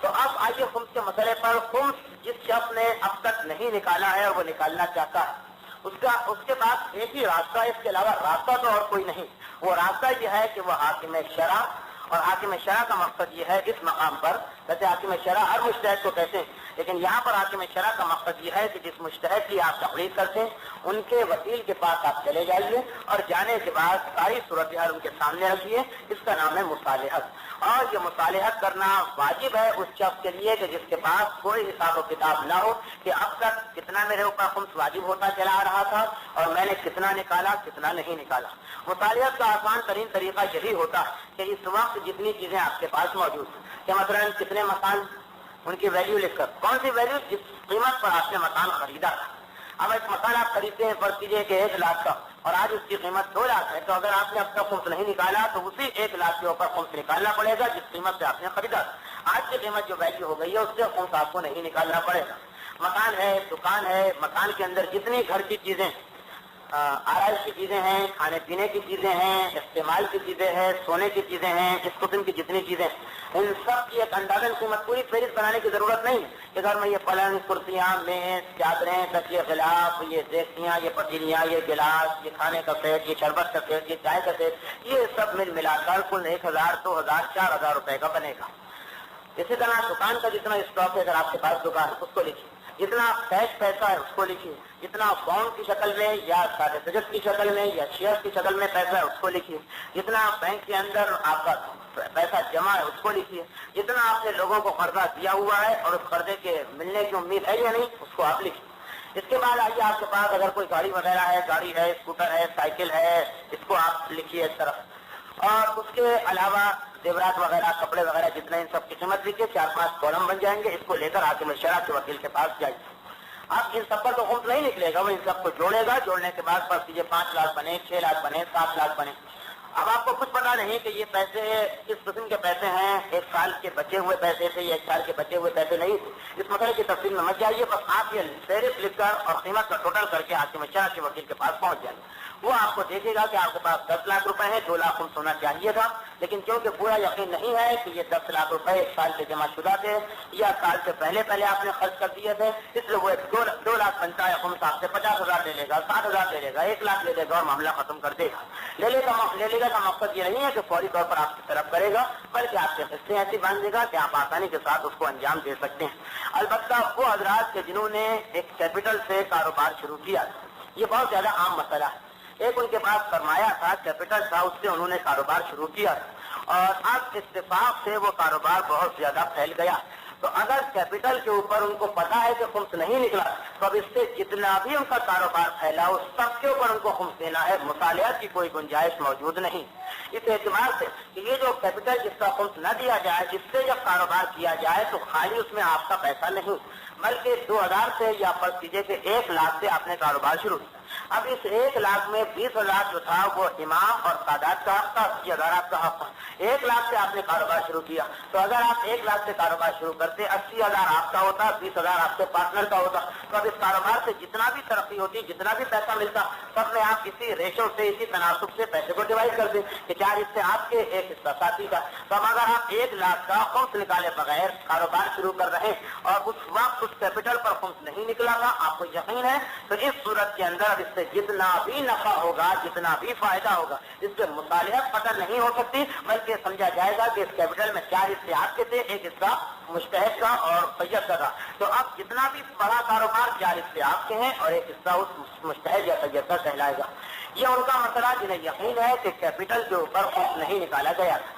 تو اب آئیے خمس کے مسئلے پر۔ خمس جس شخص نے اب تک نہیں نکالا ہے اور وہ نکالنا چاہتا ہے، اس کے پاس ایک ہی راستہ ہے، اس کے علاوہ راستہ تو اور کوئی نہیں۔ وہ راستہ یہ ہے کہ وہ حاکم شرع، اور حاکم شرع کا مقصد یہ ہے اس مقام پر، ویسے حاکم شرع ہر مجتہد کو کہتے ہیں، لیکن یہاں پر حاکم شرع کا مقصد یہ ہے کہ جس مجتہد کی آپ تقلید کرتے ہیں ان کے وکیل کے پاس آپ چلے جائیے، اور جانے کے بعد ساری صورتحال ان کے سامنے رکھیے، اس کا نام ہے مصالحت۔ اور یہ مصالحت کرنا واجب ہے اس شخص کے لیے کہ جس کے پاس کوئی حساب و کتاب نہ ہو کہ اب تک کتنا میرے اوپر خمس واجب ہوتا چلا آ رہا تھا اور میں نے کتنا نکالا کتنا نہیں نکالا۔ مصالحت کا آسان ترین طریقہ یہی ہوتا ہے کہ اس وقت جتنی چیزیں آپ کے پاس موجود ہیں، کہ مثلا کتنے مکان، ان کی ویلیو لکھ کر، کون سی ویلیو، جس قیمت پر آپ نے مکان خریدا تھا۔ اب ایک مکان آپ خریدتے ہیں فرض کیجیے کہ 1 لاکھ کا، اور آج اس کی قیمت 2 لاکھ ہے، تو اگر آپ نے اب تک خمس نہیں نکالا تو اسی 1 لاکھ کے اوپر خمس نکالنا پڑے گا جس قیمت سے آپ نے خریدا تھا۔ آج کی قیمت جو ویلیو ہو گئی ہے اس سے خمس آپ کو نہیں نکالنا پڑے گا۔ مکان ہے، دکان ہے، مکان کے اندر جتنی گھر کی چیزیں، آرائش کی چیزیں ہیں، کھانے پینے کی چیزیں ہیں، استعمال کی چیزیں ہیں، سونے کی چیزیں ہیں، اس قسم کی جتنی چیزیں، ان سب کی ایک اندازن قیمت پوری فہرست بنانے کی ضرورت نہیں کہ گھر میں یہ پلنگ، کرسیاں، میز، چادریں، تکیے غلاف، یہ دیگچیاں، یہ پتیلیاں، یہ گلاس، یہ کھانے کا سیٹ، یہ شربت کا سیٹ، یہ چائے کا سیٹ، یہ سب ملا کر کل 1000 2000 4000 روپے کا بنے گا۔ اسی طرح دکان کا جتنا اسٹاک ہے، اگر آپ کے پاس دکان اس کو لکھیے، جتنا کیش پیسہ ہے اس کو لکھیے، جتنا بانڈ کی شکل میں یا سرٹیفکیٹ کی شکل میں یا شیئر کی شکل میں پیسہ ہے اس کو لکھیے، جتنا بینک کے اندر آپ کا پیسہ جمع ہے اس کو لکھیے، جتنا آپ نے لوگوں کو قرضہ دیا ہوا ہے اور اس قرضے کے ملنے کی امید ہے یا نہیں اس کو آپ لکھیے۔ اس کے بعد آئیے آپ کے پاس اگر کوئی گاڑی وغیرہ ہے، گاڑی ہے، اسکوٹر ہے، سائیکل ہے، اس کو آپ لکھیے اس طرف۔ اور اس کے علاوہ زیورات وغیرہ کپڑے وغیرہ جتنے ان سب کی قیمت لکھے 4-5 کالم بن جائیں گے. اس کو لے کر حاکم شرع کے وکیل کے پاس جائیے. اب ان سب پر تو خمس نہیں نکلے گا, وہ ان سب کو جوڑے گا. جوڑنے کے بعد فرض کیجیے 5 لاکھ بنے, 6 لاکھ بنے, 7 لاکھ بنے. اب آپ کو کچھ پتا نہیں کہ یہ پیسے کس قسم کے پیسے ہیں, 1 سال کے بچے ہوئے پیسے تھے یا 1 سال کے بچے ہوئے پیسے نہیں تھے. اس مسئلے کی تفصیل میں مت جائیے, بس آپ یہ فہرست لکھ کر اور قیمت کا ٹوٹل کر کے حاکم شرع کے وکیل کے پاس پہنچ جائیں. وہ آپ کو دیکھے گا کہ آپ کے پاس 10 لاکھ روپے ہیں, 2 لاکھ خمس ہونا چاہیے تھا, لیکن کیونکہ پورا یقین نہیں ہے کہ یہ 10 لاکھ روپے 1 سال سے جمع شدہ تھے یا سال سے پہلے آپ نے خرچ کر دیے تھے, اس لیے وہ 2 لاکھ بنتا ہے خمس آپ سے 50,000 لے لے گا, 60,000 لے لے گا, 1 لاکھ لے لے گا اور معاملہ ختم کر دے گا. لے لے گا کا مقصد یہ نہیں ہے کہ فوری طور پر آپ کی طرف کرے گا, بلکہ آپ کے حصے ایسی باندھ دے گا کہ آپ آسانی کے ساتھ اس کو انجام دے سکتے ہیں. البتہ وہ حضرات کے جنہوں نے ایک کیپٹل سے کاروبار شروع کیا, یہ بہت زیادہ عام مسئلہ ہے. ایک ان کے پاس سرمایہ تھا, کیپٹل تھا, اس سے انہوں نے کاروبار شروع کیا اور اب اتفاق سے وہ کاروبار بہت زیادہ پھیل گیا. تو اگر کیپٹل کے اوپر ان کو پتا ہے کہ خمس نہیں نکلا, تو اب اس سے جتنا بھی ان کا کاروبار پھیلا اس سب کے اوپر ان کو خمس دینا ہے. مطالعات کی کوئی گنجائش موجود نہیں. اس اعتبار سے کہ یہ جو کیپٹل جس کا خمس نہ دیا جائے, جس سے جب کاروبار کیا جائے تو خالی اس میں آپ کا پیسہ نہیں, بلکہ 2,000 سے یا فرض کیجیے کہ 1 لاکھ سے آپ نے کاروبار شروع کیا. اب اس 1 لاکھ میں 20,000 جو تھا وہ امام اور سادات کا حق تھا, 80,000 آپ کا حق تھا. 1 لاکھ سے آپ نے کاروبار شروع کیا, تو اگر آپ 1 لاکھ سے کاروبار شروع کرتے 80,000 آپ کا ہوتا, 20,000 آپ کے پارٹنر کا ہوتا. تو اب اس کاروبار سے جتنا بھی ترقی ہوتی, جتنا بھی پیسہ ملتا, سب میں آپ اسی ریشو سے, اسی تناسب سے پیسے کو ڈیوائڈ کر دیں کہ 4 حصے آپ کے, 1 حصہ ساتھی کا. تو اب اگر آپ 1 لاکھ کا خمس نکالے بغیر کاروبار شروع کر رہے ہیں اور اس وقت اس کیپٹل پر خمس نہیں نکلا گا, آپ کو یقین ہے, تو اس صورت کے اندر اب اس سے جتنا بھی نفع ہوگا, جتنا بھی فائدہ ہوگا, اس سے مصالحت قطع نہیں ہو سکتی, بلکہ سمجھا جائے گا کہ اس کیپٹل میں 4 حصے آپ کے تھے, 1 حصہ مشتہد کا اور سید کا. تو اب جتنا بھی بڑا کاروبار 4 حصے آپ کے ہیں اور 1 حصہ اس مشتہد یا سید کا کہلائے گا. یہ ان کا مسئلہ جنہیں یقین ہے کہ کیپٹل کے اوپر خمس نہیں نکالا گیا تھا,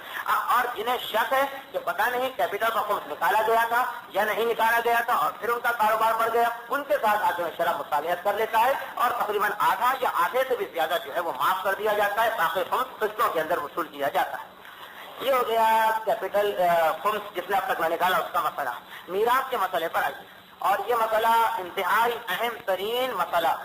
اور جنہیں شک ہے کہ پتہ نہیں کیپٹل کا خمس نکالا گیا تھا یا نہیں نکالا گیا تھا اور پھر ان کا کاروبار بڑھ گیا, ان کے ساتھ حاکم شرع مصالحت کر لیتا ہے اور تقریباً آدھا یا آدھے سے بھی زیادہ جو ہے وہ معاف کر دیا جاتا ہے, باقی خمس قسطوں کے اندر وصول کیا جاتا ہے. یہ ہو گیا کیپٹل خمس جس نے اب تک میں نکالا اس کا مسئلہ. میراث کے مسئلے پر آئیے, اور یہ مسئلہ انتہائی اہم ترین مسئلہ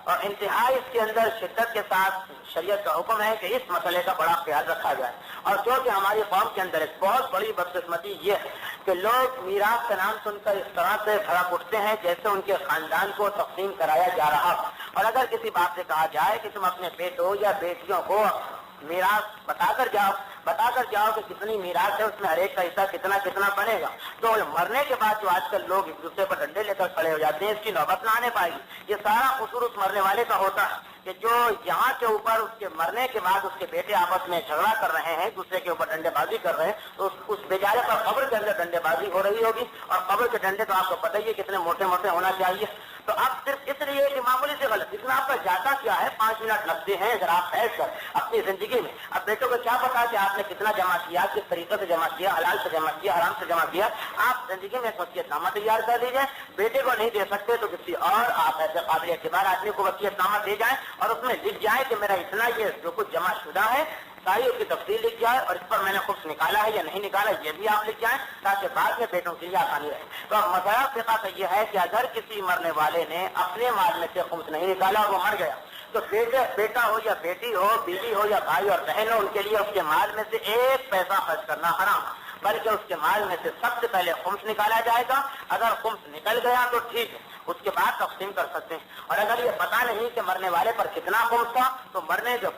اور انتہائی اس کے اندر شدت کے ساتھ شریعت کا حکم ہے کہ اس مسئلے کا بڑا خیال رکھا جائے. اور کیونکہ ہماری قوم کے اندر ایک بہت بڑی بدقسمتی یہ ہے کہ لوگ میراث کا نام سن کر اس طرح سے بھڑک اٹھتے ہیں جیسے ان کے خاندان کو تقسیم کرایا جا رہا. اور اگر کسی بات سے کہا جائے کہ تم اپنے بیٹوں یا بیٹیوں کو میراث بتا کر جاؤ کہ کتنی میراث ہے, اس میں ہر ایک کا حصہ کتنا کتنا بنے گا, تو مرنے کے بعد جو آج کل لوگ ایک دوسرے پر ڈنڈے لے کر کھڑے ہو جاتے ہیں, اس کی نوبت نہ آنے پائے گی. یہ سارا قصور اس مرنے والے کا ہوتا ہے کہ جو یہاں کے اوپر اس کے مرنے کے بعد اس کے بیٹے آپس میں جھگڑا کر رہے ہیں, دوسرے کے اوپر ڈنڈے بازی کر رہے ہیں, تو اس بیچارے پر قبر کے اندر ڈنڈے بازی ہو رہی ہوگی. اور قبر کے ڈنڈے تو آپ کو پتہ ہی ہے کتنے موٹے موٹے ہونا چاہیے. تو اب صرف اس لیے کہ معمولی سے غلط, اس میں آپ کا جاتا کیا ہے, 5 منٹ لگتے ہیں اگر آپ بیٹھ کر اپنی زندگی میں. اب بیٹوں کو کیا پتا کہ آپ نے کتنا جمع کیا, کس طریقے سے جمع کیا, حلال سے جمع کیا, حرام سے جمع کیا. آپ زندگی میں وصیت نامہ تیار کر لیجیے. بیٹے کو نہیں دے سکتے تو کسی اور آپ ایسے قابل اعتبار آدمی کو وصیت نامہ دے جائیں اور اس میں لکھ جائے کہ میرا اتنا یہ جو کچھ جمع شدہ ہے ساری اس کی تفصیل لکھ جائے, اور اس پر میں نے خمس نکالا ہے یا نہیں نکالا یہ بھی آپ لکھ جائیں, تاکہ بعد میں بیٹوں کے لیے آسانی رہے. تو اب مسئلہ فقہ کا یہ ہے کہ اگر کسی مرنے والے نے اپنے مال میں سے خمس نہیں نکالا اور وہ مر گیا, تو بیٹا ہو یا بیٹی ہو, بیوی ہو یا بھائی اور بہن ہو, ان کے لیے اس کے مال میں سے 1 پیسہ خرچ کرنا حرام, بلکہ اس کے مال میں سے سب سے پہلے خمس نکالا جائے گا. اگر خمس نکل گیا تو ٹھیک ہے, اس کے بعد تقسیم کر سکتے ہیں. اور اگر یہ پتا نہیں کہ مرنے والے پر کتنا خمس تھا, تو مرنے کے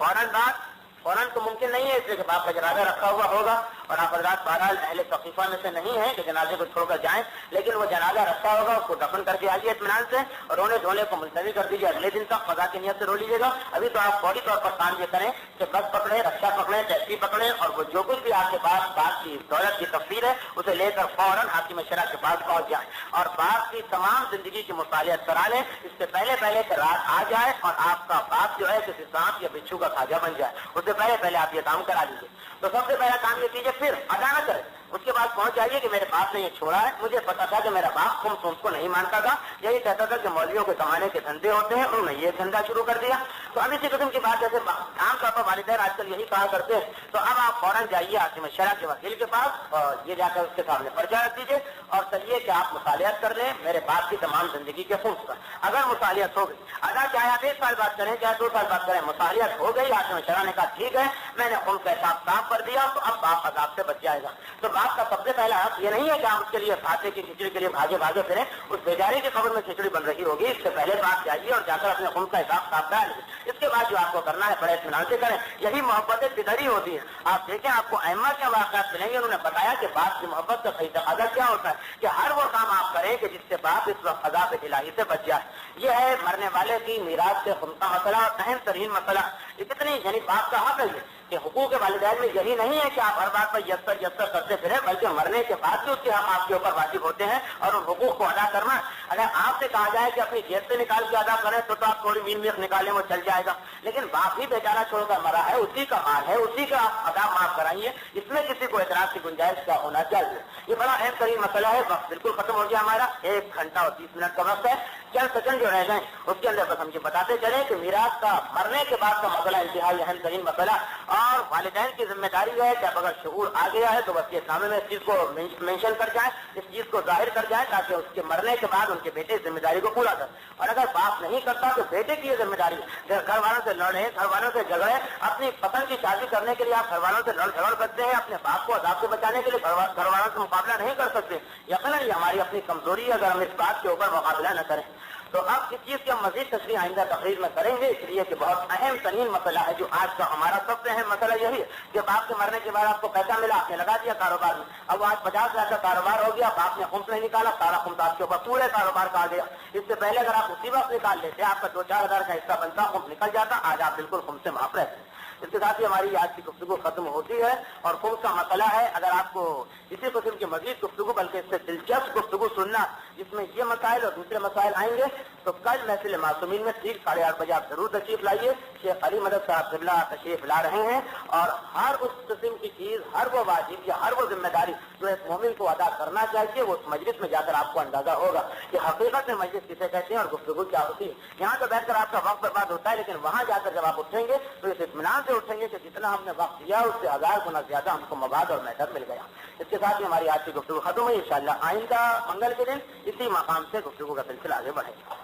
فوراً تو ممکن نہیں ہے, اس لیے کہ باپ کا جنازہ رکھا ہوا ہوگا اور آپ حضرات بہرحال اہل ثقیفہ میں سے نہیں ہیں کہ جنازے کو چھوڑ کر جائیں, لیکن وہ جنازہ رکھا ہوگا, اس کو دفن کر کے آئیے اطمینان سے اور رونے دھونے کو ملتوی کر دیجیے, اگلے دن تک قضا کی نیت سے رو لیجیے گا. ابھی تو آپ فوری طور پر کام یہ کریں کہ بس پکڑیں, رکشا پکڑیں, ٹیکسی پکڑیں, اور وہ جو کچھ بھی آپ کے پاس باپ کی دولت کی تفصیل ہے اسے لے کر فوراً حاکم شرع کے پاس پہنچ جائیں اور باپ کی تمام زندگی کی مصالحت کرا لیں. اس سے پہلے کہ رات آ جائے اور آپ کا باپ جو ہے کسی سانپ یا بچھو کا کھاجا بن جائے, اس سے پہلے آپ یہ کام کرا لیجیے. تو سب سے پہلا کام یہ کیجیے, پھر ادا نہ کریں, اس کے بعد پہنچ جائیے کہ میرے باپ نے یہ چھوڑا ہے، مجھے پتا تھا کہ میرا باپ خمس کو نہیں مانتا تھا، یہی کہتا تھا کہ مولویوں کے کمانے کے دھندے ہوتے ہیں، انہوں نے یہ دھندا شروع کر دیا۔ تو اب اسی قسم کی بات جیسے عام طور پر والدین آج کل یہی کہا کرتے ہیں، تو اب آپ فوراً جائیے حاکم شرع کے وکیل کے پاس اور یہ جا کر اس کے سامنے پرچہ رکھ دیجیے اور چلیے کہ آپ مصالحت کر لیں میرے باپ کی تمام زندگی کے خمس پر۔ اگر مصالحت ہو گئی، اگر چاہے آپ 1 سال بات کریں چاہے 2 سال بات کریں، مصالحت ہو گئی، حاکم شرع نے کہا ٹھیک ہے میں نے خمس کا حساب صاف کر دیا، تو اب باپ عذاب سے بچ جائے گا۔ تو باپ کا سب سے پہلا حق یہ نہیں ہے کہ آپ اس کے لیے فاتح کی کھچڑی کے لیے بھاگے بھاگے پھریں، اس بیچارے کی قبر میں کھچڑی بن رہی ہوگی، اس سے پہلے باپ جائیے اور جا کر اپنے خمس کا حساب صاف کر لیجیے۔ اس کے بعد جو آپ کو کرنا ہے بڑے اطمینان سے کریں، یہی محبت پدری ہوتی ہے۔ آپ دیکھیں آپ کو ائمہ کے واقعات ملیں گے، انہوں نے بتایا کہ باپ کی محبت کا صحیح تقاضا کیا ہوتا ہے کہ ہر وہ کام آپ کریں کہ جس سے باپ اس وقت عذاب الہی سے بچ جائے۔ یہ ہے مرنے والے کی میراث سے خمس کا مسئلہ اور اہم ترین مسئلہ۔ یہ کتنی یعنی باپ کا حق ہے کہ حقوق والدین میں یہی نہیں ہے کہ آپ ہر بات پر یسر یسر کرتے پھریں، بلکہ مرنے کے بعد بھی اس کے حق آپ کے اوپر واجب ہوتے ہیں اور ان حقوق کو ادا کرنا۔ اگر آپ سے کہا جائے کہ اپنی جیب سے نکال کے ادا کریں تو آپ تھوڑی مین میخ نکالیں وہ چل جائے گا، لیکن باپ ہی بیچارہ چھوڑ کر مرا ہے، اسی کا مال ہے، اسی کا ادا معاف کرائیے، اس میں کسی کو اعتراض کی گنجائش کیا ہونا چاہیے۔ یہ بڑا اہم ترین مسئلہ ہے۔ وقت بالکل ختم ہو گیا ہمارا، 1 گھنٹہ اور 30 منٹ کا وقت ہے، چند سیکنڈ جو رہ گئے اس کے اندر بس ہم یہ بتاتے چلیں کہ میراث کا مرنے کے بعد کا مسئلہ انتہائی اہم ترین مسئلہ، اور والدین کی ذمہ داری ہے کہ اب اگر شعور آ گیا ہے تو وصیت نامے میں اس چیز کو مینشن کر جائیں، اس چیز کو ظاہر کر جائیں تاکہ اس کے مرنے کے بعد ان کے بیٹے اس ذمہ داری کو پورا کر۔ اور اگر باپ نہیں کرتا تو بیٹے کی یہ ذمہ داری ہے، گھر والوں سے لڑیں، گھر والوں سے جھگڑیں، اپنی پسند کی شادی کرنے کے لیے آپ گھر والوں سے لڑ جھگڑ سکتے ہیں، اپنے باپ کو عذاب سے بچانے کے لیے گھر والوں سے مقابلہ نہیں کر سکتے۔ یقیناً یہ ہماری اپنی کمزوری ہے اگر ہم اس بات کے اوپر مقابلہ نہ کریں۔ تو اب اس چیز کی ہم مزید تشریح آئندہ تقریر میں کریں گے، اس لیے کہ بہت اہم ترین مسئلہ ہے جو آج کا ہمارا سب سے اہم مسئلہ یہی ہے کہ باپ کے مرنے کے بعد آپ کو پیسہ ملا، آپ نے لگا دیا کاروبار میں، اب آج 50 لاکھ کا کاروبار ہو گیا، باپ نے خمس نہیں نکالا، سارا خمس آپ کے اوپر پورے کاروبار کا آ گیا۔ اس سے پہلے اگر آپ اسی وقت نکال لیتے آپ کا 2-4 ہزار کا حصہ بنتا، خمس نکل جاتا، آج آپ بالکل خمس سے معاف رہتے۔ اس کے ساتھ ہی ہماری آج کی گفتگو ختم ہوتی ہے، اور خمس کا مسئلہ ہے اگر آپ کو اسی قسم کی مزید گفتگو بلکہ اس سے دلچسپ گفتگو سننا جس میں یہ مسائل اور دوسرے مسائل آئیں گے تو کل محفل معصومین میں ٹھیک 8:30 بجے آپ ضرور تشریف لائیے۔ شیخ علی مدد صاحب قبلہ تشریف لا رہے ہیں، اور ہر اس قسم کی چیز، ہر وہ واجب یا ہر وہ ذمہ داری جو ایک مومن کو ادا کرنا چاہیے وہ اس مجلس میں جا کر آپ کو اندازہ ہوگا کہ حقیقت میں مجلس کسے کہتے ہیں اور گفتگو کیا ہوتی ہے۔ یہاں تو بیٹھ کر آپ کا وقت برباد ہوتا ہے، لیکن وہاں جا کر جب آپ اٹھیں گے تو اس اطمینان سے اٹھیں گے کہ جتنا ہم نے وقت دیا اس سے 1000 گنا زیادہ ہم کو مواد اور میٹر مل گیا۔ اس کے ساتھ ہی ہماری آج کی گفتگو ختم ہوئی، انشاءاللہ آئندہ منگل کے دن اسی مقام سے گفتگو کا سلسلہ آگے بڑھے گا۔